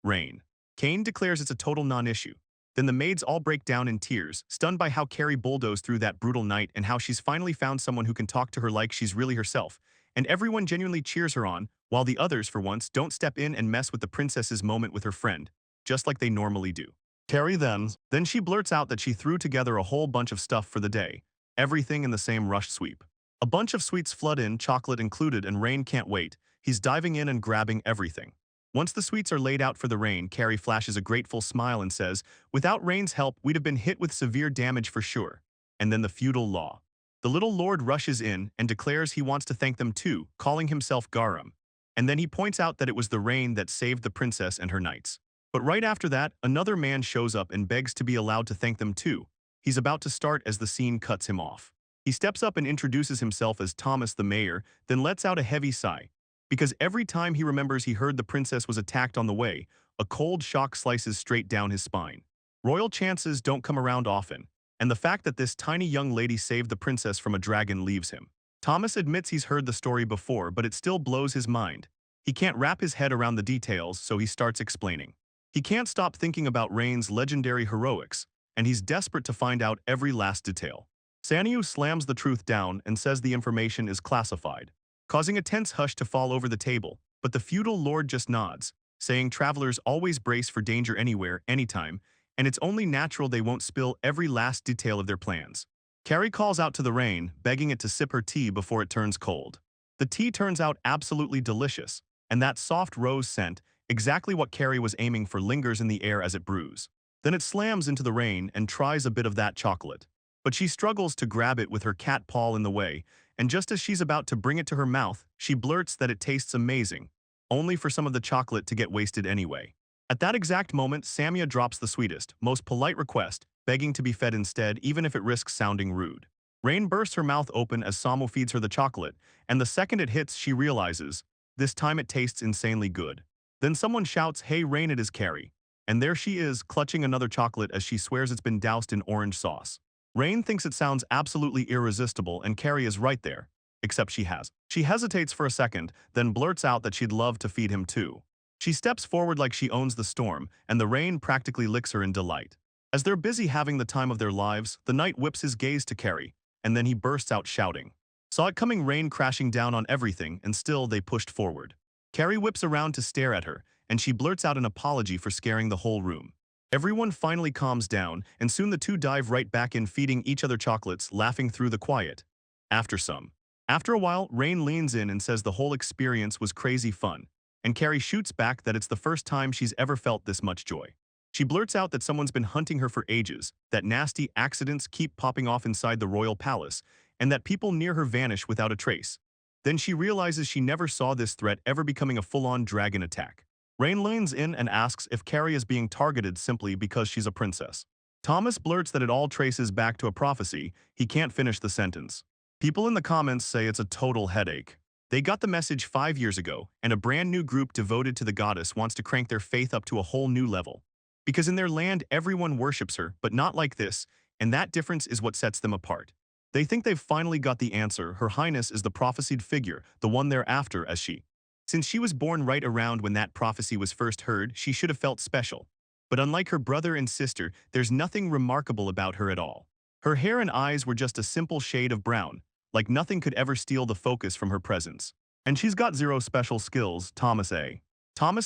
Rain. Kane declares it's a total non-issue. Then the maids all break down in tears, stunned by how Carrie bulldozed through that brutal night and how she's finally found someone who can talk to her like she's really herself, and everyone genuinely cheers her on, while the others, for once, don't step in and mess with the princess's moment with her friend, just like they normally do. Carrie then she blurts out that she threw together a whole bunch of stuff for the day, everything in the same rushed sweep. A bunch of sweets flood in, chocolate included, and Rain can't wait. He's diving in and grabbing everything. Once the sweets are laid out for the Rain, Carrie flashes a grateful smile and says, "Without Rain's help, we'd have been hit with severe damage for sure." And then the feudal law. The little lord rushes in and declares he wants to thank them too, calling himself Garam. And then he points out that it was the Rain that saved the princess and her knights. But right after that, another man shows up and begs to be allowed to thank them too. He's about to start as the scene cuts him off. He steps up and introduces himself as Thomas the Mayor, then lets out a heavy sigh. Because every time he remembers he heard the princess was attacked on the way, a cold shock slices straight down his spine. Royal chances don't come around often, and the fact that this tiny young lady saved the princess from a dragon leaves him. Thomas admits he's heard the story before, but it still blows his mind. He can't wrap his head around the details, so he starts explaining. He can't stop thinking about Rain's legendary heroics, and he's desperate to find out every last detail. Sanyu slams the truth down and says the information is classified, causing a tense hush to fall over the table, but the feudal lord just nods, saying travelers always brace for danger anywhere, anytime, and it's only natural they won't spill every last detail of their plans. Carrie calls out to the rain, begging it to sip her tea before it turns cold. The tea turns out absolutely delicious, and that soft rose scent, exactly what Carrie was aiming for, lingers in the air as it brews. Then it slams into the rain and tries a bit of that chocolate. But she struggles to grab it with her cat paw in the way, and just as she's about to bring it to her mouth, she blurts that it tastes amazing, only for some of the chocolate to get wasted anyway. At that exact moment, Samya drops the sweetest, most polite request, begging to be fed instead, even if it risks sounding rude. Rain bursts her mouth open as Samu feeds her the chocolate, and the second it hits, she realizes, this time it tastes insanely good. Then someone shouts, "Hey Rain, it is Carrie." And there she is, clutching another chocolate as she swears it's been doused in orange sauce. Rain thinks it sounds absolutely irresistible, and Carrie is right there. Except she has. She hesitates for a second, then blurts out that she'd love to feed him too. She steps forward like she owns the storm, and the rain practically licks her in delight. As they're busy having the time of their lives, the knight whips his gaze to Carrie, and then he bursts out shouting. Saw it coming, rain crashing down on everything, and still they pushed forward. Carrie whips around to stare at her, and she blurts out an apology for scaring the whole room. Everyone finally calms down, and soon the two dive right back in, feeding each other chocolates, laughing through the quiet. After a while, Rain leans in and says the whole experience was crazy fun, and Carrie shoots back that it's the first time she's ever felt this much joy. She blurts out that someone's been hunting her for ages, that nasty accidents keep popping off inside the royal palace, and that people near her vanish without a trace. Then she realizes she never saw this threat ever becoming a full-on dragon attack. Rain leans in and asks if Carrie is being targeted simply because she's a princess. Thomas blurts that it all traces back to a prophecy. He can't finish the sentence. People in the comments say it's a total headache. They got the message 5 years ago, and a brand new group devoted to the goddess wants to crank their faith up to a whole new level. Because in their land everyone worships her, but not like this, and that difference is what sets them apart. They think they've finally got the answer. Her Highness is the prophesied figure, the one they're after, as she. Since she was born right around when that prophecy was first heard, she should have felt special. But unlike her brother and sister, there's nothing remarkable about her at all. Her hair and eyes were just a simple shade of brown, like nothing could ever steal the focus from her presence. And she's got zero special skills, Thomas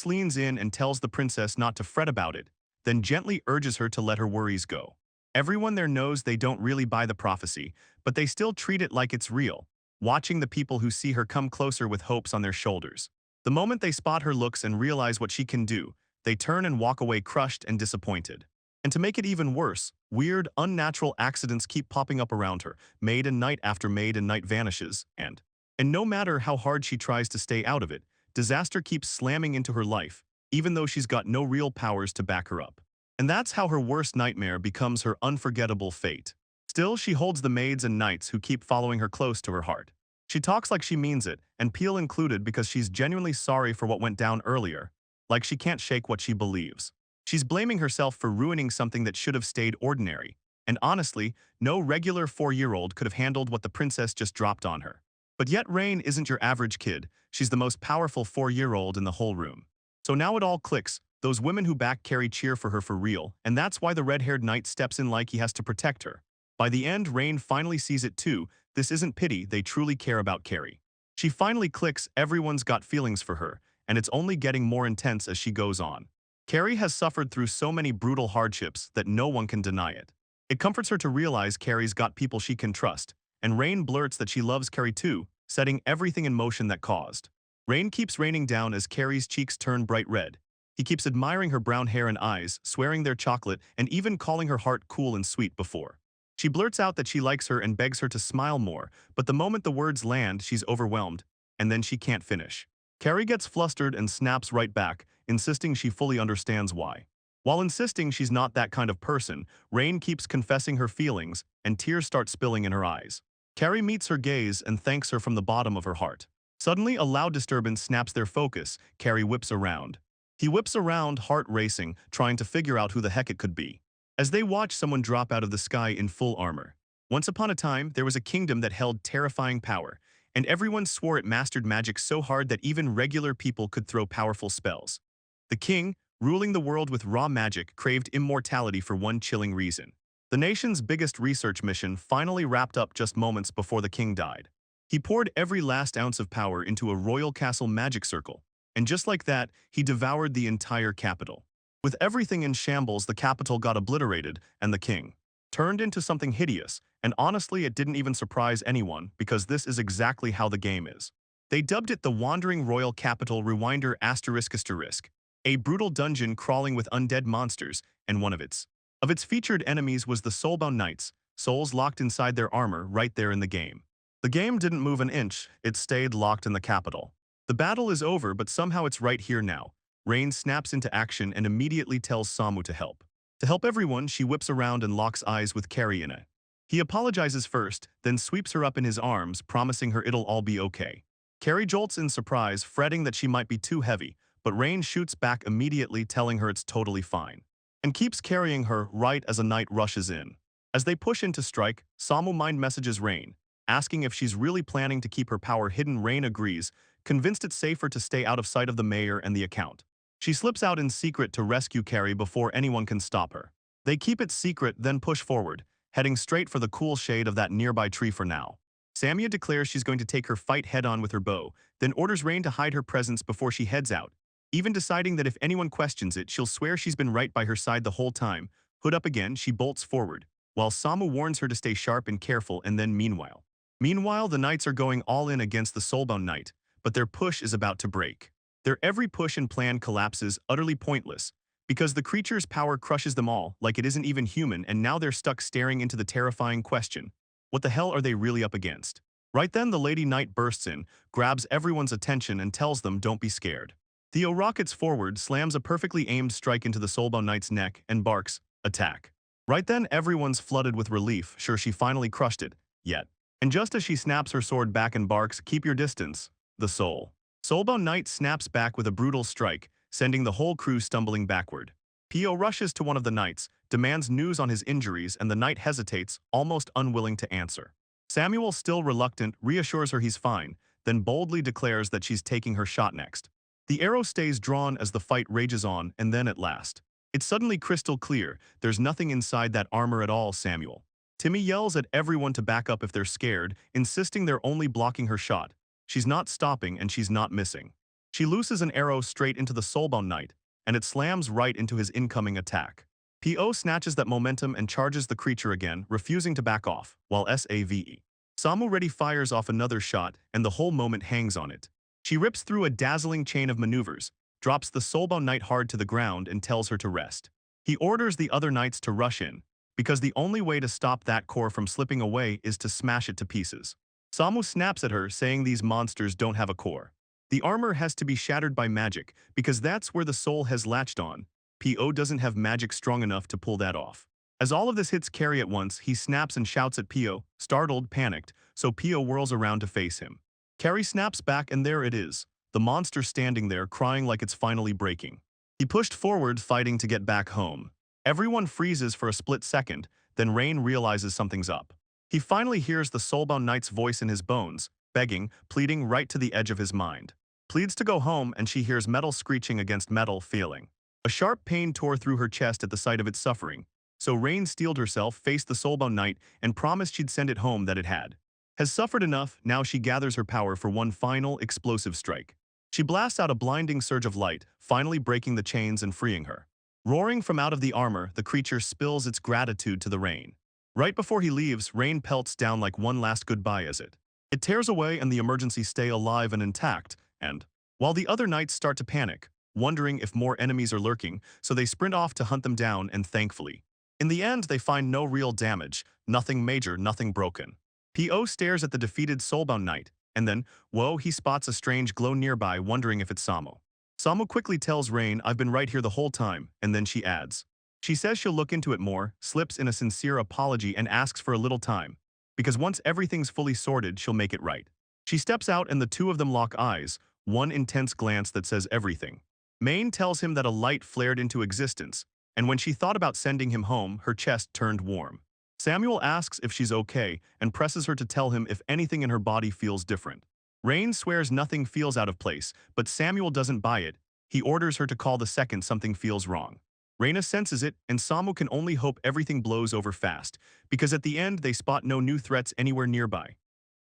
leans in and tells the princess not to fret about it, then gently urges her to let her worries go. Everyone there knows they don't really buy the prophecy, but they still treat it like it's real, watching the people who see her come closer with hopes on their shoulders. The moment they spot her looks and realize what she can do, they turn and walk away crushed and disappointed. And to make it even worse, weird, unnatural accidents keep popping up around her. Maid and night after maid and night vanishes, and no matter how hard she tries to stay out of it, disaster keeps slamming into her life, even though she's got no real powers to back her up. And that's how her worst nightmare becomes her unforgettable fate. Still, she holds the maids and knights who keep following her close to her heart. She talks like she means it, and Peel included, because she's genuinely sorry for what went down earlier, like she can't shake what she believes. She's blaming herself for ruining something that should have stayed ordinary, and honestly, no regular 4-year-old could have handled what the princess just dropped on her. But yet Rain isn't your average kid, she's the most powerful 4-year-old in the whole room. So now it all clicks. Those women who back Carrie cheer for her for real, and that's why the red-haired knight steps in like he has to protect her. By the end, Rain finally sees it too. This isn't pity, they truly care about Carrie. She finally clicks, everyone's got feelings for her, and it's only getting more intense as she goes on. Carrie has suffered through so many brutal hardships that no one can deny it. It comforts her to realize Carrie's got people she can trust, and Rain blurts that she loves Carrie too, setting everything in motion that caused. Rain keeps raining down as Carrie's cheeks turn bright red. He keeps admiring her brown hair and eyes, swearing they're chocolate, and even calling her heart cool and sweet before. She blurts out that she likes her and begs her to smile more, but the moment the words land, she's overwhelmed, and then she can't finish. Carrie gets flustered and snaps right back, insisting she fully understands why. While insisting she's not that kind of person, Rain keeps confessing her feelings, and tears start spilling in her eyes. Carrie meets her gaze and thanks her from the bottom of her heart. Suddenly, a loud disturbance snaps their focus. Carrie whips around. He whips around, heart racing, trying to figure out who the heck it could be. As they watch someone drop out of the sky in full armor. Once upon a time, there was a kingdom that held terrifying power, and everyone swore it mastered magic so hard that even regular people could throw powerful spells. The king, ruling the world with raw magic, craved immortality for one chilling reason. The nation's biggest research mission finally wrapped up just moments before the king died. He poured every last ounce of power into a royal castle magic circle, and just like that, he devoured the entire capital. With everything in shambles, the capital got obliterated, and the king turned into something hideous, and honestly it didn't even surprise anyone because this is exactly how the game is. They dubbed it the Wandering Royal Capital Rewinder ***, a brutal dungeon crawling with undead monsters, and one of its featured enemies was the Soulbound Knights, souls locked inside their armor right there in the game. The game didn't move an inch, it stayed locked in the capital. The battle is over, but somehow it's right here now. Rain snaps into action and immediately tells Samu to help. To help everyone, she whips around and locks eyes with Carrie in it. He apologizes first, then sweeps her up in his arms, promising her it'll all be okay. Carrie jolts in surprise, fretting that she might be too heavy, but Rain shoots back immediately, telling her it's totally fine, and keeps carrying her right as a knight rushes in. As they push in to strike, Samu mind messages Rain, asking if she's really planning to keep her power hidden. Rain agrees, convinced it's safer to stay out of sight of the mayor and the account. She slips out in secret to rescue Carrie before anyone can stop her. They keep it secret, then push forward, heading straight for the cool shade of that nearby tree for now. Samia declares she's going to take her fight head-on with her bow, then orders Rain to hide her presence before she heads out, even deciding that if anyone questions it, she'll swear she's been right by her side the whole time. Hood up again, she bolts forward, while Samu warns her to stay sharp and careful. And then Meanwhile, the knights are going all in against the Soulbound Knight, but their push is about to break. Their every push and plan collapses, utterly pointless, because the creature's power crushes them all like it isn't even human, and now they're stuck staring into the terrifying question: what the hell are they really up against? Right then, the Lady Knight bursts in, grabs everyone's attention and tells them don't be scared. Theo rockets forward, slams a perfectly aimed strike into the Soulbound Knight's neck, and barks, attack. Right then, everyone's flooded with relief, sure she finally crushed it, yet. And just as she snaps her sword back and barks, keep your distance, the Soulbound Knight snaps back with a brutal strike, sending the whole crew stumbling backward. Pio rushes to one of the knights, demands news on his injuries, and the knight hesitates, almost unwilling to answer. Samuel, still reluctant, reassures her he's fine, then boldly declares that she's taking her shot next. The arrow stays drawn as the fight rages on, and then at last, it's suddenly crystal clear, there's nothing inside that armor at all. Timmy yells at everyone to back up if they're scared, insisting they're only blocking her shot. She's not stopping and she's not missing. She looses an arrow straight into the Soulbound Knight, and it slams right into his incoming attack. P.O. snatches that momentum and charges the creature again, refusing to back off, while Samu ready fires off another shot, and the whole moment hangs on it. She rips through a dazzling chain of maneuvers, drops the Soulbound Knight hard to the ground, and tells her to rest. He orders the other knights to rush in, because the only way to stop that core from slipping away is to smash it to pieces. Samu snaps at her, saying these monsters don't have a core. The armor has to be shattered by magic, because that's where the soul has latched on. P.O. doesn't have magic strong enough to pull that off. As all of this hits Carrie at once, he snaps and shouts at P.O., startled, panicked, so P.O. whirls around to face him. Carrie snaps back, and there it is, the monster standing there crying like it's finally breaking. He pushed forward, fighting to get back home. Everyone freezes for a split second, then Rain realizes something's up. He finally hears the Soulbound Knight's voice in his bones, begging, pleading right to the edge of his mind. Pleads to go home, and she hears metal screeching against metal, feeling. A sharp pain tore through her chest at the sight of its suffering, so Rain steeled herself, faced the Soulbound Knight, and promised she'd send it home that it had. Has suffered enough, now she gathers her power for one final, explosive strike. She blasts out a blinding surge of light, finally breaking the chains and freeing her. Roaring from out of the armor, the creature spills its gratitude to the Rain. Right before he leaves, Rain pelts down like one last goodbye as it tears away, and the emergency stay alive and intact, and while the other knights start to panic, wondering if more enemies are lurking, so they sprint off to hunt them down, and thankfully, in the end, they find no real damage, nothing major, nothing broken. P.O. stares at the defeated Soulbound Knight, and then, whoa, he spots a strange glow nearby, wondering if it's Samu. Samu quickly tells Rain, I've been right here the whole time, and then she adds. She says she'll look into it more, slips in a sincere apology, and asks for a little time, because once everything's fully sorted, she'll make it right. She steps out, and the two of them lock eyes, one intense glance that says everything. Maine tells him that a light flared into existence, and when she thought about sending him home, her chest turned warm. Samuel asks if she's okay and presses her to tell him if anything in her body feels different. Rain swears nothing feels out of place, but Samuel doesn't buy it. He orders her to call the second something feels wrong. Reina senses it, and Samu can only hope everything blows over fast, because at the end they spot no new threats anywhere nearby.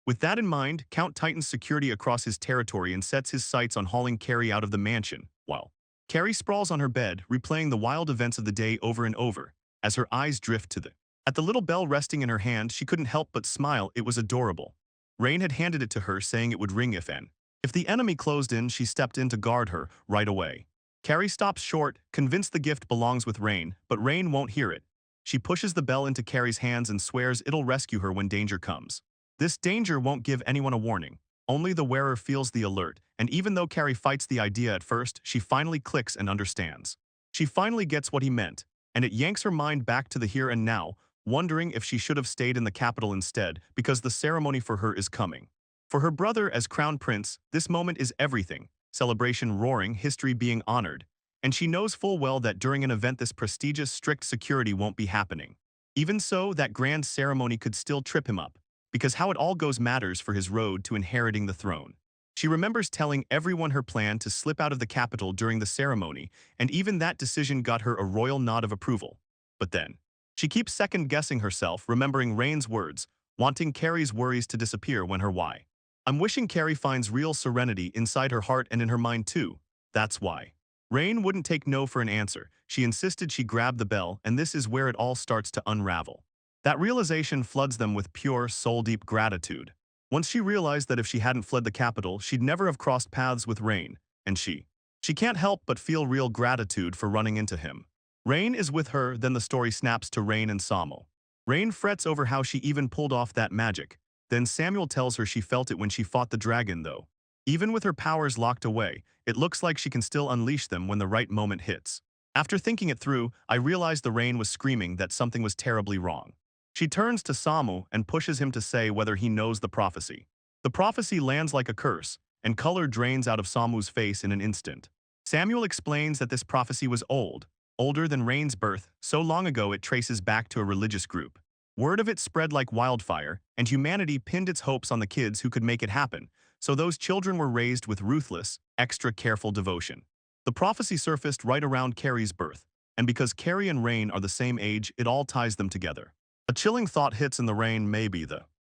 With that in mind, Count tightens security across his territory and sets his sights on hauling Carrie out of the mansion, while Carrie sprawls on her bed, replaying the wild events of the day over and over, as her eyes drift to At the little bell resting in her hand, she couldn't help but smile. It was adorable. Rain had handed it to her, saying it would ring if the enemy closed in. She stepped in to guard her right away. Carrie stops short, convinced the gift belongs with Rain, but Rain won't hear it. She pushes the bell into Carrie's hands and swears it'll rescue her when danger comes. This danger won't give anyone a warning. Only the wearer feels the alert, and even though Carrie fights the idea at first, she finally clicks and understands. She finally gets what he meant, and it yanks her mind back to the here and now, wondering if she should have stayed in the capital instead, because the ceremony for her is coming. For her brother as crown prince, this moment is everything, celebration roaring, history being honored, and she knows full well that during an event this prestigious, strict security won't be happening. Even so, that grand ceremony could still trip him up, because how it all goes matters for his road to inheriting the throne. She remembers telling everyone her plan to slip out of the capital during the ceremony, and even that decision got her a royal nod of approval. But then, she keeps second-guessing herself, remembering Rain's words, wanting Carrie's worries to disappear when her why. I'm wishing Carrie finds real serenity inside her heart and in her mind too. That's why. Rain wouldn't take no for an answer. She insisted she grab the bell, and this is where it all starts to unravel. That realization floods them with pure, soul-deep gratitude. Once she realized that if she hadn't fled the capital, she'd never have crossed paths with Rain, and she can't help but feel real gratitude for running into him. Rain is with her, then the story snaps to Rain and Samo. Rain frets over how she even pulled off that magic. Then Samuel tells her she felt it when she fought the dragon though. Even with her powers locked away, it looks like she can still unleash them when the right moment hits. After thinking it through, I realized the Rain was screaming that something was terribly wrong. She turns to Samu and pushes him to say whether he knows the prophecy. The prophecy lands like a curse, and color drains out of Samu's face in an instant. Samuel explains that this prophecy was old, older than Rain's birth, so long ago it traces back to a religious group. Word of it spread like wildfire, and humanity pinned its hopes on the kids who could make it happen, so those children were raised with ruthless, extra careful devotion. The prophecy surfaced right around Carrie's birth, and because Carrie and Rain are the same age, it all ties them together. A chilling thought hits in the Rain, maybe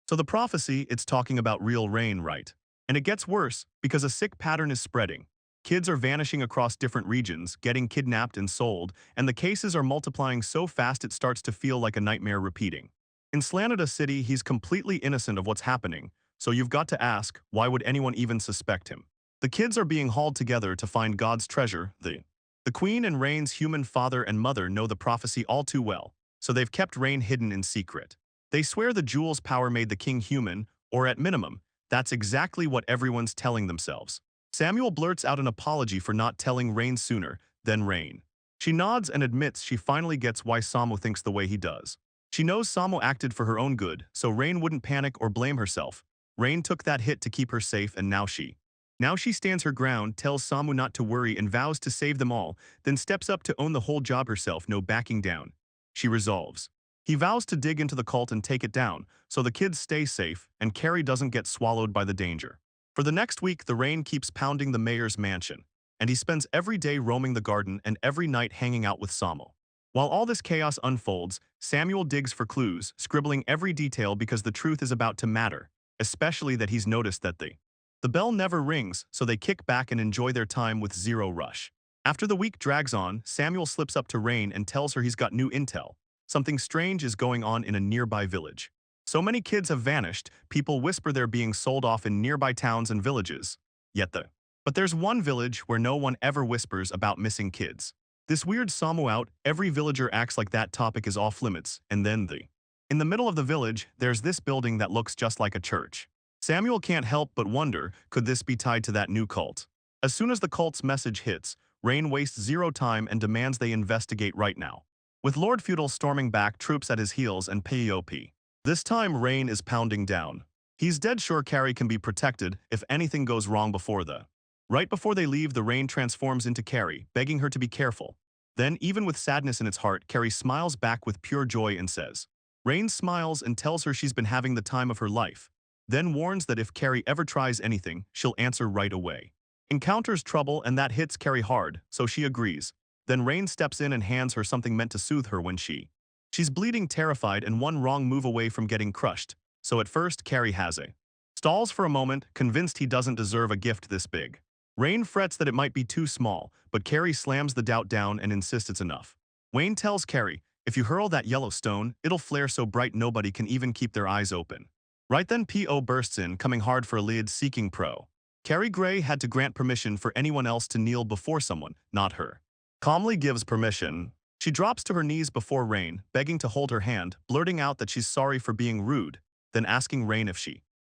So the prophecy, it's talking about real Rain, right? And it gets worse, because a sick pattern is spreading. Kids are vanishing across different regions, getting kidnapped and sold, and the cases are multiplying so fast it starts to feel like a nightmare repeating. In Slanada City, he's completely innocent of what's happening, so you've got to ask, why would anyone even suspect him? The kids are being hauled together to find God's treasure, the Queen and Rain's human father and mother know the prophecy all too well, so they've kept Rain hidden in secret. They swear the jewel's power made the king human, or at minimum, that's exactly what everyone's telling themselves. Samuel blurts out an apology for not telling Rain sooner, then Rain. She nods and admits she finally gets why Samu thinks the way he does. She knows Samu acted for her own good, so Rain wouldn't panic or blame herself. Rain took that hit to keep her safe, and now she stands her ground, tells Samu not to worry and vows to save them all, then steps up to own the whole job herself, no backing down. She resolves. He vows to dig into the cult and take it down, so the kids stay safe and Carrie doesn't get swallowed by the danger. For the next week, the Rain keeps pounding the mayor's mansion, and he spends every day roaming the garden and every night hanging out with Samu. While all this chaos unfolds, Samuel digs for clues, scribbling every detail because the truth is about to matter, especially that he's noticed that the bell never rings, so they kick back and enjoy their time with zero rush. After the week drags on, Samuel slips up to Rain and tells her he's got new intel. Something strange is going on in a nearby village. So many kids have vanished, people whisper they're being sold off in nearby towns and villages. But there's one village where no one ever whispers about missing kids. This weirds Samu out, every villager acts like that topic is off limits, and then in the middle of the village, there's this building that looks just like a church. Samuel can't help but wonder, could this be tied to that new cult? As soon as the cult's message hits, Rain wastes zero time and demands they investigate right now. With Lord Feudal storming back, troops at his heels, and POP. This time, Rain is pounding down. He's dead sure Carrie can be protected if anything goes wrong Right before they leave, the Rain transforms into Carrie, begging her to be careful. Then, even with sadness in its heart, Carrie smiles back with pure joy and says, Rain smiles and tells her she's been having the time of her life, then warns that if Carrie ever tries anything, she'll answer right away. Encounters trouble and that hits Carrie hard, so she agrees. Then Rain steps in and hands her something meant to soothe her when she's bleeding, terrified, and one wrong move away from getting crushed. So at first, Carrie has a stalls for a moment, convinced he doesn't deserve a gift this big. Rain frets that it might be too small, but Carrie slams the doubt down and insists it's enough. Wayne tells Carrie, if you hurl that yellow stone, it'll flare so bright nobody can even keep their eyes open. Right then P.O. bursts in, coming hard for a lead, seeking pro. Carrie Gray had to grant permission for anyone else to kneel before someone, not her. Calmly gives permission. She drops to her knees before Rain, begging to hold her hand, blurting out that she's sorry for being rude, then asking Rain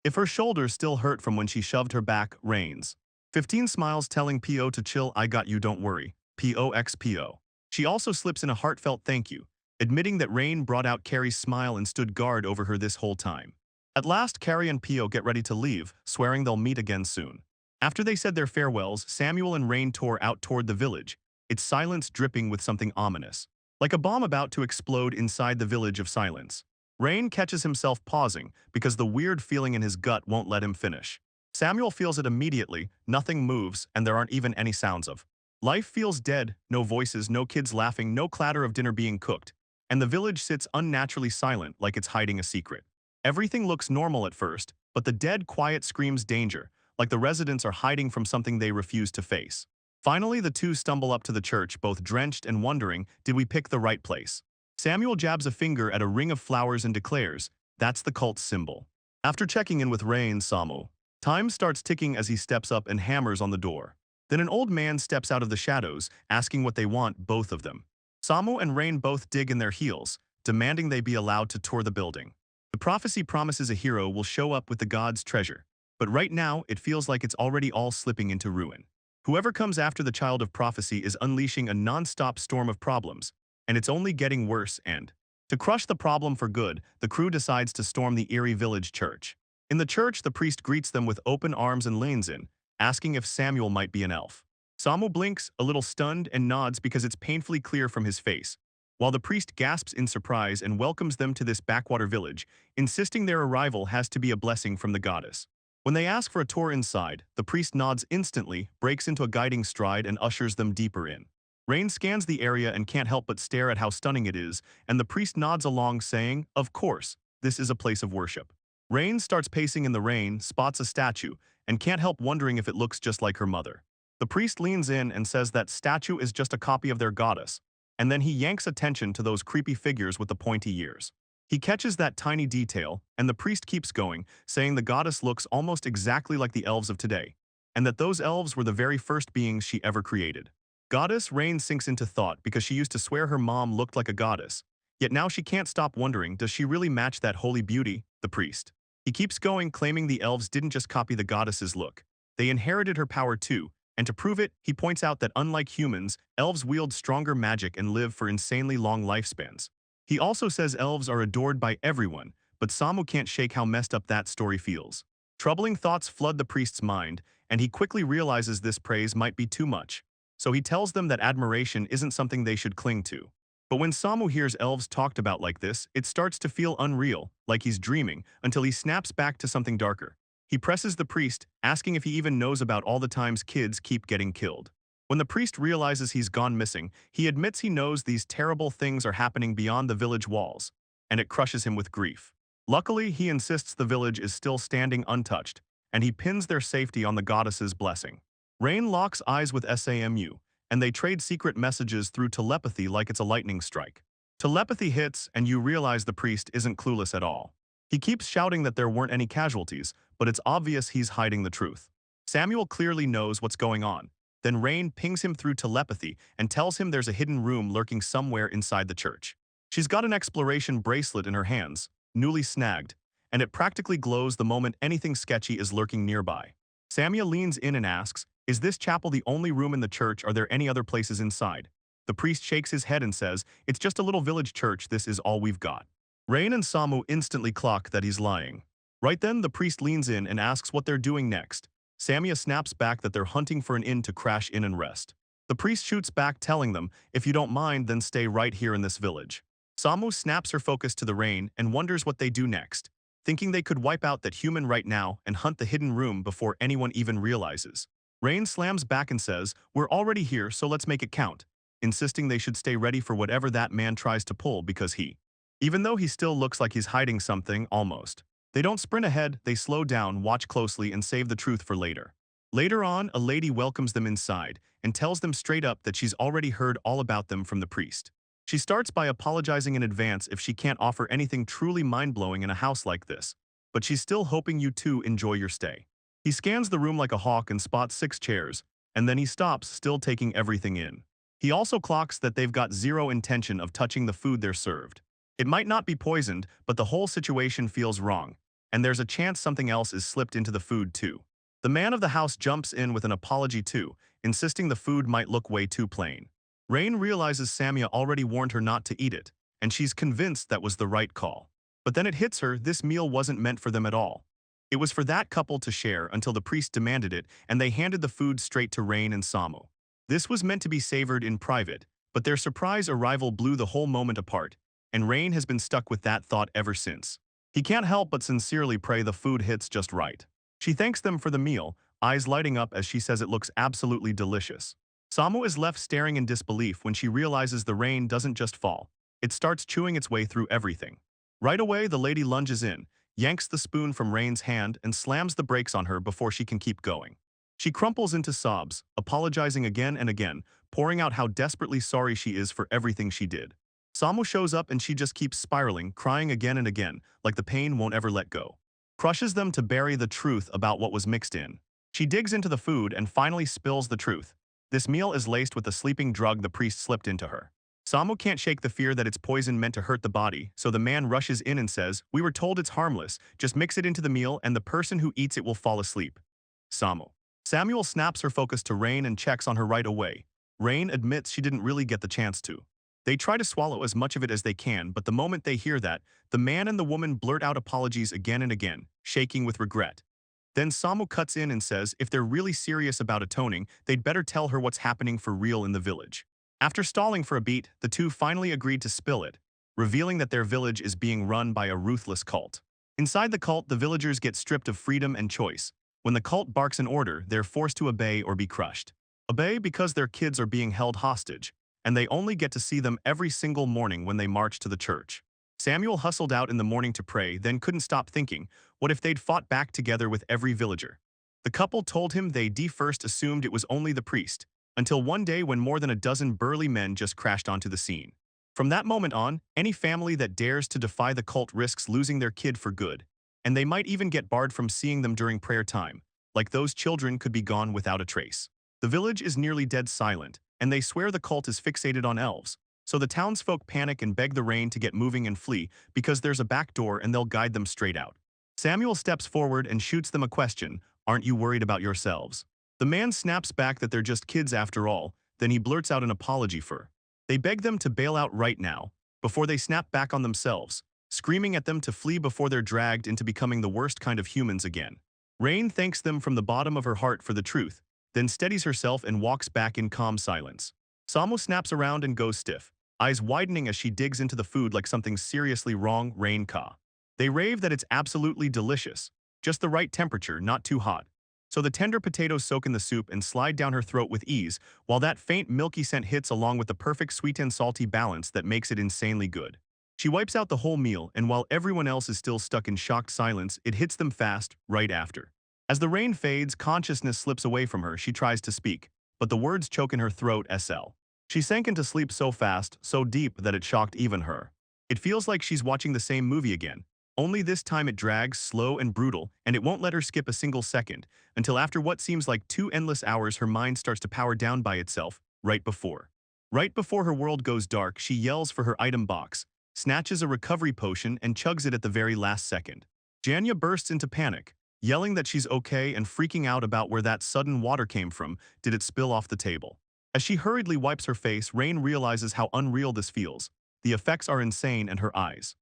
if her shoulders still hurt from when she shoved her back. Rain's 15 smiles, telling P.O. to chill. I got you, don't worry. P.O.X.P.O. She also slips in a heartfelt thank you, admitting that Rain brought out Carrie's smile and stood guard over her this whole time. At last, Carrie and P.O. get ready to leave, swearing they'll meet again soon. After they said their farewells, Samuel and Rain tore out toward the village, its silence dripping with something ominous, like a bomb about to explode inside the village of silence. Rain catches himself pausing because the weird feeling in his gut won't let him finish. Samuel feels it immediately, nothing moves, and there aren't even any sounds of life. Feels dead, no voices, no kids laughing, no clatter of dinner being cooked, and the village sits unnaturally silent like it's hiding a secret. Everything looks normal at first, but the dead quiet screams danger, like the residents are hiding from something they refuse to face. Finally, the two stumble up to the church, both drenched and wondering, did we pick the right place? Samuel jabs a finger at a ring of flowers and declares, that's the cult's symbol. After checking in with Rain, Samu, time starts ticking as he steps up and hammers on the door. Then an old man steps out of the shadows, asking what they want, both of them. Samu and Rain both dig in their heels, demanding they be allowed to tour the building. The prophecy promises a hero will show up with the god's treasure, but right now it feels like it's already all slipping into ruin. Whoever comes after the child of prophecy is unleashing a non-stop storm of problems, and it's only getting worse. And to crush the problem for good, the crew decides to storm the eerie village church. In the church, the priest greets them with open arms and leans in, asking if Samuel might be an elf. Samu blinks, a little stunned, and nods because it's painfully clear from his face, while the priest gasps in surprise and welcomes them to this backwater village, insisting their arrival has to be a blessing from the goddess. When they ask for a tour inside, the priest nods instantly, breaks into a guiding stride, and ushers them deeper in. Rain scans the area and can't help but stare at how stunning it is, and the priest nods along, saying, of course, this is a place of worship. Rain starts pacing in the rain, spots a statue, and can't help wondering if it looks just like her mother. The priest leans in and says that statue is just a copy of their goddess, and then he yanks attention to those creepy figures with the pointy ears. He catches that tiny detail, and the priest keeps going, saying the goddess looks almost exactly like the elves of today, and that those elves were the very first beings she ever created. Goddess Rain sinks into thought because she used to swear her mom looked like a goddess, yet now she can't stop wondering, does she really match that holy beauty? The priest. He keeps going, claiming the elves didn't just copy the goddess's look. They inherited her power too, and to prove it, he points out that unlike humans, elves wield stronger magic and live for insanely long lifespans. He also says elves are adored by everyone, but Samu can't shake how messed up that story feels. Troubling thoughts flood the priest's mind, and he quickly realizes this praise might be too much. So he tells them that admiration isn't something they should cling to. But when Samu hears elves talked about like this, it starts to feel unreal, like he's dreaming, until he snaps back to something darker. He presses the priest, asking if he even knows about all the times kids keep getting killed. When the priest realizes he's gone missing, he admits he knows these terrible things are happening beyond the village walls, and it crushes him with grief. Luckily, he insists the village is still standing untouched, and he pins their safety on the goddess's blessing. Rain locks eyes with Samu, and they trade secret messages through telepathy like it's a lightning strike. Telepathy hits, and you realize the priest isn't clueless at all. He keeps shouting that there weren't any casualties, but it's obvious he's hiding the truth. Samuel clearly knows what's going on. Then Rain pings him through telepathy and tells him there's a hidden room lurking somewhere inside the church. She's got an exploration bracelet in her hands, newly snagged, and it practically glows the moment anything sketchy is lurking nearby. Samuel leans in and asks, is this chapel the only room in the church? Are there any other places inside? The priest shakes his head and says, it's just a little village church, this is all we've got. Rain and Samu instantly clock that he's lying. Right then, the priest leans in and asks what they're doing next. Samia snaps back that they're hunting for an inn to crash in and rest. The priest shoots back, telling them, if you don't mind, then stay right here in this village. Samu snaps her focus to the rain and wonders what they do next, thinking they could wipe out that human right now and hunt the hidden room before anyone even realizes. Rain slams back and says, "We're already here, so let's make it count," insisting they should stay ready for whatever that man tries to pull because even though he still looks like he's hiding something, almost. They don't sprint ahead, they slow down, watch closely, and save the truth for later. Later on, a lady welcomes them inside and tells them straight up that she's already heard all about them from the priest. She starts by apologizing in advance if she can't offer anything truly mind-blowing in a house like this, but she's still hoping you two enjoy your stay. He scans the room like a hawk and spots 6 chairs, and then he stops, still taking everything in. He also clocks that they've got zero intention of touching the food they're served. It might not be poisoned, but the whole situation feels wrong, and there's a chance something else is slipped into the food too. The man of the house jumps in with an apology too, insisting the food might look way too plain. Rain realizes Samia already warned her not to eat it, and she's convinced that was the right call. But then it hits her this meal wasn't meant for them at all. It was for that couple to share until the priest demanded it and they handed the food straight to Rain and Samu. This was meant to be savored in private, but their surprise arrival blew the whole moment apart, and Rain has been stuck with that thought ever since. He can't help but sincerely pray the food hits just right. She thanks them for the meal, eyes lighting up as she says it looks absolutely delicious. Samu is left staring in disbelief when she realizes the rain doesn't just fall. It starts chewing its way through everything. Right away, the lady lunges in, yanks the spoon from Rain's hand, and slams the brakes on her before she can keep going. She crumples into sobs, apologizing again and again, pouring out how desperately sorry she is for everything she did. Samu shows up and she just keeps spiraling, crying again and again, like the pain won't ever let go. Crushes them to bury the truth about what was mixed in. She digs into the food and finally spills the truth. This meal is laced with the sleeping drug the priest slipped into her. Samu can't shake the fear that it's poison meant to hurt the body, so the man rushes in and says, "We were told it's harmless, just mix it into the meal and the person who eats it will fall asleep." Samuel snaps her focus to Rain and checks on her right away. Rain admits she didn't really get the chance to. They try to swallow as much of it as they can, but the moment they hear that, the man and the woman blurt out apologies again and again, shaking with regret. Then Samu cuts in and says if they're really serious about atoning, they'd better tell her what's happening for real in the village. After stalling for a beat, the two finally agreed to spill it, revealing that their village is being run by a ruthless cult. Inside the cult, the villagers get stripped of freedom and choice. When the cult barks an order, they're forced to obey or be crushed. Obey because their kids are being held hostage, and they only get to see them every single morning when they march to the church. Samuel hustled out in the morning to pray, then couldn't stop thinking, what if they'd fought back together with every villager? The couple told him they'd first assumed it was only the priest, until one day when more than a dozen burly men just crashed onto the scene. From that moment on, any family that dares to defy the cult risks losing their kid for good, and they might even get barred from seeing them during prayer time, like those children could be gone without a trace. The village is nearly dead silent, and they swear the cult is fixated on elves. So the townsfolk panic and beg the rain to get moving and flee because there's a back door and they'll guide them straight out. Samuel steps forward and shoots them a question, "Aren't you worried about yourselves?" The man snaps back that they're just kids after all, then he blurts out an apology for. They beg them to bail out right now, before they snap back on themselves, screaming at them to flee before they're dragged into becoming the worst kind of humans again. Rain thanks them from the bottom of her heart for the truth, then steadies herself and walks back in calm silence. Samu snaps around and goes stiff, eyes widening as she digs into the food like something's seriously wrong. Rain ka. They rave that it's absolutely delicious, just the right temperature, not too hot. So the tender potatoes soak in the soup and slide down her throat with ease, while that faint milky scent hits along with the perfect sweet and salty balance that makes it insanely good. She wipes out the whole meal, and while everyone else is still stuck in shocked silence, it hits them fast, right after. As the rain fades, consciousness slips away from her. She tries to speak, but the words choke in her throat. She sank into sleep so fast, so deep that it shocked even her. It feels like she's watching the same movie again, only this time it drags, slow and brutal, and it won't let her skip a single second, until after what seems like 2 endless hours her mind starts to power down by itself, right before. Right before her world goes dark, she yells for her item box, snatches a recovery potion and chugs it at the very last second. Janya bursts into panic, yelling that she's okay and freaking out about where that sudden water came from. Did it spill off the table? As she hurriedly wipes her face, Rain realizes how unreal this feels. The effects are insane, and her eyes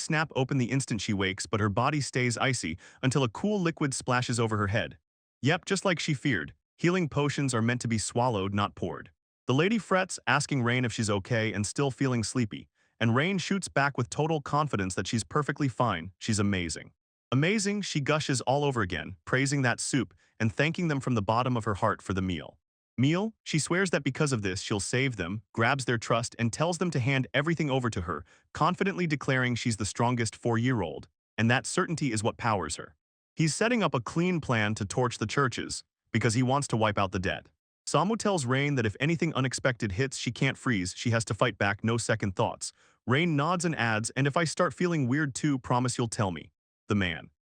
snap open the instant she wakes, but her body stays icy until a cool liquid splashes over her head. Yep, just like she feared, healing potions are meant to be swallowed, not poured. The lady frets, asking Rain if she's okay and still feeling sleepy, and Rain shoots back with total confidence that she's perfectly fine, she's amazing. Amazing, she gushes all over again, praising that soup and thanking them from the bottom of her heart for the meal. Meal, she swears that because of this she'll save them, grabs their trust and tells them to hand everything over to her, confidently declaring she's the strongest 4-year-old, and that certainty is what powers her. He's setting up a clean plan to torch the churches, because he wants to wipe out the dead. Samu tells Rain that if anything unexpected hits she can't freeze, she has to fight back, no second thoughts. Rain nods and adds, and if I start feeling weird too, promise you'll tell me. The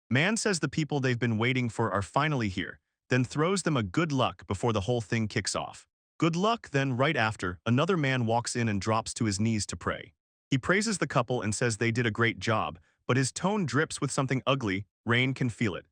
man says the people they've been waiting for are finally here, then throws them a good luck before the whole thing kicks off. Good luck, then right after, another man walks in and drops to his knees to pray. He praises the couple and says they did a great job, but his tone drips with something ugly. Rain can feel it.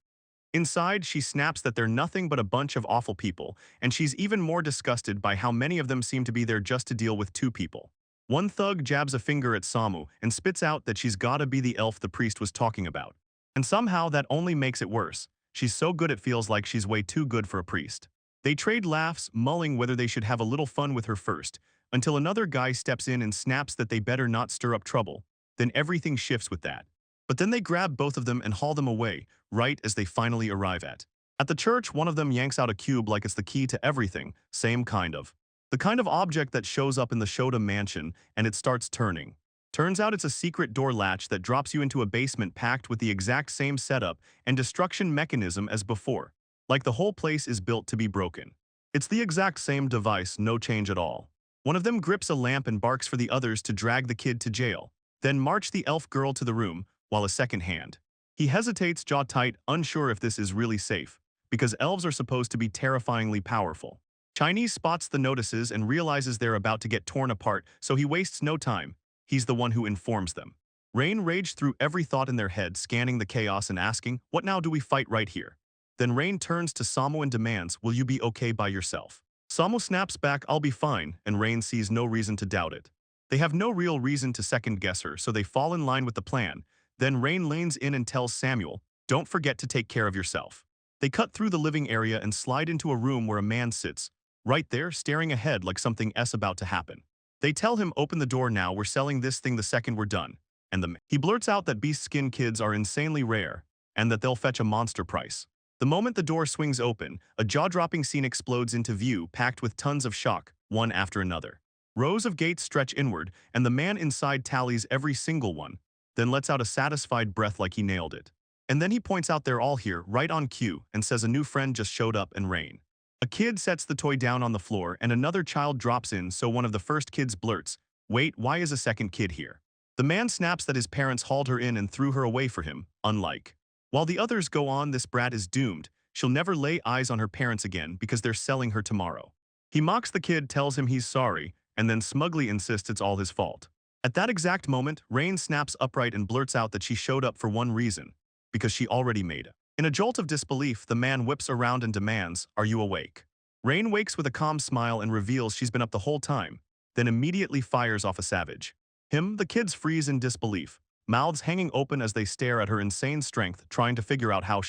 Inside, she snaps that they're nothing but a bunch of awful people, and she's even more disgusted by how many of them seem to be there just to deal with 2 people. One thug jabs a finger at Samu and spits out that she's gotta be the elf the priest was talking about. And somehow that only makes it worse. She's so good it feels like she's way too good for a priest. They trade laughs, mulling whether they should have a little fun with her first, until another guy steps in and snaps that they better not stir up trouble. Then everything shifts with that. But then they grab both of them and haul them away, right as they finally arrive at. At the church, one of them yanks out a cube like it's the key to everything, same kind of. The kind of object that shows up in the Shoda mansion, and it starts turning. Turns out it's a secret door latch that drops you into a basement packed with the exact same setup and destruction mechanism as before. Like the whole place is built to be broken. It's the exact same device, no change at all. One of them grips a lamp and barks for the others to drag the kid to jail, then march the elf girl to the room, while a second hand. He hesitates, jaw tight, unsure if this is really safe, because elves are supposed to be terrifyingly powerful. Chinese spots the notices and realizes they're about to get torn apart, so he wastes no time. He's the one who informs them. Rain raged through every thought in their head, scanning the chaos and asking, what now, do we fight right here? Then Rain turns to Samu and demands, will you be okay by yourself? Samu snaps back, I'll be fine, and Rain sees no reason to doubt it. They have no real reason to second-guess her, so they fall in line with the plan. Then Rain leans in and tells Samuel, don't forget to take care of yourself. They cut through the living area and slide into a room where a man sits, right there, staring ahead like something S about to happen. They tell him, open the door now, we're selling this thing the second we're done. And he blurts out that beast skin kids are insanely rare, and that they'll fetch a monster price. The moment the door swings open, a jaw-dropping scene explodes into view, packed with tons of shock, one after another. Rows of gates stretch inward, and the man inside tallies every single one, then lets out a satisfied breath like he nailed it. And then he points out they're all here, right on cue, and says a new friend just showed up and Rain. A kid sets the toy down on the floor and another child drops in, so one of the first kids blurts, wait, why is a second kid here? The man snaps that his parents hauled her in and threw her away for him, unlike. While the others go on, this brat is doomed. She'll never lay eyes on her parents again because they're selling her tomorrow. He mocks the kid, tells him he's sorry, and then smugly insists it's all his fault. At that exact moment, Rain snaps upright and blurts out that she showed up for one reason, because she already made it. In a jolt of disbelief, the man whips around and demands, are you awake? Rain wakes with a calm smile and reveals she's been up the whole time, then immediately fires off a savage. The kids freeze in disbelief, mouths hanging open as they stare at her insane strength, trying to figure out how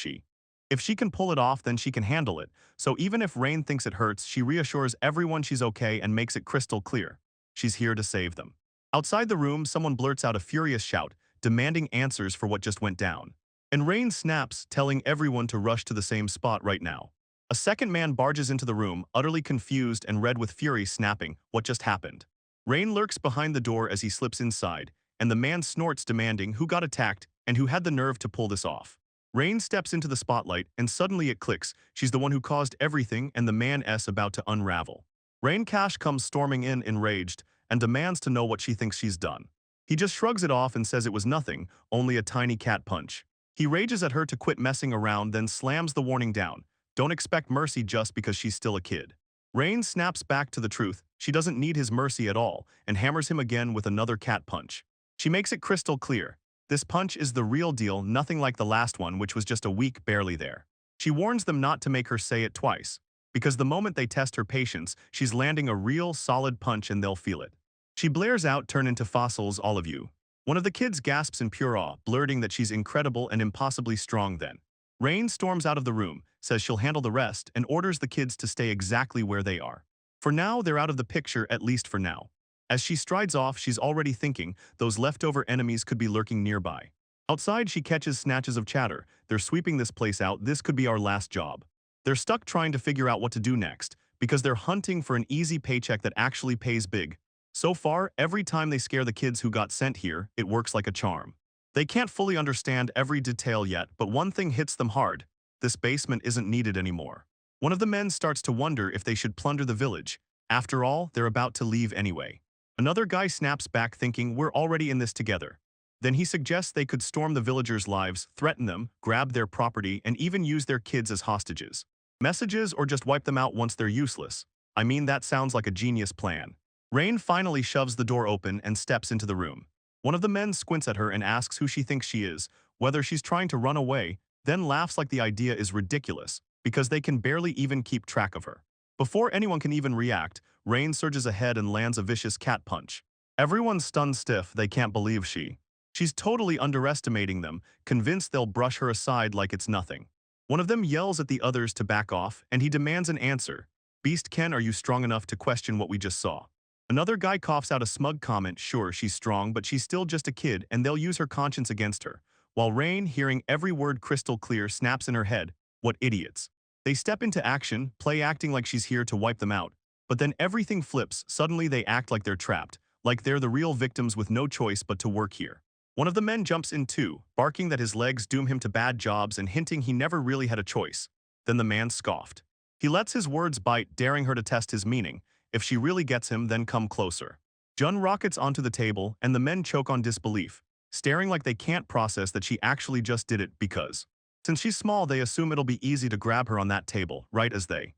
if she can pull it off, then she can handle it, so even if Rain thinks it hurts, she reassures everyone she's okay and makes it crystal clear. She's here to save them. Outside the room, someone blurts out a furious shout, demanding answers for what just went down. And Rain snaps, telling everyone to rush to the same spot right now. A second man barges into the room, utterly confused and red with fury, snapping, what just happened? Rain lurks behind the door as he slips inside, and the man snorts, demanding who got attacked and who had the nerve to pull this off. Rain steps into the spotlight, and suddenly it clicks, she's the one who caused everything and the man-s about to unravel. Rain Cash comes storming in, enraged, and demands to know what she thinks she's done. He just shrugs it off and says it was nothing, only a tiny cat punch. He rages at her to quit messing around, then slams the warning down. Don't expect mercy just because she's still a kid. Rain snaps back to the truth, she doesn't need his mercy at all, and hammers him again with another cat punch. She makes it crystal clear. This punch is the real deal, nothing like the last one, which was just a weak barely there. She warns them not to make her say it twice, because the moment they test her patience, she's landing a real, solid punch and they'll feel it. She blares out, turn into fossils, all of you. One of the kids gasps in pure awe, blurting that she's incredible and impossibly strong then. Rain storms out of the room, says she'll handle the rest, and orders the kids to stay exactly where they are. For now, they're out of the picture, at least for now. As she strides off, she's already thinking those leftover enemies could be lurking nearby. Outside, she catches snatches of chatter. They're sweeping this place out. This could be our last job. They're stuck trying to figure out what to do next, because they're hunting for an easy paycheck that actually pays big. So far, every time they scare the kids who got sent here, it works like a charm. They can't fully understand every detail yet, but one thing hits them hard. This basement isn't needed anymore. One of the men starts to wonder if they should plunder the village. After all, they're about to leave anyway. Another guy snaps back thinking we're already in this together. Then he suggests they could storm the villagers' lives, threaten them, grab their property, and even use their kids as hostages. Messages or just wipe them out once they're useless. I mean, that sounds like a genius plan. Rain finally shoves the door open and steps into the room. One of the men squints at her and asks who she thinks she is, whether she's trying to run away, then laughs like the idea is ridiculous, because they can barely even keep track of her. Before anyone can even react, Rain surges ahead and lands a vicious cat punch. Everyone's stunned stiff, they can't believe she's totally underestimating them, convinced they'll brush her aside like it's nothing. One of them yells at the others to back off, and he demands an answer. Beast Ken, are you strong enough to question what we just saw? Another guy coughs out a smug comment, sure, she's strong, but she's still just a kid, and they'll use her conscience against her. While Rain, hearing every word crystal clear, snaps in her head, what idiots. They step into action, play acting like she's here to wipe them out. But then everything flips, suddenly they act like they're trapped, like they're the real victims with no choice but to work here. One of the men jumps in too, barking that his legs doom him to bad jobs and hinting he never really had a choice. Then the man scoffed. He lets his words bite, daring her to test his meaning. If she really gets him, then come closer. Jun rockets onto the table, and the men choke on disbelief, staring like they can't process that she actually just did it because. Since she's small, they assume it'll be easy to grab her on that table, right as they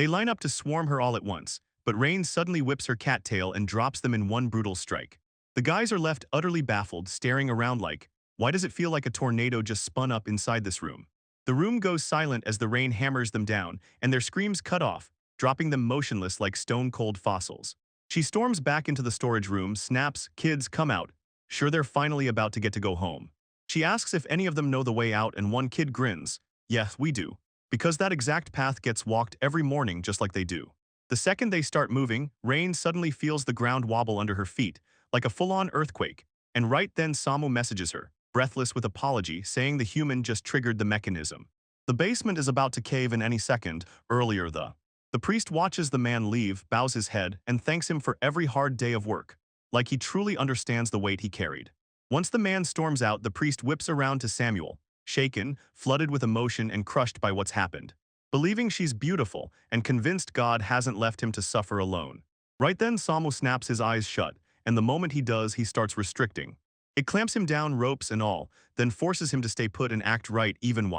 line up to swarm her all at once, but Rain suddenly whips her cattail and drops them in one brutal strike. The guys are left utterly baffled, staring around like, why does it feel like a tornado just spun up inside this room? The room goes silent as the rain hammers them down, and their screams cut off, dropping them motionless like stone-cold fossils. She storms back into the storage room, snaps, kids, come out. Sure, they're finally about to get to go home. She asks if any of them know the way out, and one kid grins. Yes, we do. Because that exact path gets walked every morning just like they do. The second they start moving, Rain suddenly feels the ground wobble under her feet, like a full-on earthquake, and right then Samu messages her, breathless with apology, saying the human just triggered the mechanism. The basement is about to cave in any second. Earlier the priest watches the man leave, bows his head, and thanks him for every hard day of work, like he truly understands the weight he carried. Once the man storms out, the priest whips around to Samuel, shaken, flooded with emotion and crushed by what's happened, believing she's beautiful and convinced God hasn't left him to suffer alone. Right then Samu snaps his eyes shut, and the moment he does, he starts restricting. It clamps him down, ropes and all, then forces him to stay put and act right even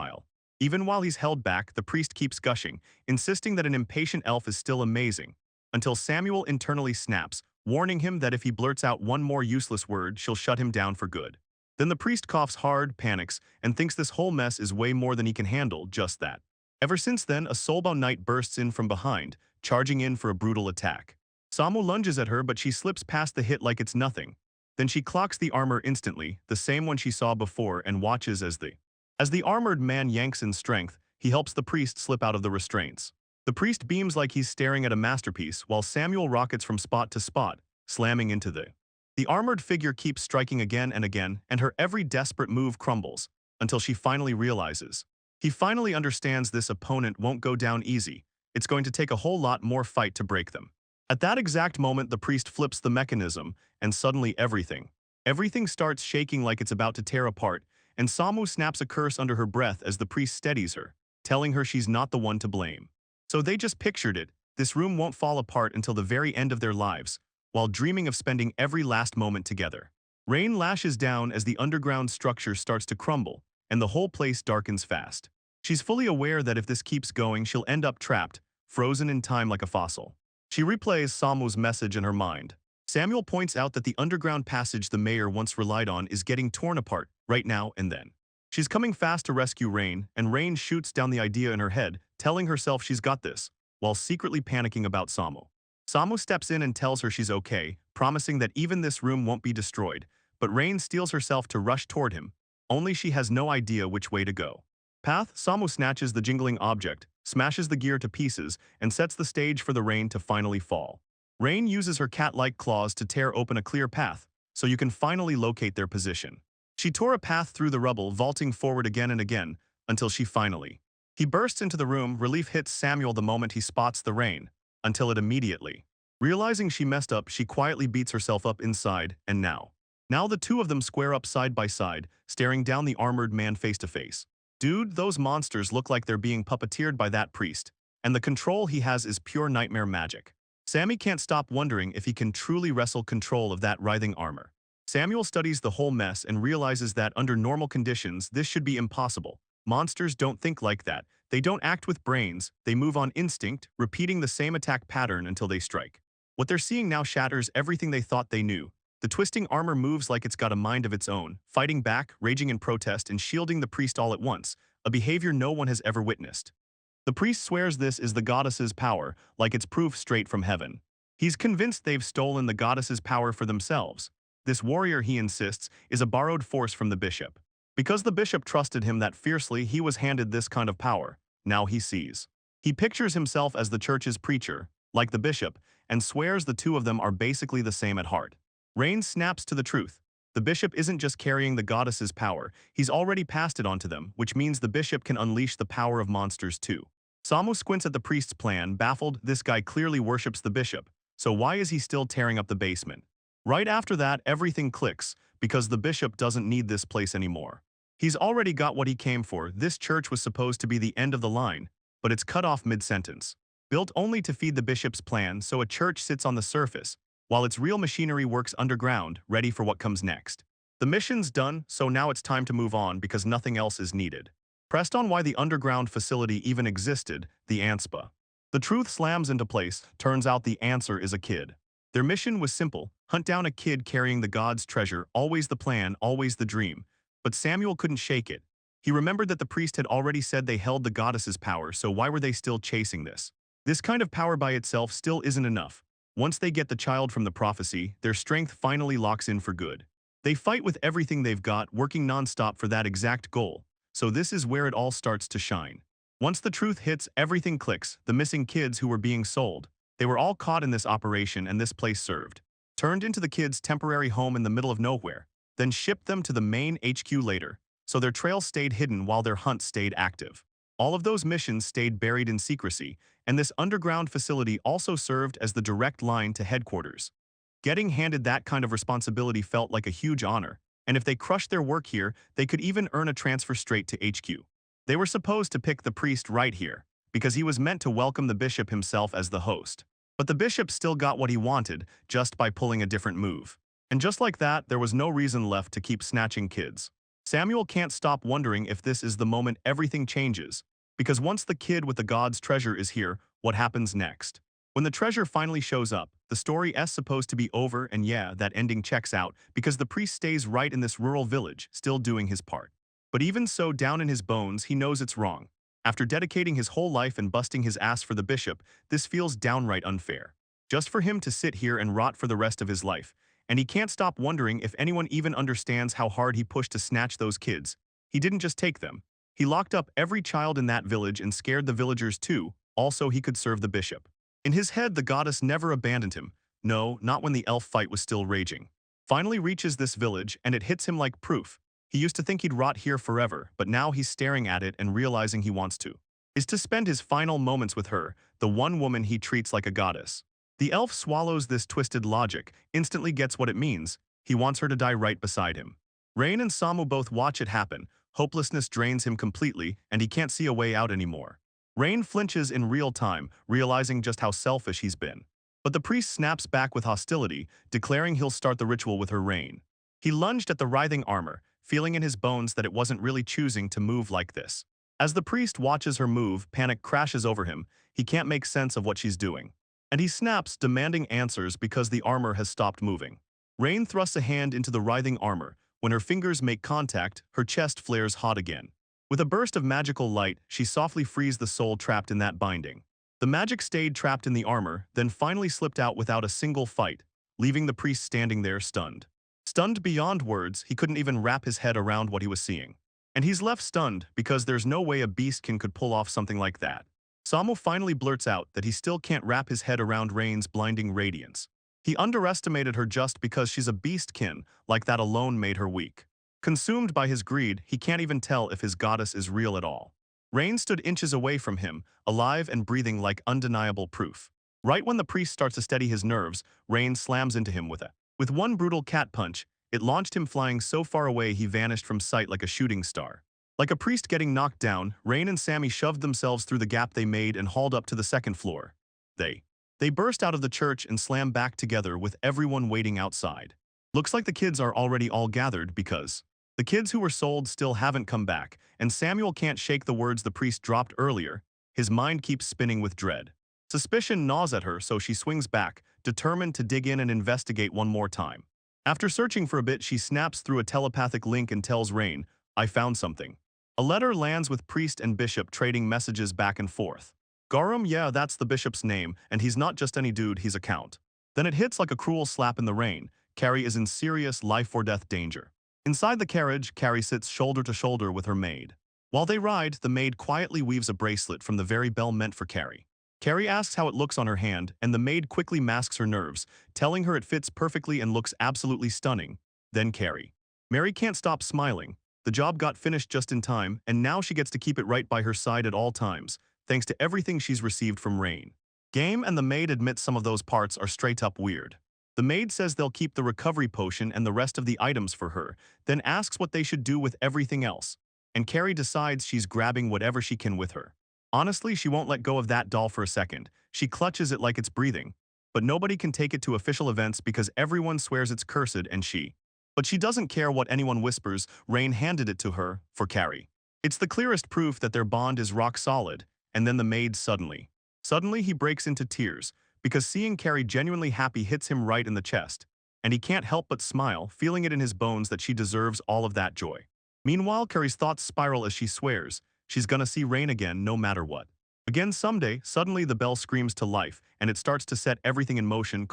while he's held back, the priest keeps gushing, insisting that an impatient elf is still amazing, until Samuel internally snaps, warning him that if he blurts out one more useless word, she'll shut him down for good. Then the priest coughs hard, panics, and thinks this whole mess is way more than he can handle, just that. Ever since then, a soulbound knight bursts in from behind, charging in for a brutal attack. Samu lunges at her, but she slips past the hit like it's nothing. Then she clocks the armor instantly, the same one she saw before, and watches as the armored man yanks in strength, he helps the priest slip out of the restraints. The priest beams like he's staring at a masterpiece, while Samuel rockets from spot to spot, slamming into the armored figure keeps striking again and again, and her every desperate move crumbles, until she finally realizes. He finally understands this opponent won't go down easy. It's going to take a whole lot more fight to break them. At that exact moment, the priest flips the mechanism, and suddenly everything starts shaking like it's about to tear apart, and Samu snaps a curse under her breath as the priest steadies her, telling her she's not the one to blame. So they just pictured it, this room won't fall apart until the very end of their lives, while dreaming of spending every last moment together. Rain lashes down as the underground structure starts to crumble, and the whole place darkens fast. She's fully aware that if this keeps going, she'll end up trapped, frozen in time like a fossil. She replays Samu's message in her mind. Samuel points out that the underground passage the mayor once relied on is getting torn apart, right now and then. She's coming fast to rescue Rain, and Rain shoots down the idea in her head, telling herself she's got this, while secretly panicking about Samu. Samu steps in and tells her she's okay, promising that even this room won't be destroyed, but Rain steels herself to rush toward him, only she has no idea which way to go. Samu snatches the jingling object, smashes the gear to pieces, and sets the stage for the rain to finally fall. Rain uses her cat-like claws to tear open a clear path, so you can finally locate their position. She tore a path through the rubble, vaulting forward again and again, until she finally. He bursts into the room. Relief hits Samuel the moment he spots the rain, until it immediately. Realizing she messed up, she quietly beats herself up inside, and now the two of them square up side by side, staring down the armored man face to face. Dude, those monsters look like they're being puppeteered by that priest, and the control he has is pure nightmare magic. Sammy can't stop wondering if he can truly wrestle control of that writhing armor. Samuel studies the whole mess and realizes that under normal conditions this should be impossible. Monsters don't think like that. They don't act with brains, they move on instinct, repeating the same attack pattern until they strike. What they're seeing now shatters everything they thought they knew. The twisting armor moves like it's got a mind of its own, fighting back, raging in protest, and shielding the priest all at once, a behavior no one has ever witnessed. The priest swears this is the goddess's power, like it's proof straight from heaven. He's convinced they've stolen the goddess's power for themselves. This warrior, he insists, is a borrowed force from the bishop. Because the bishop trusted him that fiercely, he was handed this kind of power. Now he sees. He pictures himself as the church's preacher, like the bishop, and swears the two of them are basically the same at heart. Rain snaps to the truth. The bishop isn't just carrying the goddess's power, he's already passed it on to them, which means the bishop can unleash the power of monsters too. Samu squints at the priest's plan, baffled. This guy clearly worships the bishop, so why is he still tearing up the basement? Right after that, everything clicks, because the bishop doesn't need this place anymore. He's already got what he came for. This church was supposed to be the end of the line, but it's cut off mid-sentence. Built only to feed the bishop's plan, so a church sits on the surface, while its real machinery works underground, ready for what comes next. The mission's done, so now it's time to move on because nothing else is needed. Pressed on why the underground facility even existed, the ANSPA. The truth slams into place. Turns out the answer is a kid. Their mission was simple: hunt down a kid carrying the god's treasure, always the plan, always the dream. But Samuel couldn't shake it. He remembered that the priest had already said they held the goddess's power, so why were they still chasing this? This kind of power by itself still isn't enough. Once they get the child from the prophecy, their strength finally locks in for good. They fight with everything they've got, working non-stop for that exact goal. So this is where it all starts to shine. Once the truth hits, everything clicks. The missing kids who were being sold. They were all caught in this operation, and this place served. Turned into the kids' temporary home in the middle of nowhere, then shipped them to the main HQ later. So their trail stayed hidden while their hunt stayed active. All of those missions stayed buried in secrecy, and this underground facility also served as the direct line to headquarters. Getting handed that kind of responsibility felt like a huge honor, and if they crushed their work here, they could even earn a transfer straight to HQ. They were supposed to pick the priest right here, because he was meant to welcome the bishop himself as the host. But the bishop still got what he wanted, just by pulling a different move. And just like that, there was no reason left to keep snatching kids. Samuel can't stop wondering if this is the moment everything changes. Because once the kid with the god's treasure is here, what happens next? When the treasure finally shows up, the story is supposed to be over, and yeah, that ending checks out because the priest stays right in this rural village, still doing his part. But even so, down in his bones, he knows it's wrong. After dedicating his whole life and busting his ass for the bishop, this feels downright unfair. Just for him to sit here and rot for the rest of his life. And he can't stop wondering if anyone even understands how hard he pushed to snatch those kids. He didn't just take them. He locked up every child in that village and scared the villagers too, also he could serve the bishop. In his head, the goddess never abandoned him. No, not when the elf fight was still raging. Finally reaches this village, and it hits him like proof. He used to think he'd rot here forever, but now he's staring at it and realizing he wants to. Is to spend his final moments with her, the one woman he treats like a goddess. The elf swallows this twisted logic, instantly gets what it means. He wants her to die right beside him. Rain and Samu both watch it happen. Hopelessness drains him completely, and he can't see a way out anymore. Rain flinches in real time, realizing just how selfish he's been. But the priest snaps back with hostility, declaring he'll start the ritual with her Rain. He lunged at the writhing armor, feeling in his bones that it wasn't really choosing to move like this. As the priest watches her move, panic crashes over him. He can't make sense of what she's doing. And he snaps, demanding answers because the armor has stopped moving. Rain thrusts a hand into the writhing armor. When her fingers make contact, her chest flares hot again. With a burst of magical light, she softly frees the soul trapped in that binding. The magic stayed trapped in the armor, then finally slipped out without a single fight, leaving the priest standing there stunned. Stunned beyond words, he couldn't even wrap his head around what he was seeing. And he's left stunned because there's no way a beastkin could pull off something like that. Samu finally blurts out that he still can't wrap his head around Rain's blinding radiance. He underestimated her just because she's a beastkin, like that alone made her weak. Consumed by his greed, he can't even tell if his goddess is real at all. Rain stood inches away from him, alive and breathing like undeniable proof. Right when the priest starts to steady his nerves, Rain slams into him with one brutal cat punch. It launched him flying so far away he vanished from sight like a shooting star. Like a priest getting knocked down, Rain and Sammy shoved themselves through the gap they made and hauled up to the second floor. They burst out of the church and slammed back together with everyone waiting outside. Looks like the kids are already all gathered because the kids who were sold still haven't come back, and Samuel can't shake the words the priest dropped earlier. His mind keeps spinning with dread. Suspicion gnaws at her, so she swings back, determined to dig in and investigate one more time. After searching for a bit, she snaps through a telepathic link and tells Rain, "I found something." A letter lands with priest and bishop trading messages back and forth. Garum, yeah, that's the bishop's name, and he's not just any dude, he's a count. Then it hits like a cruel slap in the rain. Carrie is in serious life-or-death danger. Inside the carriage, Carrie sits shoulder to shoulder with her maid. While they ride, the maid quietly weaves a bracelet from the very bell meant for Carrie. Carrie asks how it looks on her hand, and the maid quickly masks her nerves, telling her it fits perfectly and looks absolutely stunning. Then Carrie. Mary can't stop smiling. The job got finished just in time, and now she gets to keep it right by her side at all times, thanks to everything she's received from Rain. Game and the maid admit some of those parts are straight up weird. The maid says they'll keep the recovery potion and the rest of the items for her, then asks what they should do with everything else. And Carrie decides she's grabbing whatever she can with her. Honestly, she won't let go of that doll for a second. She clutches it like it's breathing. But nobody can take it to official events because everyone swears it's cursed and But she doesn't care what anyone whispers. Rain handed it to her, for Carrie. It's the clearest proof that their bond is rock solid, and then the maid Suddenly he breaks into tears, because seeing Carrie genuinely happy hits him right in the chest, and he can't help but smile, feeling it in his bones that she deserves all of that joy. Meanwhile, Carrie's thoughts spiral as she swears she's gonna see Rain again no matter what. Again someday, suddenly the bell screams to life, and it starts to set everything in motion,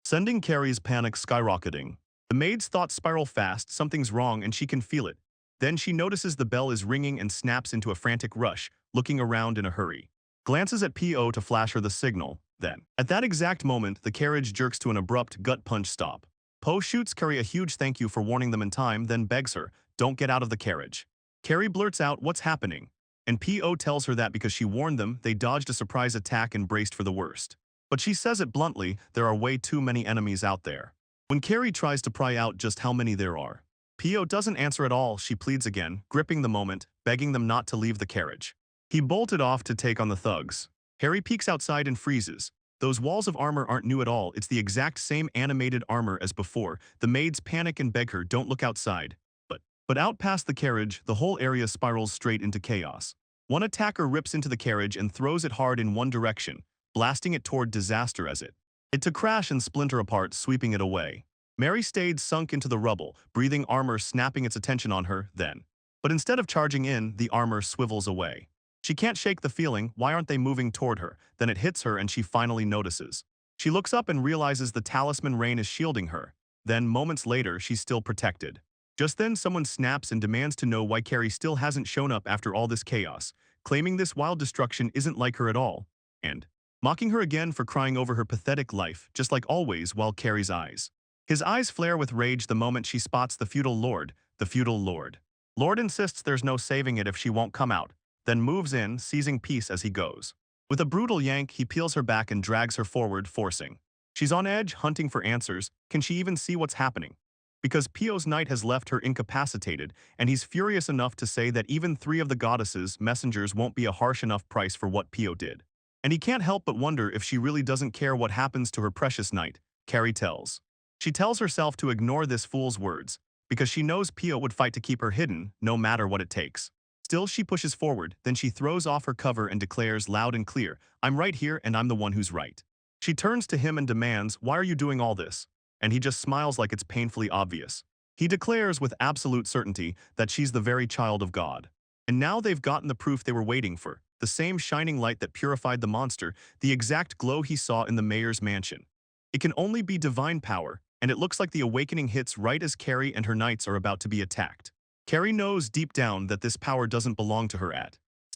sending Carrie's panic skyrocketing. The maid's thoughts spiral fast, something's wrong and she can feel it. Then she notices the bell is ringing and snaps into a frantic rush, looking around in a hurry. Glances at P.O. to flash her the signal, then. At that exact moment, the carriage jerks to an abrupt gut-punch stop. Poe shoots Carrie a huge thank you for warning them in time, then begs her, "Don't get out of the carriage." Carrie blurts out what's happening, and P.O. tells her that because she warned them, they dodged a surprise attack and braced for the worst. But she says it bluntly, there are way too many enemies out there. When Carrie tries to pry out just how many there are, P.O. doesn't answer at all. She pleads again, gripping the moment, begging them not to leave the carriage. He bolted off to take on the thugs. Harry peeks outside and freezes. Those walls of armor aren't new at all, it's the exact same animated armor as before. The maids panic and beg her, don't look outside. But out past the carriage, the whole area spirals straight into chaos. One attacker rips into the carriage and throws it hard in one direction, blasting it toward disaster as it to crash and splinter apart, sweeping it away. Mary stayed sunk into the rubble, breathing armor snapping its attention on her, then. But instead of charging in, the armor swivels away. She can't shake the feeling, why aren't they moving toward her? Then it hits her and she finally notices. She looks up and realizes the talisman Rain is shielding her. Then, moments later, she's still protected. Just then, someone snaps and demands to know why Carrie still hasn't shown up after all this chaos, claiming this wild destruction isn't like her at all, and mocking her again for crying over her pathetic life, just like always, while Carrie's eyes. His eyes flare with rage the moment she spots the feudal lord, Lord insists there's no saving it if she won't come out, then moves in, seizing peace as he goes. With a brutal yank, he peels her back and drags her forward, forcing. She's on edge, hunting for answers. Can she even see what's happening? Because P.O.'s knight has left her incapacitated, and he's furious enough to say that even 3 of the goddesses' messengers won't be a harsh enough price for what P.O. did. And he can't help but wonder if she really doesn't care what happens to her precious knight, Carrie tells. She tells herself to ignore this fool's words, because she knows P.O. would fight to keep her hidden, no matter what it takes. Still, she pushes forward, then she throws off her cover and declares loud and clear, "I'm right here and I'm the one who's right." She turns to him and demands, "Why are you doing all this?" And he just smiles like it's painfully obvious. He declares with absolute certainty that she's the very child of God. And now they've gotten the proof they were waiting for, the same shining light that purified the monster, the exact glow he saw in the mayor's mansion. It can only be divine power, and it looks like the awakening hits right as Carrie and her knights are about to be attacked. Carrie knows deep down that this power doesn't belong to her.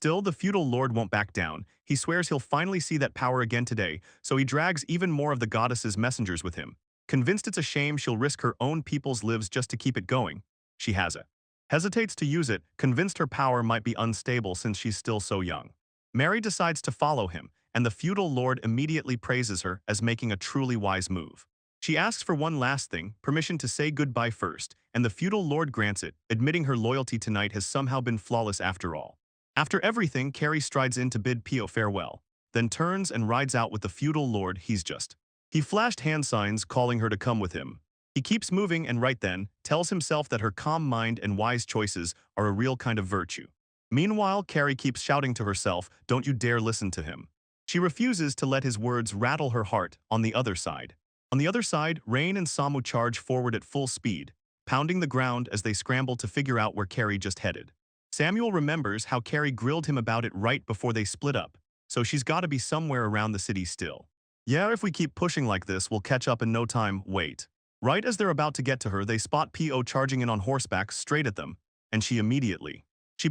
Still, the feudal lord won't back down. He swears he'll finally see that power again today, so he drags even more of the goddess's messengers with him. Convinced it's a shame she'll risk her own people's lives just to keep it going, she has it. Hesitates to use it, convinced her power might be unstable since she's still so young. Mary decides to follow him, and the feudal lord immediately praises her as making a truly wise move. She asks for one last thing, permission to say goodbye first, and the feudal lord grants it, admitting her loyalty tonight has somehow been flawless after all. After everything, Carrie strides in to bid Pio farewell, then turns and rides out with the feudal lord He flashed hand signs calling her to come with him. He keeps moving and right then, tells himself that her calm mind and wise choices are a real kind of virtue. Meanwhile, Carrie keeps shouting to herself, "Don't you dare listen to him." She refuses to let his words rattle her heart on the other side. On the other side, Rain and Samu charge forward at full speed, pounding the ground as they scramble to figure out where Carrie just headed. Samuel remembers how Carrie grilled him about it right before they split up, so she's gotta be somewhere around the city still. Yeah, if we keep pushing like this, we'll catch up in no time, wait. Right as they're about to get to her, they spot P.O. charging in on horseback straight at them, and she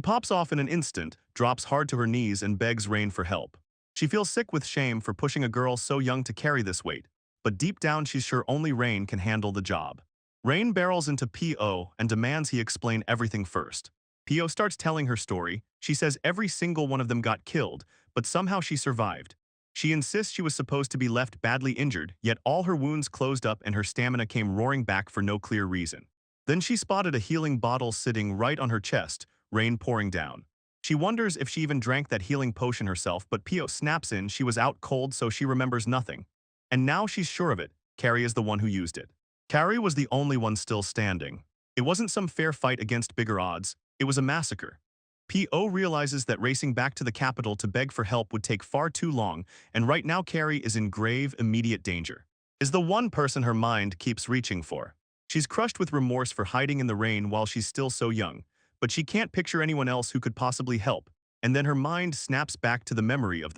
pops off in an instant, drops hard to her knees and begs Rain for help. She feels sick with shame for pushing a girl so young to carry this weight, but deep down she's sure only Rain can handle the job. Rain barrels into P.O. and demands he explain everything first. P.O. starts telling her story. She says every single one of them got killed, but somehow she survived. She insists she was supposed to be left badly injured, yet all her wounds closed up and her stamina came roaring back for no clear reason. Then she spotted a healing bottle sitting right on her chest, rain pouring down. She wonders if she even drank that healing potion herself, but Pio snaps in she was out cold so she remembers nothing. And now she's sure of it, Carrie is the one who used it. Carrie was the only one still standing. It wasn't some fair fight against bigger odds, it was a massacre. P.O. realizes that racing back to the capital to beg for help would take far too long, and right now Carrie is in grave, immediate danger. Is the one person her mind keeps reaching for. She's crushed with remorse for hiding in the rain while she's still so young, but she can't picture anyone else who could possibly help, and then her mind snaps back to the memory of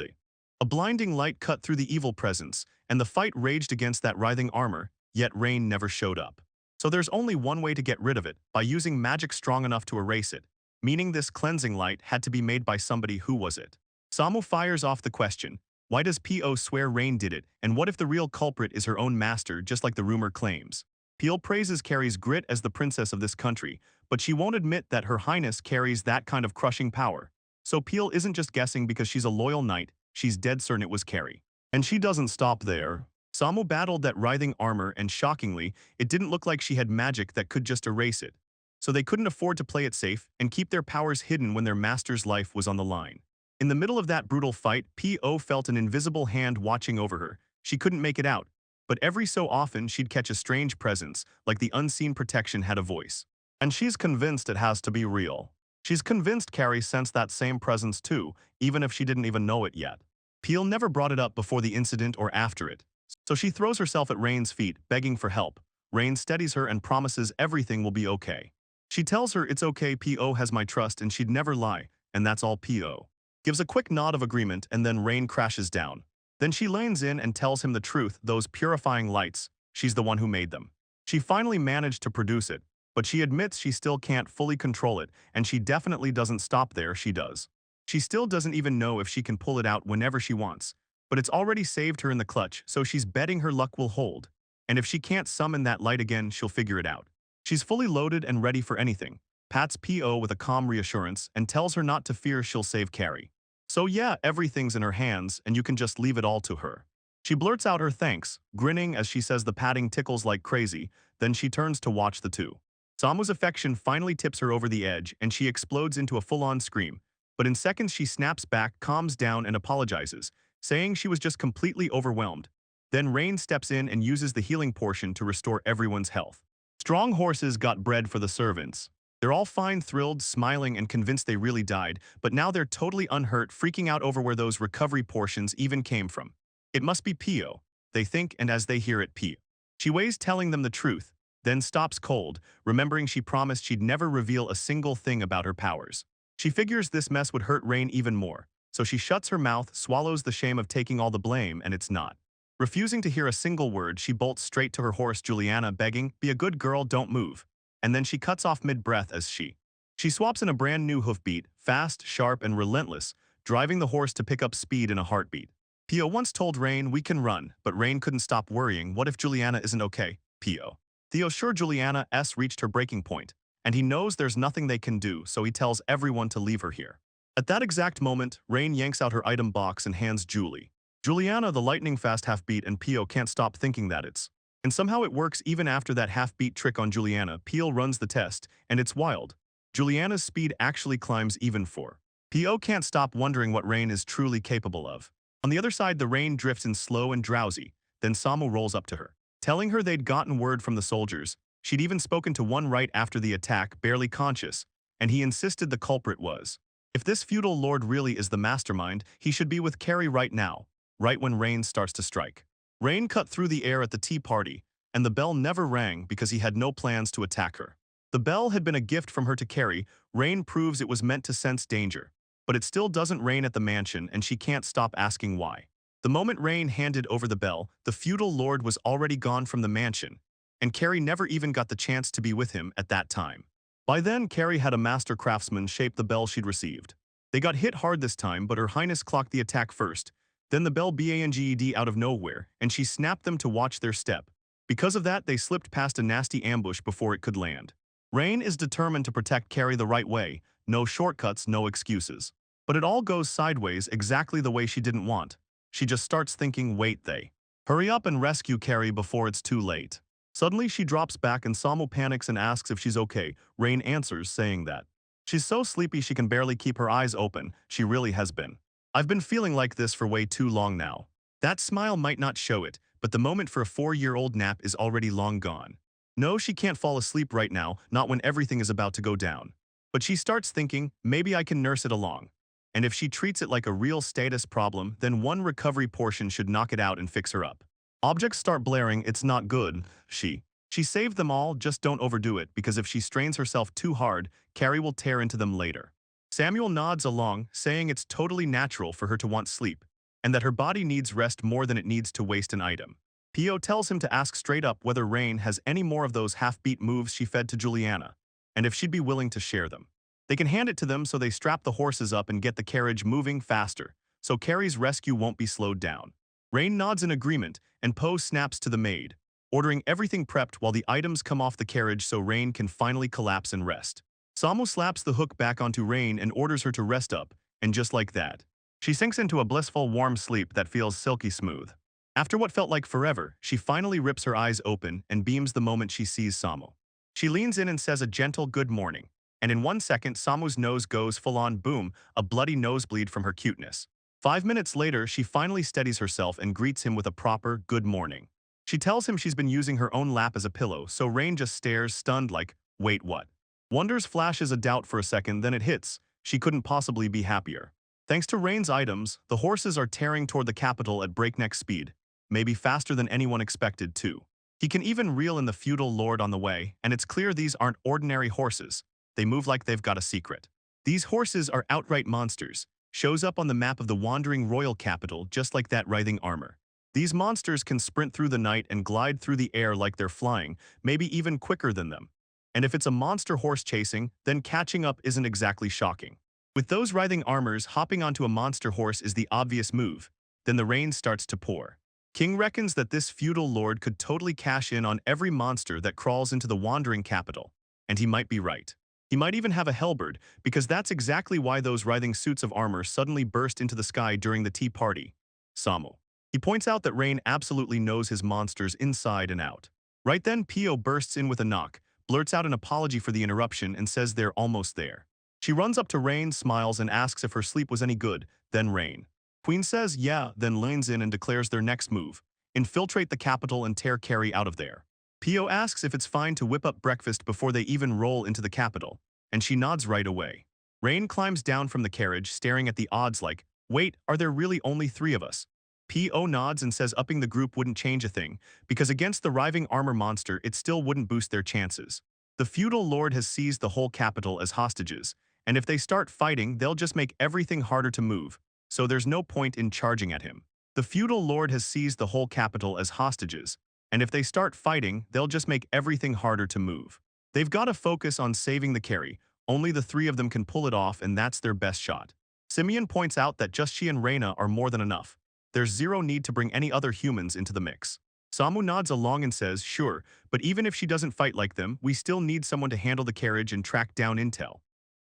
a blinding light cut through the evil presence, and the fight raged against that writhing armor, yet Rain never showed up. So there's only one way to get rid of it, by using magic strong enough to erase it. Meaning this cleansing light had to be made by somebody who was it. Samu fires off the question, why does P.O. swear Rain did it, and what if the real culprit is her own master just like the rumor claims? Peel praises Carrie's grit as the princess of this country, but she won't admit that her highness carries that kind of crushing power. So Peel isn't just guessing because she's a loyal knight, she's dead certain it was Carrie. And she doesn't stop there. Samu battled that writhing armor and shockingly, it didn't look like she had magic that could just erase it. So they couldn't afford to play it safe and keep their powers hidden when their master's life was on the line. In the middle of that brutal fight, P.O. felt an invisible hand watching over her. She couldn't make it out, but every so often she'd catch a strange presence, like the unseen protection had a voice. And she's convinced it has to be real. She's convinced Carrie sensed that same presence too, even if she didn't even know it yet. Peel never brought it up before the incident or after it, so she throws herself at Rain's feet, begging for help. Rain steadies her and promises everything will be okay. She tells her it's okay, P.O. has my trust and she'd never lie, and that's all. P.O. gives a quick nod of agreement and then Rain crashes down. Then she leans in and tells him the truth, those purifying lights, she's the one who made them. She finally managed to produce it, but she admits she still can't fully control it, and she definitely doesn't stop there, she does. She still doesn't even know if she can pull it out whenever she wants, but it's already saved her in the clutch, so she's betting her luck will hold. And if she can't summon that light again, she'll figure it out. She's fully loaded and ready for anything, pats P.O. with a calm reassurance and tells her not to fear she'll save Carrie. So yeah, everything's in her hands and you can just leave it all to her. She blurts out her thanks, grinning as she says the patting tickles like crazy, then she turns to watch the two. Samu's affection finally tips her over the edge and she explodes into a full-on scream, but in seconds she snaps back, calms down and apologizes, saying she was just completely overwhelmed. Then Rain steps in and uses the healing portion to restore everyone's health. Strong horses got bread for the servants. They're all fine, thrilled, smiling, and convinced they really died, but now they're totally unhurt, freaking out over where those recovery portions even came from. It must be Pio, they think, and as they hear it, Pio. She weighs telling them the truth, then stops cold, remembering she promised she'd never reveal a single thing about her powers. She figures this mess would hurt Rain even more, so she shuts her mouth, swallows the shame of taking all the blame, and it's not. Refusing to hear a single word, she bolts straight to her horse Juliana, begging, be a good girl, don't move. And then she cuts off mid-breath as she She swaps in a brand new hoofbeat, fast, sharp, and relentless, driving the horse to pick up speed in a heartbeat. Pio once told Rain, "We can run," but Rain couldn't stop worrying. What if Juliana isn't okay? Pio. Theo's sure Juliana's reached her breaking point, and he knows there's nothing they can do, so he tells everyone to leave her here. At that exact moment, Rain yanks out her item box and hands Julie. Juliana the lightning-fast half-beat, and Pio can't stop thinking that it's. And somehow it works even after that half-beat trick on Juliana. Pio runs the test, and it's wild. Juliana's speed actually climbs even 4. Pio can't stop wondering what Rain is truly capable of. On the other side, the Rain drifts in slow and drowsy. Then Samu rolls up to her, telling her they'd gotten word from the soldiers. She'd even spoken to one right after the attack, barely conscious, and he insisted the culprit was. If this feudal lord really is the mastermind, he should be with Carrie right now, right when Rain starts to strike. Rain cut through the air at the tea party, and the bell never rang because he had no plans to attack her. The bell had been a gift from her to Carrie. Rain proves it was meant to sense danger. But it still doesn't rain at the mansion, and she can't stop asking why. The moment Rain handed over the bell, the feudal lord was already gone from the mansion, and Carrie never even got the chance to be with him at that time. By then, Carrie had a master craftsman shape the bell she'd received. They got hit hard this time, but Her Highness clocked the attack first. Then the bell banged out of nowhere, and she snapped them to watch their step. Because of that, they slipped past a nasty ambush before it could land. Rain is determined to protect Carrie the right way. No shortcuts, no excuses. But it all goes sideways exactly the way she didn't want. She just starts thinking, wait, they. Hurry up and rescue Carrie before it's too late. Suddenly she drops back and Samu panics and asks if she's okay. Rain answers, saying that she's so sleepy she can barely keep her eyes open. She really has been. I've been feeling like this for way too long now. That smile might not show it, but the moment for a 4-year-old nap is already long gone. No, she can't fall asleep right now, not when everything is about to go down. But she starts thinking, maybe I can nurse it along. And if she treats it like a real status problem, then one recovery portion should knock it out and fix her up. Objects start blaring, it's not good. She saved them all, just don't overdo it, because if she strains herself too hard, Carrie will tear into them later. Samuel nods along, saying it's totally natural for her to want sleep, and that her body needs rest more than it needs to waste an item. Pio tells him to ask straight up whether Rain has any more of those half-beat moves she fed to Juliana, and if she'd be willing to share them. They can hand it to them, so they strap the horses up and get the carriage moving faster, so Carrie's rescue won't be slowed down. Rain nods in agreement, and Poe snaps to the maid, ordering everything prepped while the items come off the carriage so Rain can finally collapse and rest. Samu slaps the hook back onto Rain and orders her to rest up, and just like that, she sinks into a blissful warm sleep that feels silky smooth. After what felt like forever, she finally rips her eyes open and beams the moment she sees Samu. She leans in and says a gentle good morning. And in 1 second, Samu's nose goes full-on boom, a bloody nosebleed from her cuteness. 5 minutes later, she finally steadies herself and greets him with a proper good morning. She tells him she's been using her own lap as a pillow, so Rain just stares, stunned like, wait, what? Wonders flashes a doubt for a second, then it hits. She couldn't possibly be happier. Thanks to Rain's items, the horses are tearing toward the capital at breakneck speed, maybe faster than anyone expected, too. He can even reel in the feudal lord on the way, and it's clear these aren't ordinary horses. They move like they've got a secret. These horses are outright monsters. Shows up on the map of the wandering royal capital just like that writhing armor. These monsters can sprint through the night and glide through the air like they're flying, maybe even quicker than them. And if it's a monster horse chasing, then catching up isn't exactly shocking. With those writhing armors, hopping onto a monster horse is the obvious move. Then the rain starts to pour. King reckons that this feudal lord could totally cash in on every monster that crawls into the wandering capital. And he might be right. He might even have a halberd, because that's exactly why those writhing suits of armor suddenly burst into the sky during the tea party. Samu. He points out that Rain absolutely knows his monsters inside and out. Right then, Pio bursts in with a knock, blurts out an apology for the interruption, and says they're almost there. She runs up to Rain, smiles, and asks if her sleep was any good, then Rain. Queen says yeah, then leans in and declares their next move: infiltrate the capital and tear Carrie out of there. Pio asks if it's fine to whip up breakfast before they even roll into the capital, and she nods right away. Rain climbs down from the carriage, staring at the odds like, wait, are there really only 3 of us? Pio nods and says upping the group wouldn't change a thing, because against the writhing armor monster it still wouldn't boost their chances. The feudal lord has seized the whole capital as hostages, and if they start fighting, they'll just make everything harder to move, so there's no point in charging at him. The feudal lord has seized the whole capital as hostages, and if they start fighting, they'll just make everything harder to move. They've got to focus on saving the Carrie, Only the three of them can pull it off, and that's their best shot. Simeon points out that just she and Reina are more than enough. There's zero need to bring any other humans into the mix. Samu nods along and says, sure, but even if she doesn't fight like them, we still need someone to handle the carriage and track down intel.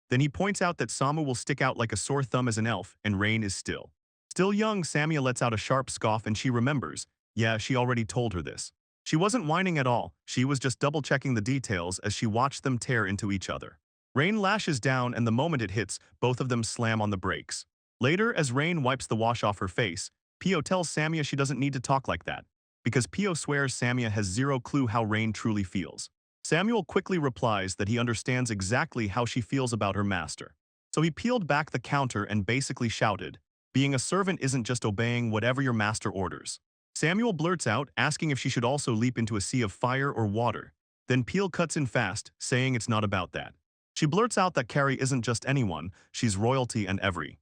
Then he points out that Samu will stick out like a sore thumb as an elf, and Rain is still. Still young, Samia lets out a sharp scoff and she remembers. Yeah, she already told her this. She wasn't whining at all, she was just double-checking the details as she watched them tear into each other. Rain lashes down and the moment it hits, both of them slam on the brakes. Later, as Rain wipes the wash off her face, Pio tells Samia she doesn't need to talk like that, because Pio swears Samia has zero clue how Rain truly feels. Samuel quickly replies that he understands exactly how she feels about her master. So he peeled back the counter and basically shouted, being a servant isn't just obeying whatever your master orders. Samuel blurts out, asking if she should also leap into a sea of fire or water. Then Peel cuts in fast, saying it's not about that. She blurts out that Carrie isn't just anyone, she's royalty and every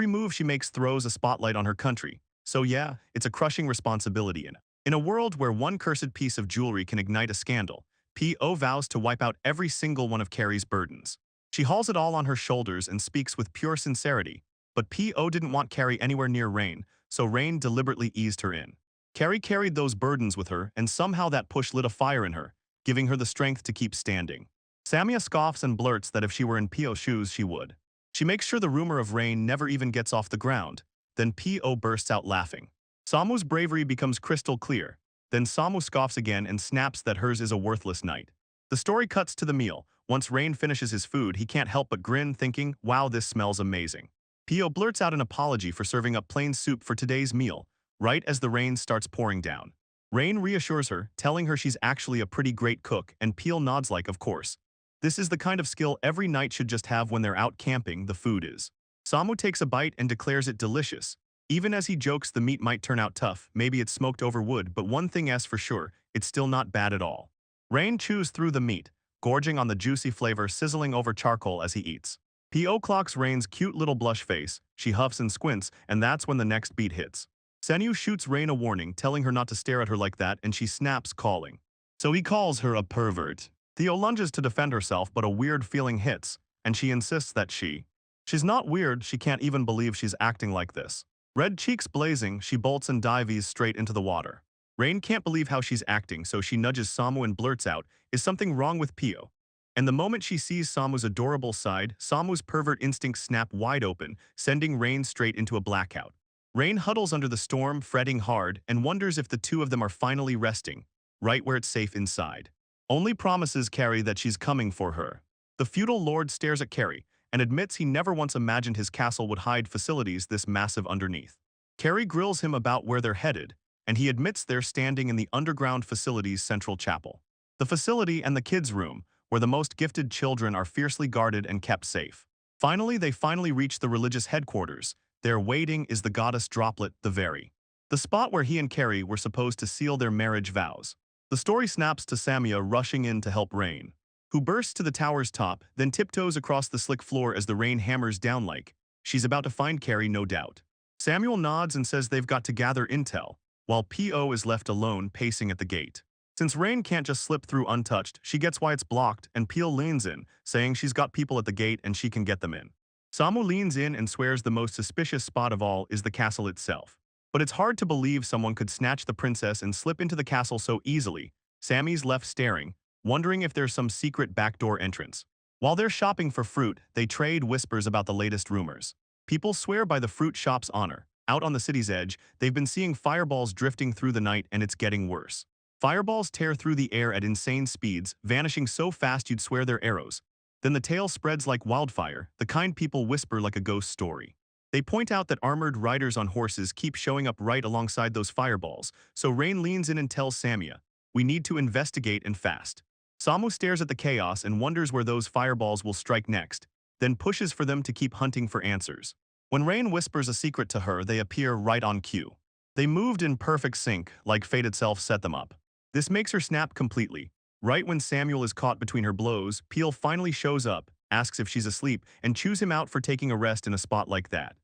move she makes throws a spotlight on her country. So yeah, it's a crushing responsibility in a world where one cursed piece of jewelry can ignite a scandal. P.O. vows to wipe out every single one of Carrie's burdens. She hauls it all on her shoulders and speaks with pure sincerity, but P.O. didn't want Carrie anywhere near Rain, so Rain deliberately eased her in. Carrie carried those burdens with her, and somehow that push lit a fire in her, giving her the strength to keep standing. Samia scoffs and blurts that if she were in P.O.'s shoes, she would. She makes sure the rumor of Rain never even gets off the ground. Then P.O. bursts out laughing. Samu's bravery becomes crystal clear. Then Samu scoffs again and snaps that hers is a worthless night. The story cuts to the meal. Once Rain finishes his food, he can't help but grin, thinking, wow, this smells amazing. Pio blurts out an apology for serving up plain soup for today's meal, right as the rain starts pouring down. Rain reassures her, telling her she's actually a pretty great cook, and Peel nods like, of course. This is the kind of skill every knight should just have when they're out camping, the food is. Samu takes a bite and declares it delicious. Even as he jokes the meat might turn out tough, maybe it's smoked over wood, but one thing is for sure, it's still not bad at all. Rain chews through the meat, gorging on the juicy flavor sizzling over charcoal as he eats. P.O. clocks Rain's cute little blush face, she huffs and squints, and that's when the next beat hits. Senyu shoots Rain a warning, telling her not to stare at her like that, and she snaps, calling. So he calls her a pervert. Theo lunges to defend herself, but a weird feeling hits, and she insists that she's not weird, she can't even believe she's acting like this. Red cheeks blazing, she bolts and dives straight into the water. Rain can't believe how she's acting, so she nudges Samu and blurts out, is something wrong with Pio? And the moment she sees Samu's adorable side, Samu's pervert instincts snap wide open, sending Rain straight into a blackout. Rain huddles under the storm, fretting hard, and wonders if the two of them are finally resting, right where it's safe inside. Only promises Carrie that she's coming for her. The feudal lord stares at Carrie, and admits he never once imagined his castle would hide facilities this massive underneath. Carrie grills him about where they're headed, and he admits they're standing in the underground facility's central chapel. The facility and the kids' room, where the most gifted children are fiercely guarded and kept safe. They finally reach the religious headquarters. There waiting is the goddess Droplet, the spot where he and Carrie were supposed to seal their marriage vows. The story snaps to Samia rushing in to help Rain, who bursts to the tower's top, then tiptoes across the slick floor as the rain hammers down like she's about to find Carrie, no doubt. Samuel nods and says they've got to gather intel, while P.O. is left alone pacing at the gate. Since Rain can't just slip through untouched, she gets why it's blocked, and Peel leans in, saying she's got people at the gate and she can get them in. Samu leans in and swears the most suspicious spot of all is the castle itself. But it's hard to believe someone could snatch the princess and slip into the castle so easily. Sammy's left staring, wondering if there's some secret backdoor entrance. While they're shopping for fruit, they trade whispers about the latest rumors. People swear by the fruit shop's honor. Out on the city's edge, they've been seeing fireballs drifting through the night, and it's getting worse. Fireballs tear through the air at insane speeds, vanishing so fast you'd swear they're arrows. Then the tale spreads like wildfire, the kind people whisper like a ghost story. They point out that armored riders on horses keep showing up right alongside those fireballs, so Rain leans in and tells Samia, we need to investigate and fast. Samu stares at the chaos and wonders where those fireballs will strike next, then pushes for them to keep hunting for answers. When Rain whispers a secret to her, they appear right on cue. They moved in perfect sync, like fate itself set them up. This makes her snap completely. Right when Samuel is caught between her blows, Peel finally shows up, asks if she's asleep, and chews him out for taking a rest in a spot like that.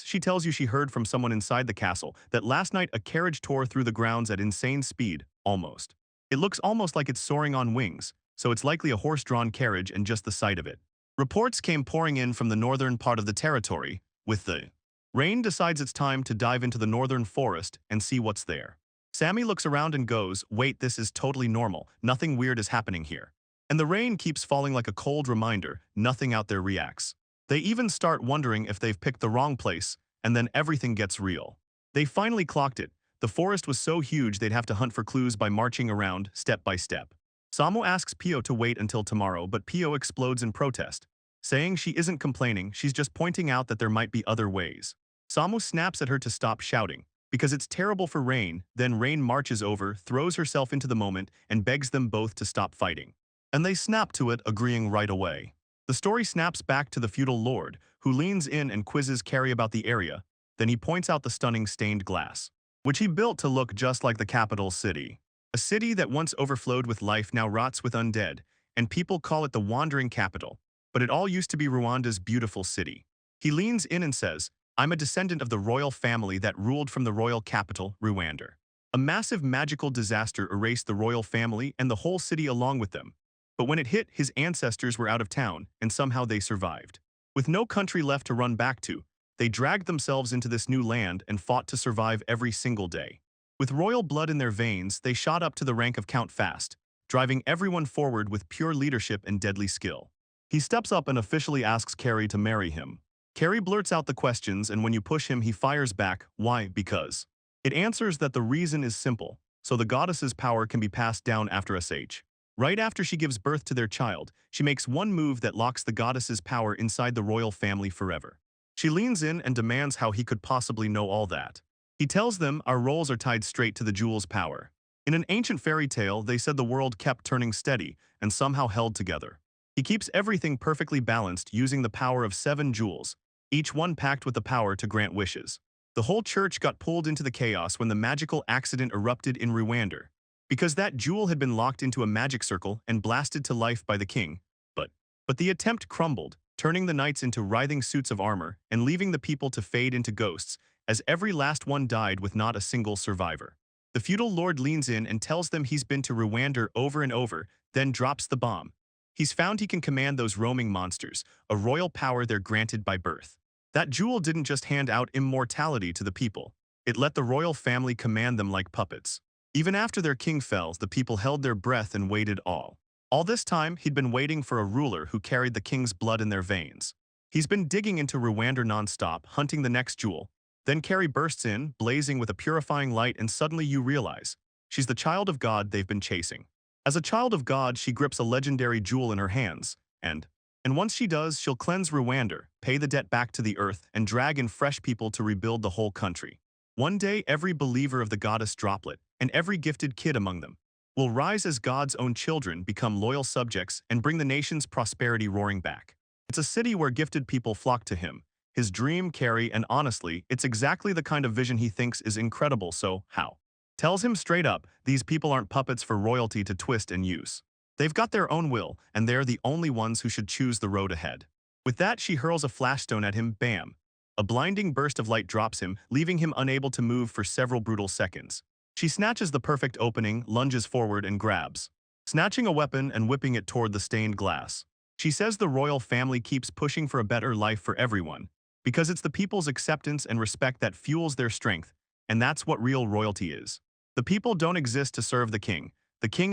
She tells you she heard from someone inside the castle that last night a carriage tore through the grounds at insane speed, almost. It looks almost like it's soaring on wings, so it's likely a horse-drawn carriage and just the sight of it Reports came pouring in from the northern part of the territory, with the rain decides it's time to dive into the northern forest and see what's there. Sammy looks around and goes, wait, this is totally normal, nothing weird is happening here. And the rain keeps falling like a cold reminder, nothing out there reacts. They even start wondering if they've picked the wrong place, and then everything gets real. They finally clocked it. The forest was so huge they'd have to hunt for clues by marching around, step by step. Samo asks Pio to wait until tomorrow, but Pio explodes in protest, saying she isn't complaining, she's just pointing out that there might be other ways. Samo snaps at her to stop shouting, because it's terrible for Rain. Then Rain marches over, throws herself into the moment, and begs them both to stop fighting. And they snap to it, agreeing right away. The story snaps back to the feudal lord, who leans in and quizzes Carrie about the area. Then he points out the stunning stained glass, which he built to look just like the capital city. A city that once overflowed with life now rots with undead, and people call it the wandering capital. But it all used to be Rwanda's beautiful city. He leans in and says, I'm a descendant of the royal family that ruled from the royal capital, Rwanda. A massive magical disaster erased the royal family and the whole city along with them. But when it hit, his ancestors were out of town, and somehow they survived. With no country left to run back to, they dragged themselves into this new land and fought to survive every single day. With royal blood in their veins, they shot up to the rank of Count Fast, driving everyone forward with pure leadership and deadly skill. He steps up and officially asks Carrie to marry him. Carrie blurts out the questions, and when you push him, he fires back, why? Because. It answers that the reason is simple, so the goddess's power can be passed down after Sh. Right after she gives birth to their child, she makes one move that locks the goddess's power inside the royal family forever. She leans in and demands how he could possibly know all that. He tells them our roles are tied straight to the jewel's power. In an ancient fairy tale, they said the world kept turning steady and somehow held together. He keeps everything perfectly balanced using the power of 7 jewels, each one packed with the power to grant wishes. The whole church got pulled into the chaos when the magical accident erupted in Rwanda, because that jewel had been locked into a magic circle and blasted to life by the king. But the attempt crumbled, turning the knights into writhing suits of armor and leaving the people to fade into ghosts, as every last one died with not a single survivor. The feudal lord leans in and tells them he's been to Rwanda over and over, then drops the bomb. He's found he can command those roaming monsters, a royal power they're granted by birth. That jewel didn't just hand out immortality to the people. It let the royal family command them like puppets. Even after their king fell, the people held their breath and waited all. All this time, he'd been waiting for a ruler who carried the king's blood in their veins. He's been digging into Rwanda non-stop, hunting the next jewel. Then Carrie bursts in, blazing with a purifying light, and suddenly you realize she's the child of God they've been chasing. As a child of God, she grips a legendary jewel in her hands, and once she does, she'll cleanse Rwanda, pay the debt back to the earth, and drag in fresh people to rebuild the whole country. One day, every believer of the goddess droplet, and every gifted kid among them, will rise as God's own children, become loyal subjects, and bring the nation's prosperity roaring back. It's a city where gifted people flock to him. His dream, Carrie, and honestly, it's exactly the kind of vision he thinks is incredible, so how? Tells him straight up, these people aren't puppets for royalty to twist and use. They've got their own will, and they're the only ones who should choose the road ahead. With that, she hurls a flashstone at him, bam. A blinding burst of light drops him, leaving him unable to move for several brutal seconds. She snatches the perfect opening, lunges forward, and grabs, snatching a weapon and whipping it toward the stained glass. She says the royal family keeps pushing for a better life for everyone, because it's the people's acceptance and respect that fuels their strength, and that's what real royalty is. The people don't exist to serve the king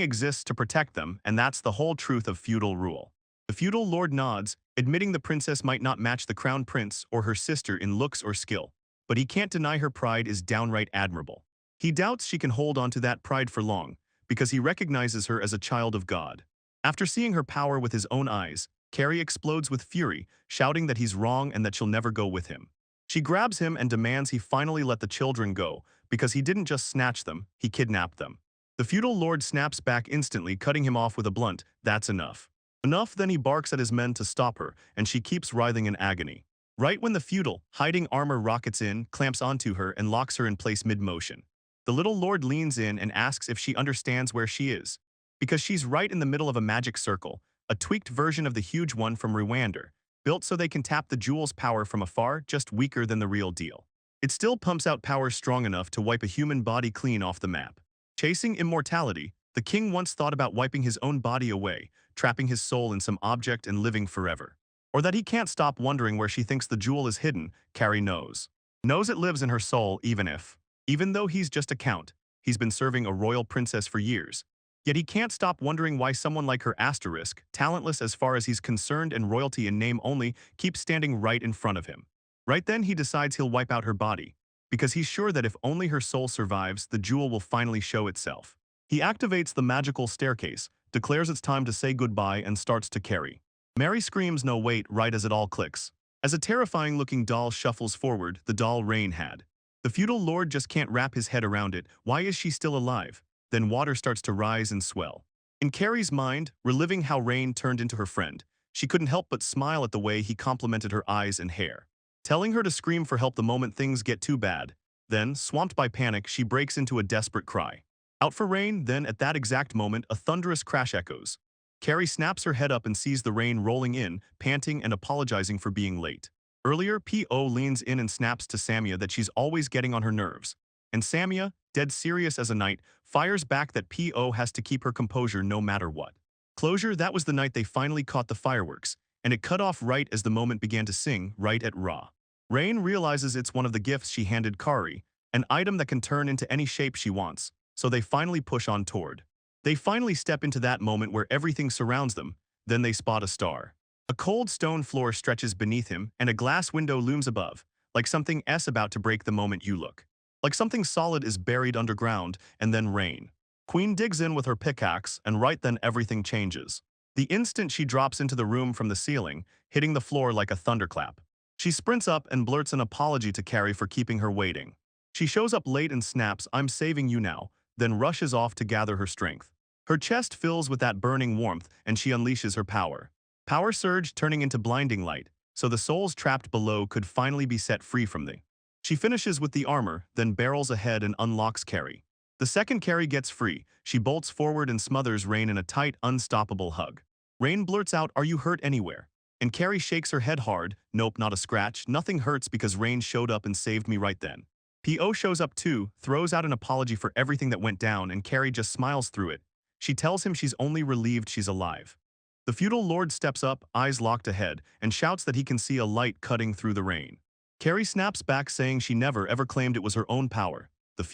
exists to protect them, and that's the whole truth of feudal rule. The feudal lord nods, admitting the princess might not match the crown prince or her sister in looks or skill, but he can't deny her pride is downright admirable. He doubts she can hold on to that pride for long, because he recognizes her as a child of God. After seeing her power with his own eyes, Carrie explodes with fury, shouting that he's wrong and that she'll never go with him. She grabs him and demands he finally let the children go, because he didn't just snatch them, he kidnapped them. The feudal lord snaps back instantly, cutting him off with a blunt, that's enough. Enough, then he barks at his men to stop her, and she keeps writhing in agony. Right when the feudal, hiding armor rockets in, clamps onto her, and locks her in place mid-motion. The little lord leans in and asks if she understands where she is, because she's right in the middle of a magic circle, a tweaked version of the huge one from Rwanda, built so they can tap the jewel's power from afar, just weaker than the real deal. It still pumps out power strong enough to wipe a human body clean off the map. Chasing immortality, the king once thought about wiping his own body away, trapping his soul in some object and living forever. or that he can't stop wondering where she thinks the jewel is hidden. Carrie knows. Knows it lives in her soul even though he's just a count, he's been serving a royal princess for years. Yet he can't stop wondering why someone like her asterisk, talentless as far as he's concerned and royalty in name only, keeps standing right in front of him. Right then he decides he'll wipe out her body, because he's sure that if only her soul survives, the jewel will finally show itself. He activates the magical staircase, declares it's time to say goodbye and starts to carry. Mary screams no wait right as it all clicks. As a terrifying-looking doll shuffles forward, the doll Rain had. The feudal lord just can't wrap his head around it. Why is she still alive? Then water starts to rise and swell. In Carrie's mind, reliving how Rain turned into her friend, she couldn't help but smile at the way he complimented her eyes and hair, telling her to scream for help the moment things get too bad. Then, swamped by panic, she breaks into a desperate cry. Out for Rain, then at that exact moment, a thunderous crash echoes. Carrie snaps her head up and sees the rain rolling in, panting and apologizing for being late. Earlier, P.O. leans in and snaps to Samia that she's always getting on her nerves. And Samia, dead serious as a knight, fires back that P.O. has to keep her composure no matter what. Closure, that was the night they finally caught the fireworks, and it cut off right as the moment began to sing, right at Ra. Rain realizes it's one of the gifts she handed Kari, an item that can turn into any shape she wants, so they finally push on toward. They finally step into that moment where everything surrounds them, then they spot a star. A cold stone floor stretches beneath him, and a glass window looms above, like something about to break the moment you look. Like something solid is buried underground, and then Rain. Queen digs in with her pickaxe, and right then everything changes. The instant she drops into the room from the ceiling, hitting the floor like a thunderclap. She sprints up and blurts an apology to Carrie for keeping her waiting. She shows up late and snaps, "I'm saving you now," then rushes off to gather her strength. Her chest fills with that burning warmth, and she unleashes her power. Power surge turning into blinding light, so the souls trapped below could finally be set free from the. She finishes with the armor, then barrels ahead and unlocks Carrie. The second Carrie gets free, she bolts forward and smothers Rain in a tight, unstoppable hug. Rain blurts out, "Are you hurt anywhere?" And Carrie shakes her head hard, "Nope, not a scratch, nothing hurts because Rain showed up and saved me right then." P.O. shows up too, throws out an apology for everything that went down, and Carrie just smiles through it. She tells him she's only relieved she's alive. The feudal lord steps up, eyes locked ahead, and shouts that he can see a light cutting through the rain. Carrie snaps back saying she never ever claimed it was her own power. The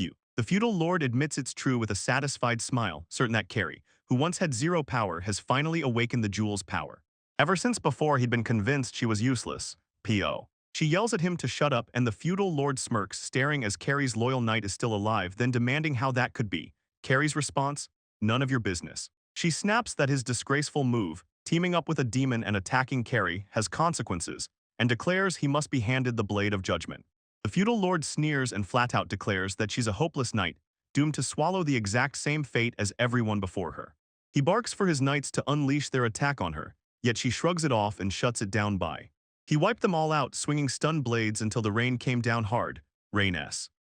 feudal lord admits it's true with a satisfied smile, certain that Carrie, who once had zero power, has finally awakened the jewel's power. Ever since before he'd been convinced she was useless. P.O. She yells at him to shut up, and the feudal lord smirks, staring as Carrie's loyal knight is still alive, then demanding how that could be. Carrie's response? None of your business. She snaps that his disgraceful move, teaming up with a demon and attacking Carrie, has consequences, and declares he must be handed the blade of judgment. The feudal lord sneers and flat out declares that she's a hopeless knight, doomed to swallow the exact same fate as everyone before her. He barks for his knights to unleash their attack on her, yet she shrugs it off and shuts it down by. He wiped them all out, swinging stun blades until the rain came down hard. Rain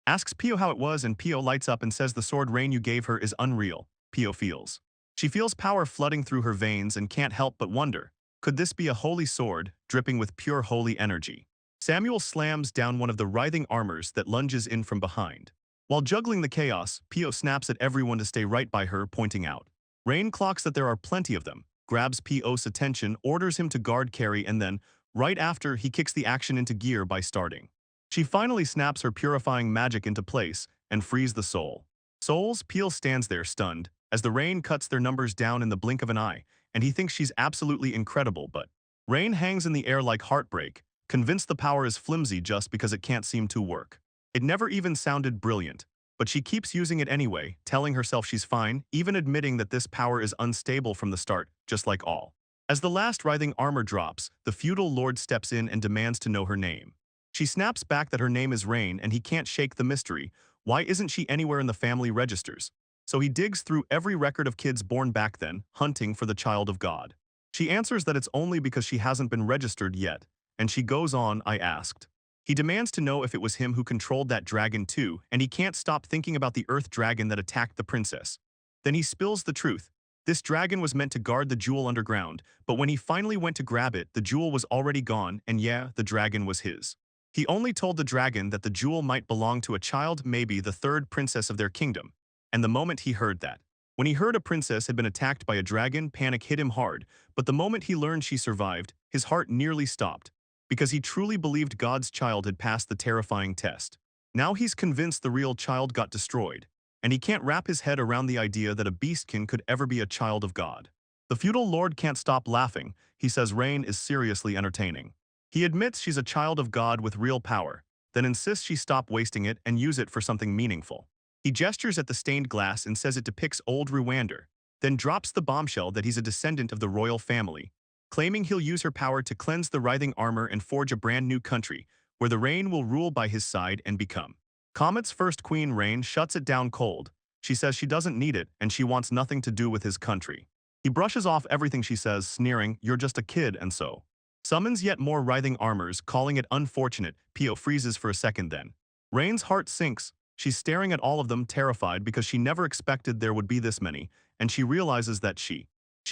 asks Pio how it was, and Pio lights up and says the sword Rain you gave her is unreal. Pio feels. She feels power flooding through her veins and can't help but wonder, could this be a holy sword, dripping with pure holy energy? Samuel slams down one of the writhing armors that lunges in from behind. While juggling the chaos, Pio snaps at everyone to stay right by her, pointing out. Rain clocks that there are plenty of them, grabs Pio's attention, orders him to guard Carrie, and then, right after, he kicks the action into gear by starting. She finally snaps her purifying magic into place and frees the soul. Souls, Pio stands there stunned, as the rain cuts their numbers down in the blink of an eye, and he thinks she's absolutely incredible, but Rain hangs in the air like heartbreak, convinced the power is flimsy just because it can't seem to work. It never even sounded brilliant, but she keeps using it anyway, telling herself she's fine, even admitting that this power is unstable from the start, just like all. As the last writhing armor drops, the feudal lord steps in and demands to know her name. She snaps back that her name is Rain, and he can't shake the mystery. Why isn't she anywhere in the family registers? So he digs through every record of kids born back then, hunting for the child of God. She answers that it's only because she hasn't been registered yet, and she goes on, I asked. He demands to know if it was him who controlled that dragon too, and he can't stop thinking about the earth dragon that attacked the princess. Then he spills the truth. This dragon was meant to guard the jewel underground, but when he finally went to grab it, the jewel was already gone, and yeah, the dragon was his. He only told the dragon that the jewel might belong to a child, maybe the third princess of their kingdom. And the moment he heard that, When he heard a princess had been attacked by a dragon, panic hit him hard, but the moment he learned she survived, his heart nearly stopped, because he truly believed God's child had passed the terrifying test. Now he's convinced the real child got destroyed, and he can't wrap his head around the idea that a beastkin could ever be a child of God. The feudal lord can't stop laughing. He says Rain is seriously entertaining. He admits she's a child of God with real power, then insists she stop wasting it and use it for something meaningful. He gestures at the stained glass and says it depicts old Rwander, then drops the bombshell that he's a descendant of the royal family, claiming he'll use her power to cleanse the writhing armor and forge a brand new country, where the Rain will rule by his side and become. Comet's first queen, Rain, shuts it down cold. She says she doesn't need it and she wants nothing to do with his country. He brushes off everything she says, sneering, "You're just a kid," and so summons yet more writhing armors, calling it unfortunate. Pio freezes for a second then. Rain's heart sinks. She's staring at all of them, terrified because she never expected there would be this many, and she realizes that she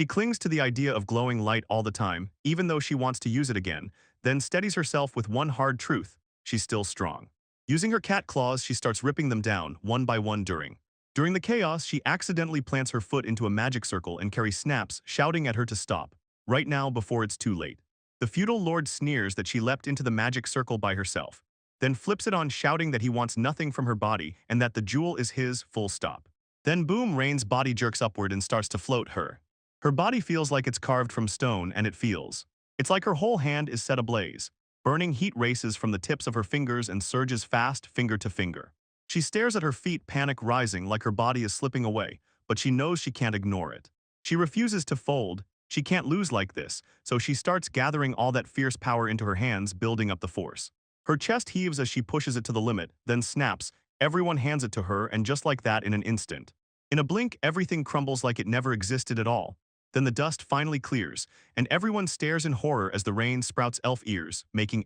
clings to the idea of glowing light all the time, even though she wants to use it again, then steadies herself with one hard truth: she's still strong. Using her cat claws, she starts ripping them down, one by one During the chaos, she accidentally plants her foot into a magic circle and Carrie snaps, shouting at her to stop, right now before it's too late. The feudal lord sneers that she leapt into the magic circle by herself, then flips it on, shouting that he wants nothing from her body and that the jewel is his, full stop. Then boom, Rain's body jerks upward and starts to float her. Her body feels like it's carved from stone, and it's like her whole hand is set ablaze. Burning heat races from the tips of her fingers and surges fast, finger to finger. She stares at her feet, panic rising like her body is slipping away, but she knows she can't ignore it. She refuses to fold. She can't lose like this, so she starts gathering all that fierce power into her hands, building up the force. Her chest heaves as she pushes it to the limit, then snaps. Everyone hands it to her, and just like that, in an instant, in a blink, everything crumbles like it never existed at all. Then the dust finally clears, and everyone stares in horror as the Rain sprouts elf ears, making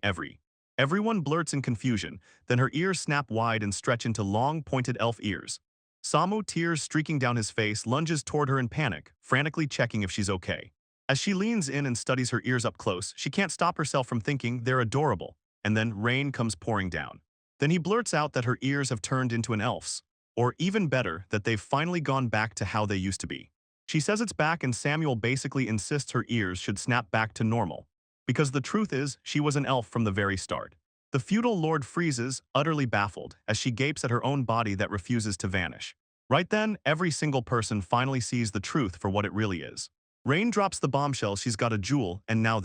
everyone blurts in confusion. Then her ears snap wide and stretch into long, pointed elf ears. Samu, tears streaking down his face, lunges toward her in panic, frantically checking if she's okay. As she leans in and studies her ears up close, she can't stop herself from thinking they're adorable. And then rain comes pouring down. Then he blurts out that her ears have turned into an elf's, or even better, that they've finally gone back to how they used to be. She says it's back, and Samuel basically insists her ears should snap back to normal, because the truth is, she was an elf from the very start. The feudal lord freezes, utterly baffled, as she gapes at her own body that refuses to vanish. Right then, every single person finally sees the truth for what it really is. Rain drops the bombshell: she's got a jewel, and now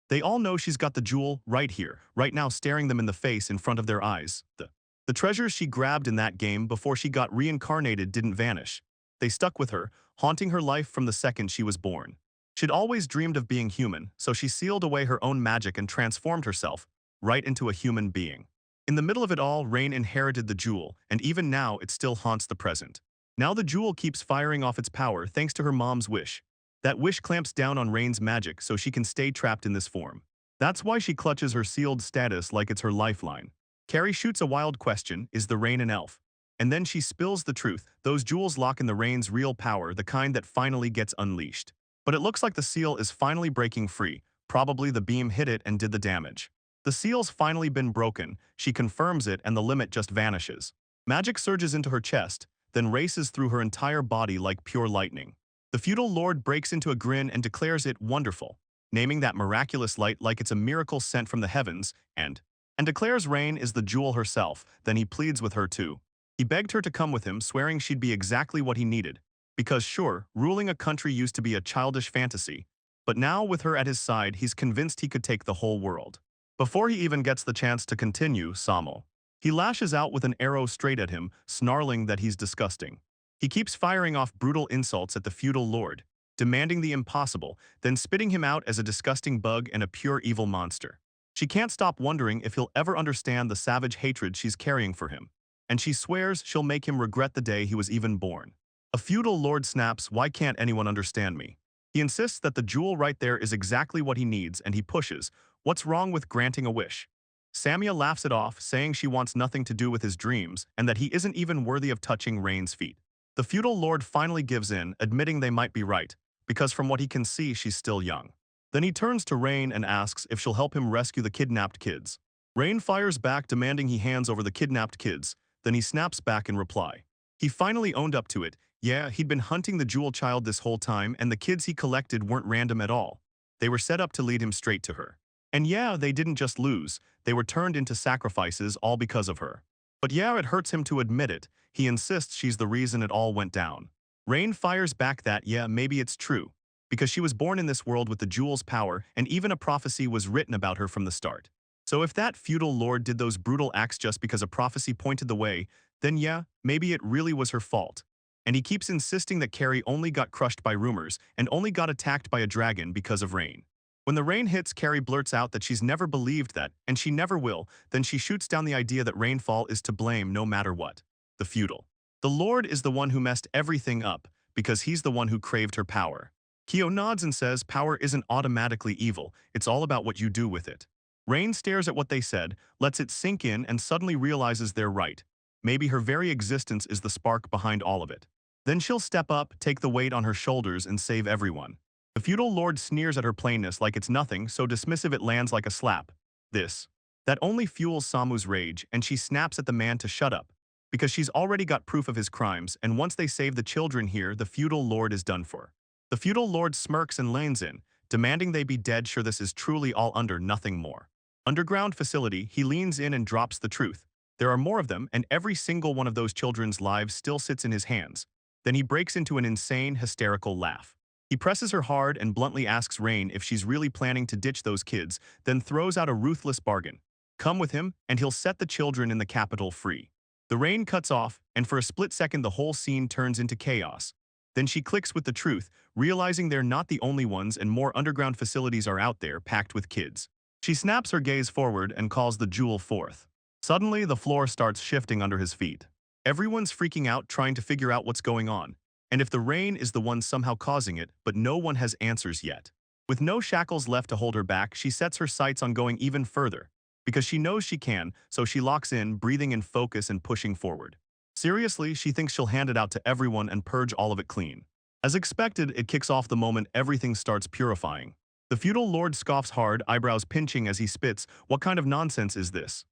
they all know she's got the jewel right here, right now, staring them in the face in front of their eyes. The treasures she grabbed in that game before she got reincarnated didn't vanish. They stuck with her, haunting her life from the second she was born. She'd always dreamed of being human, so she sealed away her own magic and transformed herself right into a human being. In the middle of it all, Rain inherited the jewel, and even now it still haunts the present. Now the jewel keeps firing off its power thanks to her mom's wish. That wish clamps down on Rain's magic so she can stay trapped in this form. That's why she clutches her sealed status like it's her lifeline. Carrie shoots a wild question: is the Rain an elf? And then she spills the truth: those jewels lock in the Rain's real power, the kind that finally gets unleashed. But it looks like the seal is finally breaking free. Probably the beam hit it and did the damage. The seal's finally been broken. She confirms it, and the limit just vanishes. Magic surges into her chest, then races through her entire body like pure lightning. The feudal lord breaks into a grin and declares it wonderful, naming that miraculous light like it's a miracle sent from the heavens, and declares Rain is the jewel herself. Then he pleads with her too. He begged her to come with him, swearing she'd be exactly what he needed. Because sure, ruling a country used to be a childish fantasy, but now with her at his side, he's convinced he could take the whole world. Before he even gets the chance to continue, he lashes out with an arrow straight at him, snarling that he's disgusting. He keeps firing off brutal insults at the feudal lord, demanding the impossible, then spitting him out as a disgusting bug and a pure evil monster. She can't stop wondering if he'll ever understand the savage hatred she's carrying for him, and she swears she'll make him regret the day he was even born. A feudal lord snaps: why can't anyone understand me? He insists that the jewel right there is exactly what he needs, and he pushes: what's wrong with granting a wish? Samia laughs it off, saying she wants nothing to do with his dreams and that he isn't even worthy of touching Rain's feet. The feudal lord finally gives in, admitting they might be right, because from what he can see, she's still young. Then he turns to Rain and asks if she'll help him rescue the kidnapped kids. Rain fires back, demanding he hands over the kidnapped kids. Then he snaps back in reply. He finally owned up to it. Yeah, he'd been hunting the jewel child this whole time, and the kids he collected weren't random at all. They were set up to lead him straight to her. And yeah, they didn't just lose, they were turned into sacrifices all because of her. But yeah, it hurts him to admit it, he insists she's the reason it all went down. Rain fires back that yeah, maybe it's true. Because she was born in this world with the jewel's power, and even a prophecy was written about her from the start. So if that feudal lord did those brutal acts just because a prophecy pointed the way, then yeah, maybe it really was her fault. And he keeps insisting that Carrie only got crushed by rumors and only got attacked by a dragon because of rain. When the rain hits, Carrie blurts out that she's never believed that, and she never will, then she shoots down the idea that rainfall is to blame no matter what. The feudal. The Lord is the one who messed everything up, because he's the one who craved her power. Kyo nods and says power isn't automatically evil, it's all about what you do with it. Rain stares at what they said, lets it sink in, and suddenly realizes they're right. Maybe her very existence is the spark behind all of it. Then she'll step up, take the weight on her shoulders, and save everyone. The feudal lord sneers at her plainness like it's nothing, so dismissive it lands like a slap. That only fuels Samu's rage, and she snaps at the man to shut up. Because she's already got proof of his crimes, and once they save the children here, the feudal lord is done for. The feudal lord smirks and lanes in, demanding they be dead, sure this is truly all under nothing more. Underground facility, he leans in and drops the truth. There are more of them, and every single one of those children's lives still sits in his hands. Then he breaks into an insane, hysterical laugh. He presses her hard and bluntly asks Rain if she's really planning to ditch those kids, then throws out a ruthless bargain. Come with him, and he'll set the children in the capital free. The rain cuts off, and for a split second the whole scene turns into chaos. Then she clicks with the truth, realizing they're not the only ones and more underground facilities are out there packed with kids. She snaps her gaze forward and calls the jewel forth. Suddenly, the floor starts shifting under his feet. Everyone's freaking out trying to figure out what's going on, and if the rain is the one somehow causing it, but no one has answers yet. With no shackles left to hold her back, she sets her sights on going even further. Because she knows she can, so she locks in, breathing in focus and pushing forward. Seriously, she thinks she'll hand it out to everyone and purge all of it clean. As expected, it kicks off the moment everything starts purifying. The feudal lord scoffs hard, eyebrows pinching as he spits, "What kind of nonsense is this?"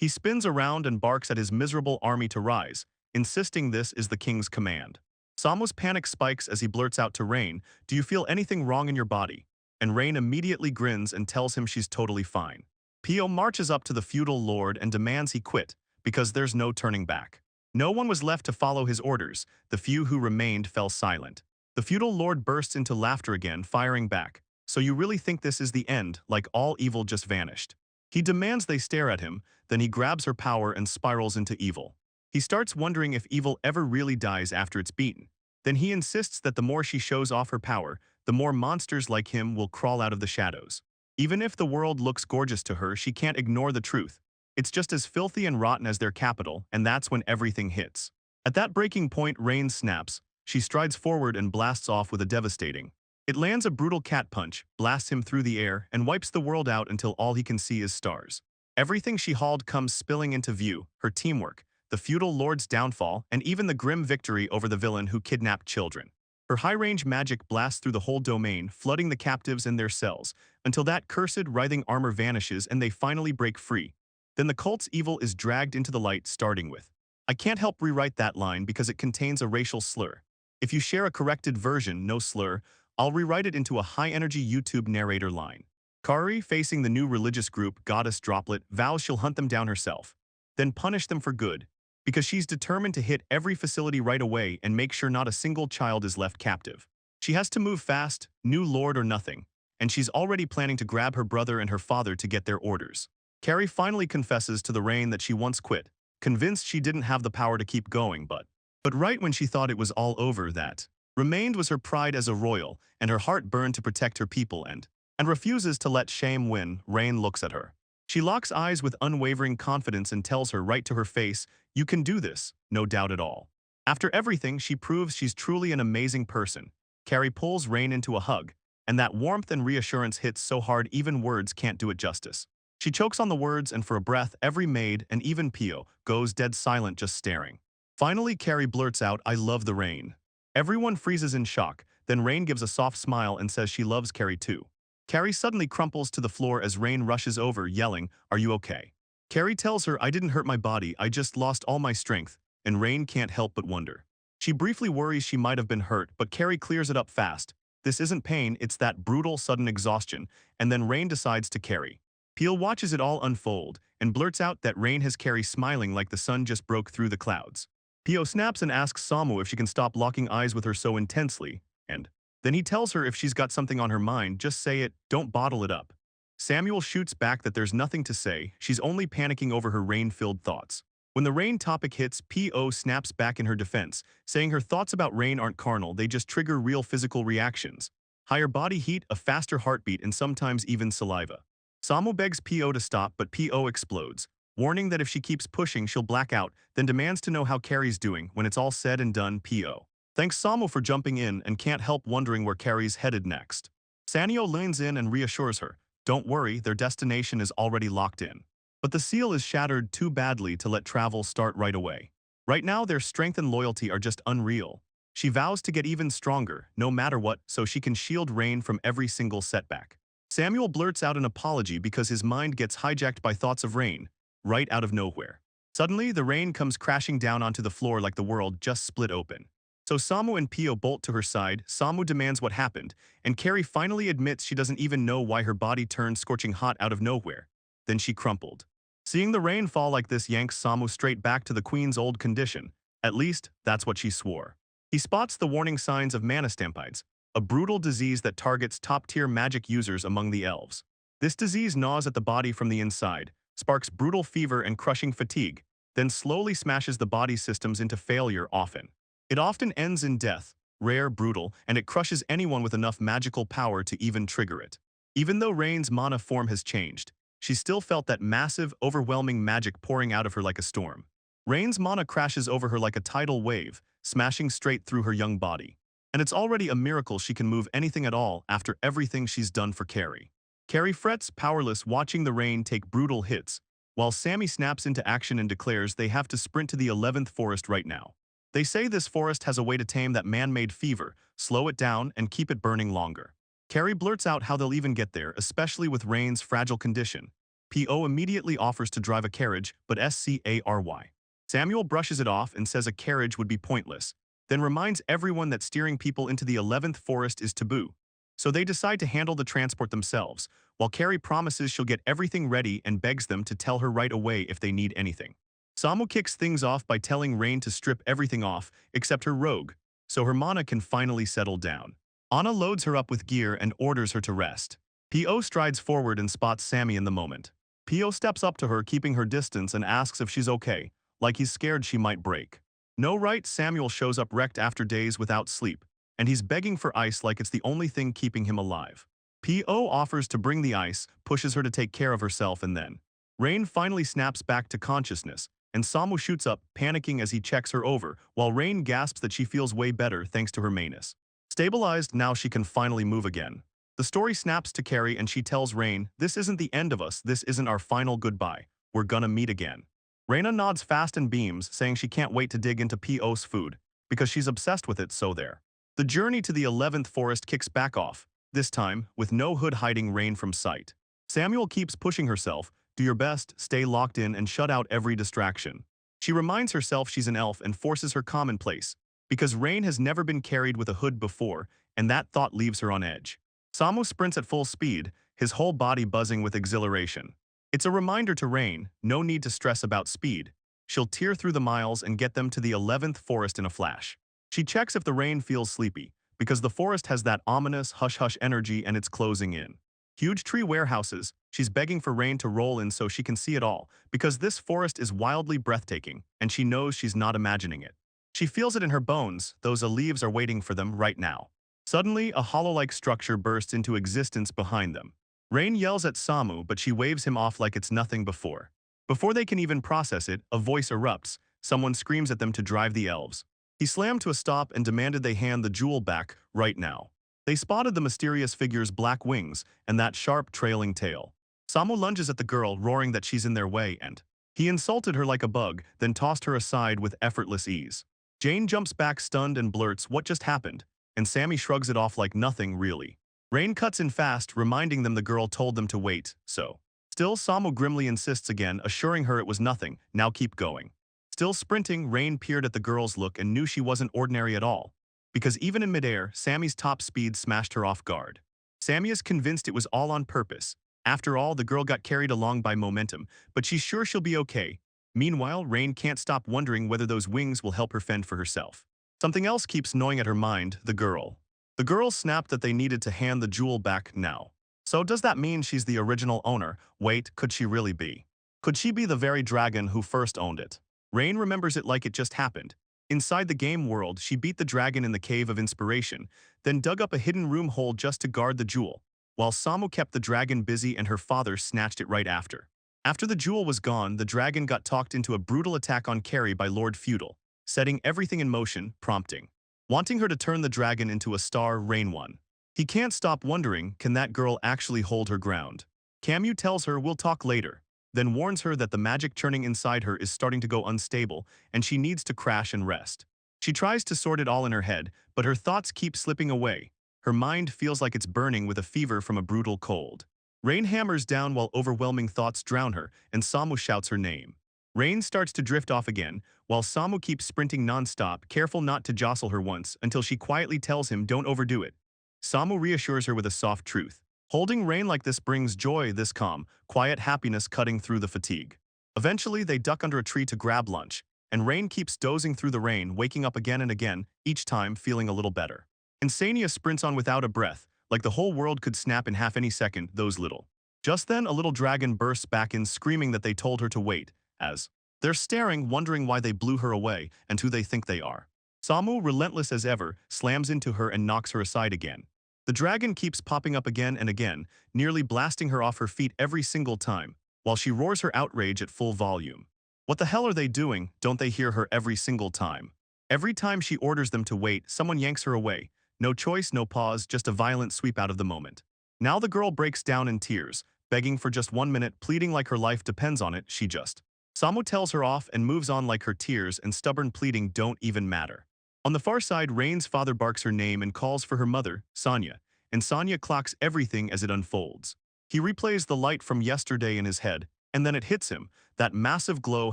He spins around and barks at his miserable army to rise, insisting this is the king's command. Samu's panic spikes as he blurts out to Rain, "Do you feel anything wrong in your body?" And Rain immediately grins and tells him she's totally fine. Pio marches up to the feudal lord and demands he quit, because there's no turning back. No one was left to follow his orders, the few who remained fell silent. The feudal lord bursts into laughter again, firing back. "So you really think this is the end, like all evil just vanished?" He demands they stare at him, then he grabs her power and spirals into evil. He starts wondering if evil ever really dies after it's beaten. Then he insists that the more she shows off her power, the more monsters like him will crawl out of the shadows. Even if the world looks gorgeous to her, she can't ignore the truth. It's just as filthy and rotten as their capital, and that's when everything hits. At that breaking point, Rain snaps. She strides forward and blasts off with a devastating. It lands a brutal cat punch, blasts him through the air, and wipes the world out until all he can see is stars. Everything she hauled comes spilling into view, her teamwork, the feudal lord's downfall, and even the grim victory over the villain who kidnapped children. Her high-range magic blasts through the whole domain, flooding the captives in their cells, until that cursed, writhing armor vanishes and they finally break free. Then the cult's evil is dragged into the light, starting with, "I can't help rewrite that line because it contains a racial slur. If you share a corrected version, no slur, I'll rewrite it into a high-energy YouTube narrator line." Kari, facing the new religious group, Goddess Droplet, vows she'll hunt them down herself, then punish them for good, because she's determined to hit every facility right away and make sure not a single child is left captive. She has to move fast, new lord or nothing, and she's already planning to grab her brother and her father to get their orders. Carrie finally confesses to the Rain that she once quit, convinced she didn't have the power to keep going, but right when she thought it was all over, that remained was her pride as a royal, and her heart burned to protect her people and refuses to let shame win. Rain looks at her. She locks eyes with unwavering confidence and tells her right to her face, "You can do this, no doubt at all." After everything, she proves she's truly an amazing person. Carrie pulls Rain into a hug, and that warmth and reassurance hits so hard even words can't do it justice. She chokes on the words, and for a breath, every maid, and even Pio, goes dead silent just staring. Finally, Carrie blurts out, "I love the rain." Everyone freezes in shock, then Rain gives a soft smile and says she loves Carrie too. Carrie suddenly crumples to the floor as Rain rushes over, yelling, "Are you okay?" Carrie tells her, "I didn't hurt my body, I just lost all my strength," and Rain can't help but wonder. She briefly worries she might have been hurt, but Carrie clears it up fast. This isn't pain, it's that brutal, sudden exhaustion, and then Rain decides to carry. Peel watches it all unfold, and blurts out that Rain has Carrie smiling like the sun just broke through the clouds. Pio snaps and asks Samu if she can stop locking eyes with her so intensely, and then he tells her if she's got something on her mind, just say it, don't bottle it up. Samuel shoots back that there's nothing to say, she's only panicking over her rain-filled thoughts. When the rain topic hits, P.O. snaps back in her defense, saying her thoughts about rain aren't carnal, they just trigger real physical reactions. Higher body heat, a faster heartbeat, and sometimes even saliva. Samu begs P.O. to stop, but P.O. explodes, warning that if she keeps pushing, she'll black out, then demands to know how Carrie's doing. When it's all said and done, P.O. thanks Samu for jumping in and can't help wondering where Carrie's headed next. Sanyo leans in and reassures her, don't worry, their destination is already locked in. But the seal is shattered too badly to let travel start right away. Right now, their strength and loyalty are just unreal. She vows to get even stronger, no matter what, so she can shield Rain from every single setback. Samuel blurts out an apology because his mind gets hijacked by thoughts of Rain, right out of nowhere. Suddenly, the rain comes crashing down onto the floor like the world just split open. So Samu and Pio bolt to her side, Samu demands what happened, and Carrie finally admits she doesn't even know why her body turned scorching hot out of nowhere. Then she crumpled. Seeing the rain fall like this yanks Samu straight back to the queen's old condition. At least, that's what she swore. He spots the warning signs of manastampides, a brutal disease that targets top-tier magic users among the elves. This disease gnaws at the body from the inside, sparks brutal fever and crushing fatigue, then slowly smashes the body systems into failure often. It often ends in death, rare, brutal, and it crushes anyone with enough magical power to even trigger it. Even though Rain's mana form has changed, she still felt that massive, overwhelming magic pouring out of her like a storm. Rain's mana crashes over her like a tidal wave, smashing straight through her young body. And it's already a miracle she can move anything at all after everything she's done for Carrie. Carrie frets, powerless, watching the rain take brutal hits, while Sammy snaps into action and declares they have to sprint to the 11th forest right now. They say this forest has a way to tame that man-made fever, slow it down, and keep it burning longer. Carrie blurts out how they'll even get there, especially with Rain's fragile condition. P.O. immediately offers to drive a carriage, but S-C-A-R-Y. Samuel brushes it off and says a carriage would be pointless, then reminds everyone that steering people into the 11th forest is taboo. So they decide to handle the transport themselves, while Carrie promises she'll get everything ready and begs them to tell her right away if they need anything. Samu kicks things off by telling Rain to strip everything off, except her robe, so her mana can finally settle down. Anna loads her up with gear and orders her to rest. P.O. strides forward and spots Sammy in the moment. P.O. steps up to her, keeping her distance, and asks if she's okay, like he's scared she might break. No, right? Samuel shows up wrecked after days without sleep, and he's begging for ice like it's the only thing keeping him alive. P.O. offers to bring the ice, pushes her to take care of herself, and then Rain finally snaps back to consciousness, and Samu shoots up, panicking as he checks her over, while Rain gasps that she feels way better thanks to her manus. Stabilized, now she can finally move again. The story snaps to Carrie and she tells Rain, this isn't the end of us, this isn't our final goodbye, we're gonna meet again. Raina nods fast and beams, saying she can't wait to dig into P.O.'s food, because she's obsessed with it, so there. The journey to the 11th forest kicks back off, this time with no hood hiding Rain from sight. Samuel keeps pushing herself, do your best, stay locked in and shut out every distraction. She reminds herself she's an elf and forces her commonplace, because Rain has never been carried with a hood before, and that thought leaves her on edge. Samu sprints at full speed, his whole body buzzing with exhilaration. It's a reminder to Rain, no need to stress about speed. She'll tear through the miles and get them to the 11th forest in a flash. She checks if the Rain feels sleepy, because the forest has that ominous hush-hush energy and it's closing in. Huge tree warehouses, she's begging for Rain to roll in so she can see it all, because this forest is wildly breathtaking, and she knows she's not imagining it. She feels it in her bones, those leaves are waiting for them right now. Suddenly, a hollow-like structure bursts into existence behind them. Rain yells at Samu, but she waves him off like it's nothing before. Before they can even process it, a voice erupts. Someone screams at them to drive the elves. He slammed to a stop and demanded they hand the jewel back, right now. They spotted the mysterious figure's black wings and that sharp, trailing tail. Samu lunges at the girl, roaring that she's in their way, and he insulted her like a bug, then tossed her aside with effortless ease. Jane jumps back stunned and blurts, what just happened? And Sammy shrugs it off like nothing, really. Rain cuts in fast, reminding them the girl told them to wait, so. Still, Samu grimly insists again, assuring her it was nothing, now keep going. Still sprinting, Rain peered at the girl's look and knew she wasn't ordinary at all. Because even in midair, Sammy's top speed smashed her off guard. Sammy is convinced it was all on purpose. After all, the girl got carried along by momentum, but she's sure she'll be okay. Meanwhile, Rain can't stop wondering whether those wings will help her fend for herself. Something else keeps gnawing at her mind, the girl. The girl snapped that they needed to hand the jewel back now. So does that mean she's the original owner? Wait, could she really be? Could she be the very dragon who first owned it? Rain remembers it like it just happened. Inside the game world, she beat the dragon in the Cave of Inspiration, then dug up a hidden room hole just to guard the jewel, while Samu kept the dragon busy and her father snatched it right after. After the jewel was gone, the dragon got talked into a brutal attack on Carrie by Lord Feudal, setting everything in motion, prompting. Wanting her to turn the dragon into a star, Rain won. He can't stop wondering, can that girl actually hold her ground? Camu tells her we'll talk later, then warns her that the magic churning inside her is starting to go unstable and she needs to crash and rest. She tries to sort it all in her head, but her thoughts keep slipping away. Her mind feels like it's burning with a fever from a brutal cold. Rain hammers down while overwhelming thoughts drown her, and Samu shouts her name. Rain starts to drift off again, while Samu keeps sprinting non-stop, careful not to jostle her once, until she quietly tells him don't overdo it. Samu reassures her with a soft truth. Holding Rain like this brings joy, this calm, quiet happiness cutting through the fatigue. Eventually, they duck under a tree to grab lunch, and Rain keeps dozing through the rain, waking up again and again, each time feeling a little better. Insania sprints on without a breath, like the whole world could snap in half any second, those little. Just then, a little dragon bursts back in screaming that they told her to wait, as they're staring, wondering why they blew her away and who they think they are. Samu, relentless as ever, slams into her and knocks her aside again. The dragon keeps popping up again and again, nearly blasting her off her feet every single time, while she roars her outrage at full volume. What the hell are they doing? Don't they hear her every single time? Every time she orders them to wait, someone yanks her away. No choice, no pause, just a violent sweep out of the moment. Now the girl breaks down in tears, begging for just 1 minute, pleading like her life depends on it, Samu tells her off and moves on like her tears and stubborn pleading don't even matter. On the far side, Rain's father barks her name and calls for her mother, Sonia, and Sonia clocks everything as it unfolds. He replays the light from yesterday in his head, and then it hits him. That massive glow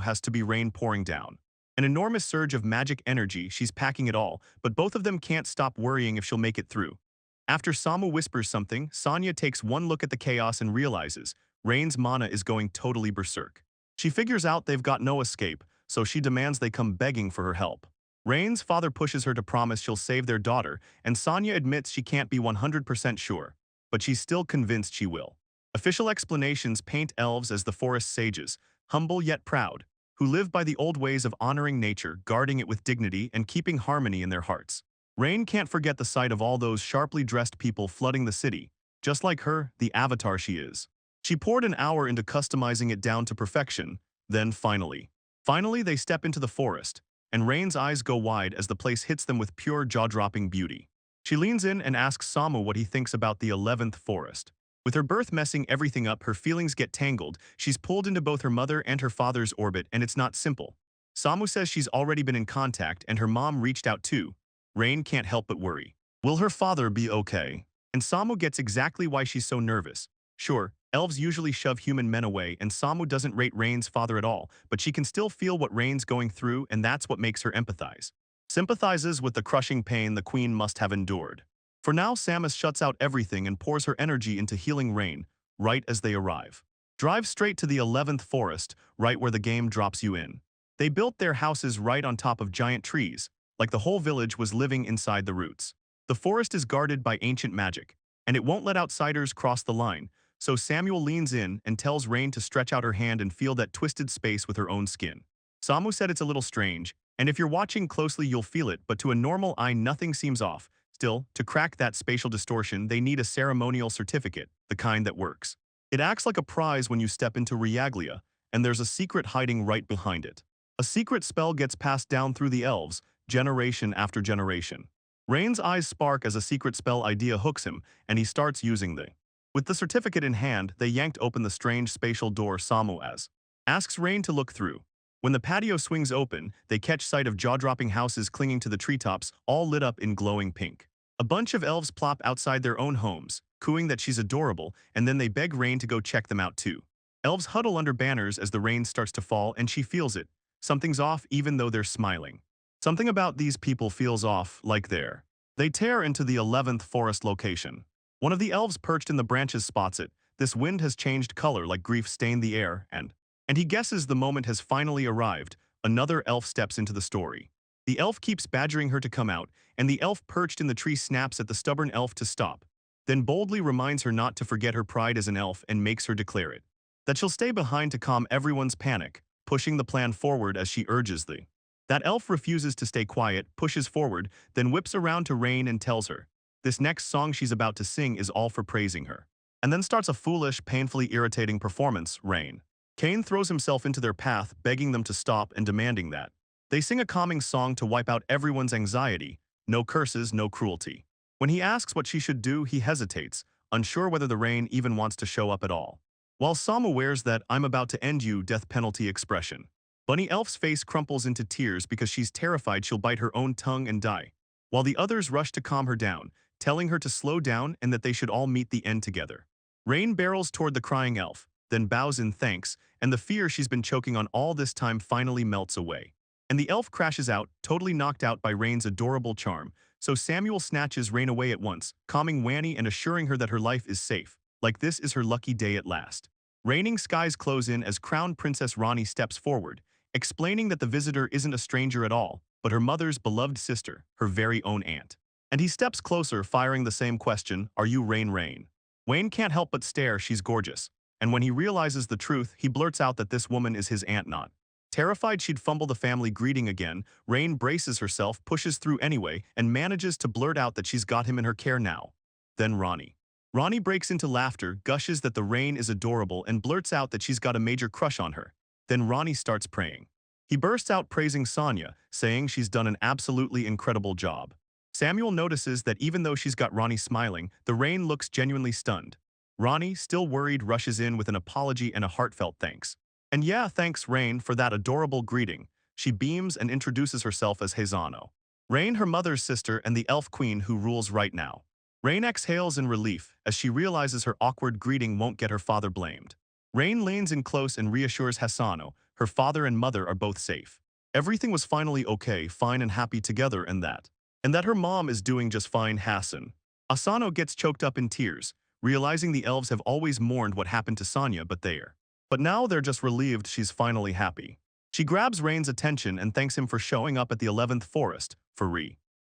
has to be Rain pouring down. An enormous surge of magic energy, she's packing it all, but both of them can't stop worrying if she'll make it through. After Samu whispers something, Sonia takes one look at the chaos and realizes Rain's mana is going totally berserk. She figures out they've got no escape, so she demands they come begging for her help. Rain's father pushes her to promise she'll save their daughter, and Sonia admits she can't be 100% sure, but she's still convinced she will. Official explanations paint elves as the forest sages, humble yet proud, who live by the old ways of honoring nature, guarding it with dignity, and keeping harmony in their hearts. Rain can't forget the sight of all those sharply dressed people flooding the city, just like her, the avatar she is. She poured an hour into customizing it down to perfection, then finally they step into the forest, and Rain's eyes go wide as the place hits them with pure jaw-dropping beauty. She leans in and asks Samu what he thinks about the 11th forest. With her birth messing everything up, her feelings get tangled. She's pulled into both her mother and her father's orbit, and it's not simple. Samu says she's already been in contact and her mom reached out too. Rain can't help but worry. Will her father be okay? And Samu gets exactly why she's so nervous. Sure, elves usually shove human men away, and Samu doesn't rate Rain's father at all, but she can still feel what Rain's going through, and that's what makes her empathize. Sympathizes with the crushing pain the queen must have endured. For now, Samus shuts out everything and pours her energy into healing Rain, right as they arrive. Drive straight to the 11th forest, right where the game drops you in. They built their houses right on top of giant trees, like the whole village was living inside the roots. The forest is guarded by ancient magic, and it won't let outsiders cross the line, so Samuel leans in and tells Rain to stretch out her hand and feel that twisted space with her own skin. Samu said it's a little strange, and if you're watching closely you'll feel it, but to a normal eye nothing seems off. Still, to crack that spatial distortion they need a ceremonial certificate, the kind that works. It acts like a prize when you step into Reaglia, and there's a secret hiding right behind it. A secret spell gets passed down through the elves, generation after generation. Rain's eyes spark as a secret spell idea hooks him, and he starts using the. With the certificate in hand, they yanked open the strange spatial door Samu asks Rain to look through. When the patio swings open, they catch sight of jaw-dropping houses clinging to the treetops, all lit up in glowing pink. A bunch of elves plop outside their own homes, cooing that she's adorable, and then they beg Rain to go check them out too. Elves huddle under banners as the rain starts to fall and she feels it. Something's off even though they're smiling. Something about these people feels off, like they're. They tear into the 11th forest location. One of the elves perched in the branches spots it. This wind has changed color like grief stained the air, and he guesses the moment has finally arrived. Another elf steps into the story. The elf keeps badgering her to come out, and the elf perched in the tree snaps at the stubborn elf to stop, then boldly reminds her not to forget her pride as an elf and makes her declare it. That she'll stay behind to calm everyone's panic, pushing the plan forward as she urges the. That elf refuses to stay quiet, pushes forward, then whips around to Rain and tells her this next song she's about to sing is all for praising her. And then starts a foolish, painfully irritating performance, Rain. Kane throws himself into their path, begging them to stop and demanding that they sing a calming song to wipe out everyone's anxiety. No curses, no cruelty. When he asks what she should do, he hesitates, unsure whether the Rain even wants to show up at all. While Samu wears that "I'm about to end you" death penalty expression. Bunny Elf's face crumples into tears because she's terrified she'll bite her own tongue and die, while the others rush to calm her down, telling her to slow down and that they should all meet the end together. Rain barrels toward the crying elf, then bows in thanks, and the fear she's been choking on all this time finally melts away. And the elf crashes out, totally knocked out by Rain's adorable charm, so Samuel snatches Rain away at once, calming Wanny and assuring her that her life is safe, like this is her lucky day at last. Raining skies close in as Crown Princess Ronnie steps forward, explaining that the visitor isn't a stranger at all, but her mother's beloved sister, her very own aunt. And he steps closer, firing the same question, "Are you Rain Rain?" Wayne can't help but stare, she's gorgeous. And when he realizes the truth, he blurts out that this woman is his aunt not. Terrified she'd fumble the family greeting again, Rain braces herself, pushes through anyway, and manages to blurt out that she's got him in her care now. Then Ronnie. Ronnie breaks into laughter, gushes that the Rain is adorable, and blurts out that she's got a major crush on her. Then Ronnie starts praying. He bursts out praising Sonya, saying she's done an absolutely incredible job. Samuel notices that even though she's got Ronnie smiling, the Rain looks genuinely stunned. Ronnie, still worried, rushes in with an apology and a heartfelt thanks. And yeah, thanks, Rain, for that adorable greeting. She beams and introduces herself as Hazano. Rain, her mother's sister and the elf queen who rules right now. Rain exhales in relief as she realizes her awkward greeting won't get her father blamed. Rain leans in close and reassures Hasano her father and mother are both safe. Everything was finally okay, fine and happy together, and that her mom is doing just fine. Asano gets choked up in tears, realizing the elves have always mourned what happened to Sonya, but now they're just relieved she's finally happy. She grabs Rain's attention and thanks him for showing up at the 11th forest, for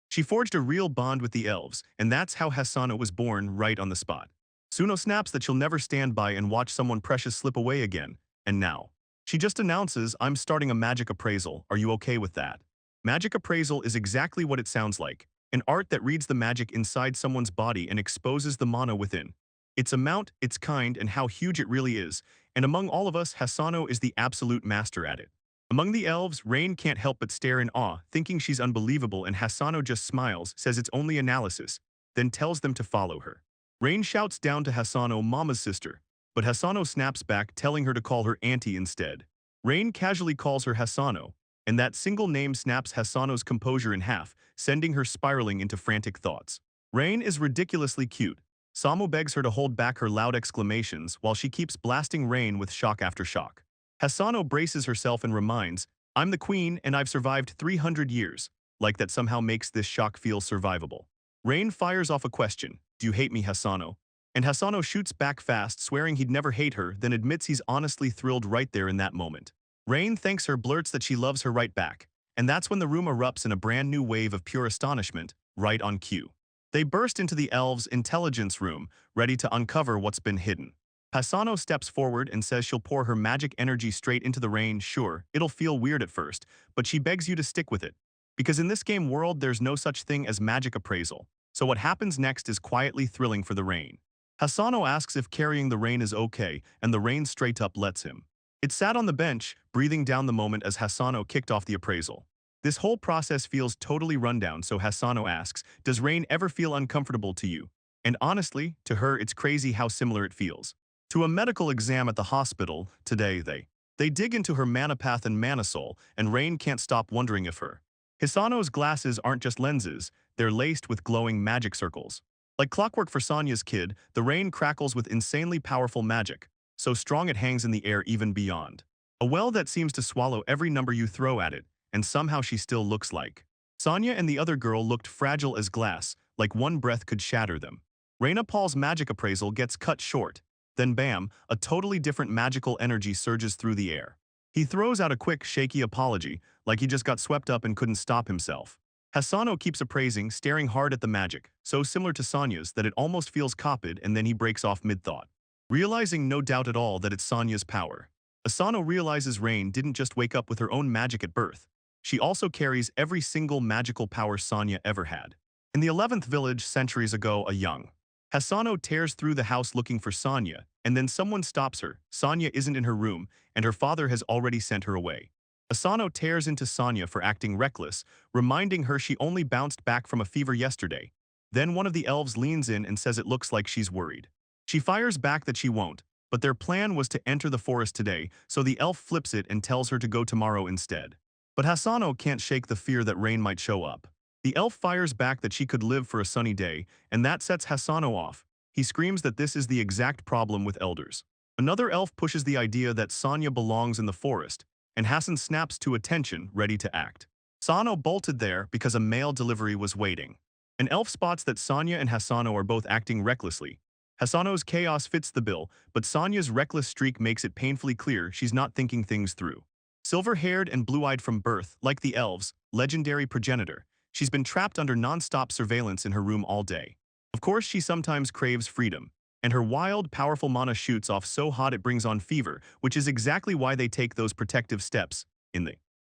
she forged a real bond with the elves, and that's how Hasano was born, right on the spot. Suno snaps that she'll never stand by and watch someone precious slip away again, and now. She just announces, "I'm starting a magic appraisal, are you okay with that?" Magic appraisal is exactly what it sounds like, an art that reads the magic inside someone's body and exposes the mana within. Its amount, its kind, and how huge it really is, and among all of us, Hasano is the absolute master at it. Among the elves, Rain can't help but stare in awe, thinking she's unbelievable, and Hasano just smiles, says it's only analysis, then tells them to follow her. Rain shouts down to Hasano, "Mama's sister," but Hasano snaps back, telling her to call her auntie instead. Rain casually calls her Hasano, and that single name snaps Hasano's composure in half, sending her spiraling into frantic thoughts. Rain is ridiculously cute. Samu begs her to hold back her loud exclamations while she keeps blasting Rain with shock after shock. Hasano braces herself and reminds, "I'm the queen and I've survived 300 years, like that somehow makes this shock feel survivable." Rain fires off a question, "Do you hate me, Hasano?" And Hasano shoots back fast, swearing he'd never hate her, then admits he's honestly thrilled right there in that moment. Rain thanks her, blurts that she loves her right back, and that's when the room erupts in a brand new wave of pure astonishment, right on cue. They burst into the elves' intelligence room, ready to uncover what's been hidden. Hasano steps forward and says she'll pour her magic energy straight into the Rain. Sure, it'll feel weird at first, but she begs you to stick with it. Because in this game world, there's no such thing as magic appraisal, so what happens next is quietly thrilling for the Rain. Hasano asks if carrying the Rain is okay, and the Rain straight up lets him. It sat on the bench, breathing down the moment as Hasano kicked off the appraisal. This whole process feels totally rundown, so Hasano asks, "Does Rain ever feel uncomfortable to you?" And honestly, to her it's crazy how similar it feels. To a medical exam at the hospital, today they dig into her mana path and mana soul, and Rain can't stop wondering if her. Hisano's glasses aren't just lenses, they're laced with glowing magic circles. Like clockwork for Sonya's kid, the Rain crackles with insanely powerful magic, so strong it hangs in the air even beyond. A well that seems to swallow every number you throw at it, and somehow she still looks like. Sonia and the other girl looked fragile as glass, like one breath could shatter them. Raina Paul's magic appraisal gets cut short. Then bam, a totally different magical energy surges through the air. He throws out a quick, shaky apology, like he just got swept up and couldn't stop himself. Hasano keeps appraising, staring hard at the magic, so similar to Sonia's that it almost feels copied, and then he breaks off mid-thought. Realizing no doubt at all that it's Sonia's power. Asano realizes Rain didn't just wake up with her own magic at birth. She also carries every single magical power Sonia ever had. In the 11th village centuries ago, a young Hasano tears through the house looking for Sonia, and then someone stops her. Sonia isn't in her room, and her father has already sent her away. Asano tears into Sonia for acting reckless, reminding her she only bounced back from a fever yesterday. Then one of the elves leans in and says it looks like she's worried. She fires back that she won't, but their plan was to enter the forest today, so the elf flips it and tells her to go tomorrow instead. But Hasano can't shake the fear that Rain might show up. The elf fires back that she could live for a sunny day, and that sets Hasano off. He screams that this is the exact problem with elders. Another elf pushes the idea that Sonia belongs in the forest, and Hassan snaps to attention, ready to act. Sano bolted there because a mail delivery was waiting. An elf spots that Sonia and Hasano are both acting recklessly. Hasano's chaos fits the bill, but Sonia's reckless streak makes it painfully clear she's not thinking things through. Silver-haired and blue-eyed from birth, like the elves, legendary progenitor, she's been trapped under non-stop surveillance in her room all day. Of course, she sometimes craves freedom, and her wild, powerful mana shoots off so hot it brings on fever, which is exactly why they take those protective steps.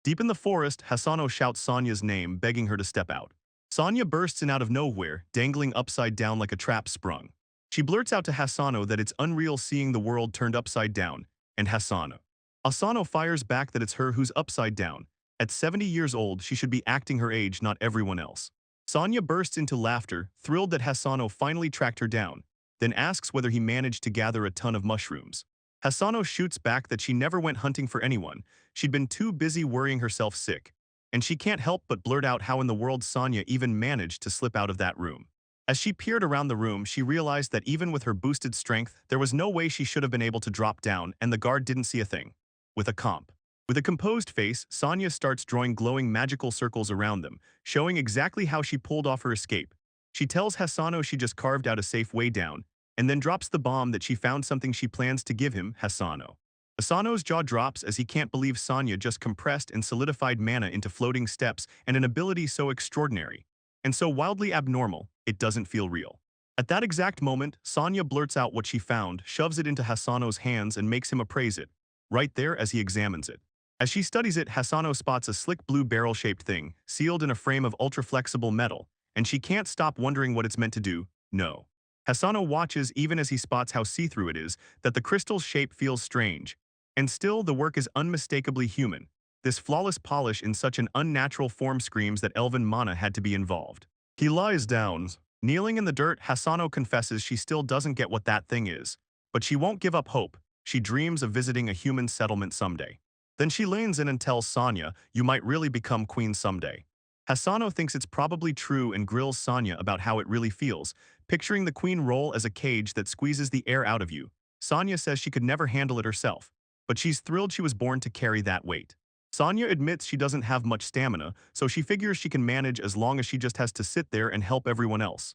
Deep in the forest, Hasano shouts Sonia's name, begging her to step out. Sonia bursts in out of nowhere, dangling upside down like a trap sprung. She blurts out to Hasano that it's unreal seeing the world turned upside down, and Asano fires back that it's her who's upside down. At 70 years old, she should be acting her age, not everyone else. Sonia bursts into laughter, thrilled that Hasano finally tracked her down, then asks whether he managed to gather a ton of mushrooms. Hasano shoots back that she never went hunting for anyone. She'd been too busy worrying herself sick. And she can't help but blurt out how in the world Sonia even managed to slip out of that room. As she peered around the room, she realized that even with her boosted strength, there was no way she should have been able to drop down, and the guard didn't see a thing. With a composed face, Sonia starts drawing glowing magical circles around them, showing exactly how she pulled off her escape. She tells Hasano she just carved out a safe way down, and then drops the bomb that she found something she plans to give him, Hasano. Asano's jaw drops as he can't believe Sonia just compressed and solidified mana into floating steps, and an ability so extraordinary and so wildly abnormal, it doesn't feel real. At that exact moment, Sonia blurts out what she found, shoves it into Hasano's hands, and makes him appraise it, right there as he examines it. As she studies it, Hasano spots a slick blue barrel-shaped thing, sealed in a frame of ultra-flexible metal, and she can't stop wondering what it's meant to do. No. Hasano watches even as he spots how see-through it is, that the crystal's shape feels strange. And still, the work is unmistakably human. This flawless polish in such an unnatural form screams that elven mana had to be involved. He lies down. Kneeling in the dirt, Hasano confesses she still doesn't get what that thing is. But she won't give up hope. She dreams of visiting a human settlement someday. Then she leans in and tells Sonia, "You might really become queen someday." Hasano thinks it's probably true and grills Sonia about how it really feels, picturing the queen role as a cage that squeezes the air out of you. Sonia says she could never handle it herself, but she's thrilled she was born to carry that weight. Sonia admits she doesn't have much stamina, so she figures she can manage as long as she just has to sit there and help everyone else.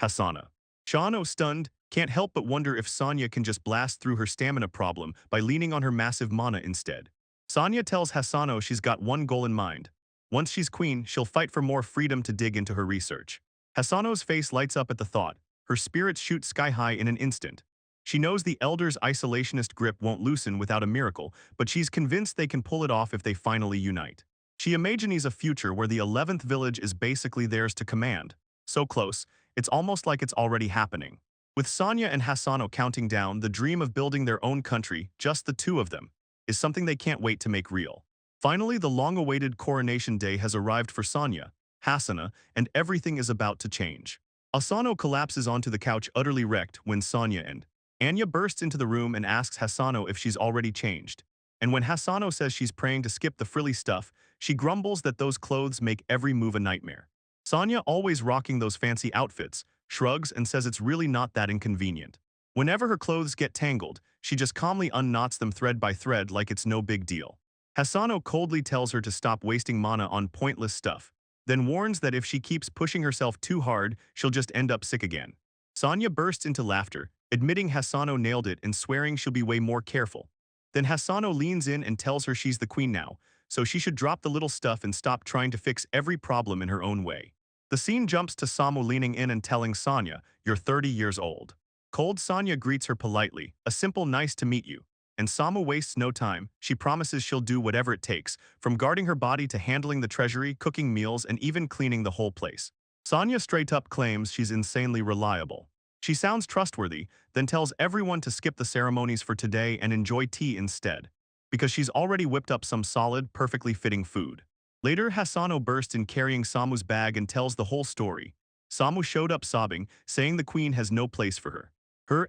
Hasana. Shano, stunned, can't help but wonder if Sonia can just blast through her stamina problem by leaning on her massive mana instead. Sonia tells Hasano she's got one goal in mind. Once she's queen, she'll fight for more freedom to dig into her research. Hasano's face lights up at the thought. Her spirits shoot sky high in an instant. She knows the Elder's isolationist grip won't loosen without a miracle, but she's convinced they can pull it off if they finally unite. She imagines a future where the 11th village is basically theirs to command. So close, it's almost like it's already happening. With Sonia and Hasano counting down, the dream of building their own country, just the two of them, is something they can't wait to make real. Finally, the long-awaited coronation day has arrived for Sonia, Hasana, and everything is about to change. Asano collapses onto the couch utterly wrecked when Sonia and Anya bursts into the room and asks Hasano if she's already changed. And when Hasano says she's praying to skip the frilly stuff, she grumbles that those clothes make every move a nightmare. Sonia, always rocking those fancy outfits, shrugs and says it's really not that inconvenient. Whenever her clothes get tangled, she just calmly unknots them thread by thread like it's no big deal. Hasano coldly tells her to stop wasting mana on pointless stuff, then warns that if she keeps pushing herself too hard, she'll just end up sick again. Sonya bursts into laughter, admitting Hasano nailed it and swearing she'll be way more careful. Then Hasano leans in and tells her she's the queen now, so she should drop the little stuff and stop trying to fix every problem in her own way. The scene jumps to Samu leaning in and telling Sonya, "You're 30 years old." Cold Sonya greets her politely, a simple nice to meet you. And Samu wastes no time. She promises she'll do whatever it takes, from guarding her body to handling the treasury, cooking meals, and even cleaning the whole place. Sonya straight up claims she's insanely reliable. She sounds trustworthy, then tells everyone to skip the ceremonies for today and enjoy tea instead, because she's already whipped up some solid, perfectly fitting food. Later, Hasano bursts in carrying Samu's bag and tells the whole story. Samu showed up sobbing, saying the queen has no place for her.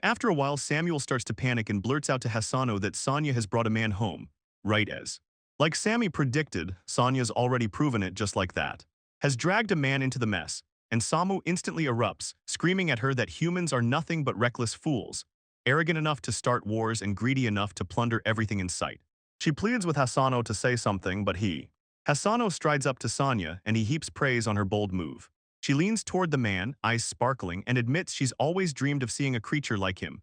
After a while, Samuel starts to panic and blurts out to Hasano that Sonya has brought a man home, right as. Like Sammy predicted, Sonya's already proven it just like that. Has dragged a man into the mess, and Samu instantly erupts, screaming at her that humans are nothing but reckless fools, arrogant enough to start wars and greedy enough to plunder everything in sight. She pleads with Hasano to say something, but Hasano strides up to Sonya and he heaps praise on her bold move. She leans toward the man, eyes sparkling, and admits she's always dreamed of seeing a creature like him.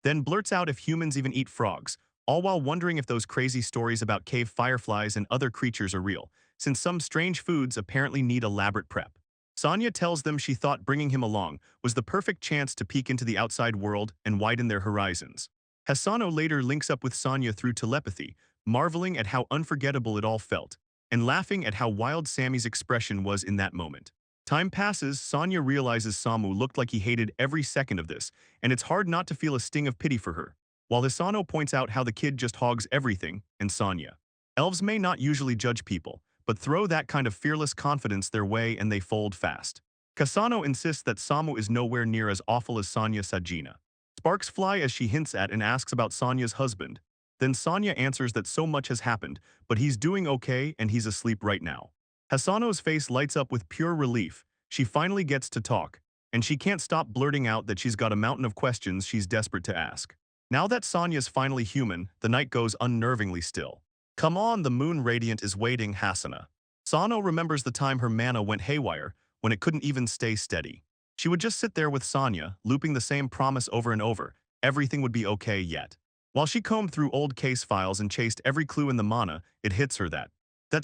Then blurts out if humans even eat frogs, all while wondering if those crazy stories about cave fireflies and other creatures are real, since some strange foods apparently need elaborate prep. Sonya tells them she thought bringing him along was the perfect chance to peek into the outside world and widen their horizons. Hasano later links up with Sonya through telepathy, marveling at how unforgettable it all felt, and laughing at how wild Sammy's expression was in that moment. Time passes, Sonya realizes Samu looked like he hated every second of this, and it's hard not to feel a sting of pity for her, while Hisano points out how the kid just hogs everything, and Sonya. Elves may not usually judge people, but throw that kind of fearless confidence their way and they fold fast. Kasano insists that Samu is nowhere near as awful as Sonya Sajina. Sparks fly as she hints at and asks about Sonya's husband. Then Sonya answers that so much has happened, but he's doing okay and he's asleep right now. Hasano's face lights up with pure relief. She finally gets to talk, and she can't stop blurting out that she's got a mountain of questions she's desperate to ask. Now that Sonya's finally human, the night goes unnervingly still. "Come on, the moon radiant is waiting, Hasana." Sano remembers the time her mana went haywire, when it couldn't even stay steady. She would just sit there with Sonya, looping the same promise over and over, everything would be okay yet. While she combed through old case files and chased every clue in the mana, it hits her that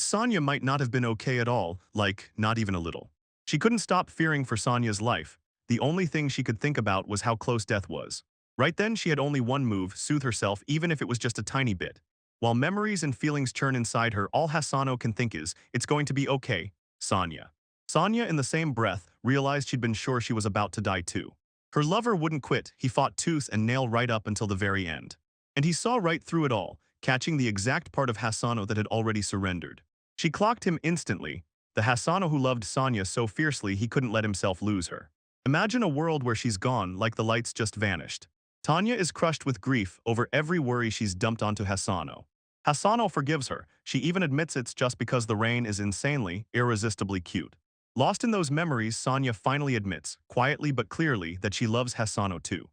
Sonya might not have been okay at all, like, not even a little. She couldn't stop fearing for Sonya's life. The only thing she could think about was how close death was. Right then, she had only one move, soothe herself even if it was just a tiny bit. While memories and feelings churn inside her, all Hasano can think is, "It's going to be okay, Sonya." Sonya, in the same breath, realized she'd been sure she was about to die too. Her lover wouldn't quit. He fought tooth and nail right up until the very end. And he saw right through it all, catching the exact part of Hasano that had already surrendered. She clocked him instantly, the Hasano who loved Sonya so fiercely he couldn't let himself lose her. Imagine a world where she's gone, like the lights just vanished. Tanya is crushed with grief over every worry she's dumped onto Hasano. Hasano forgives her. She even admits it's just because the rain is insanely, irresistibly cute. Lost in those memories, Sonya finally admits, quietly but clearly, that she loves Hasano too.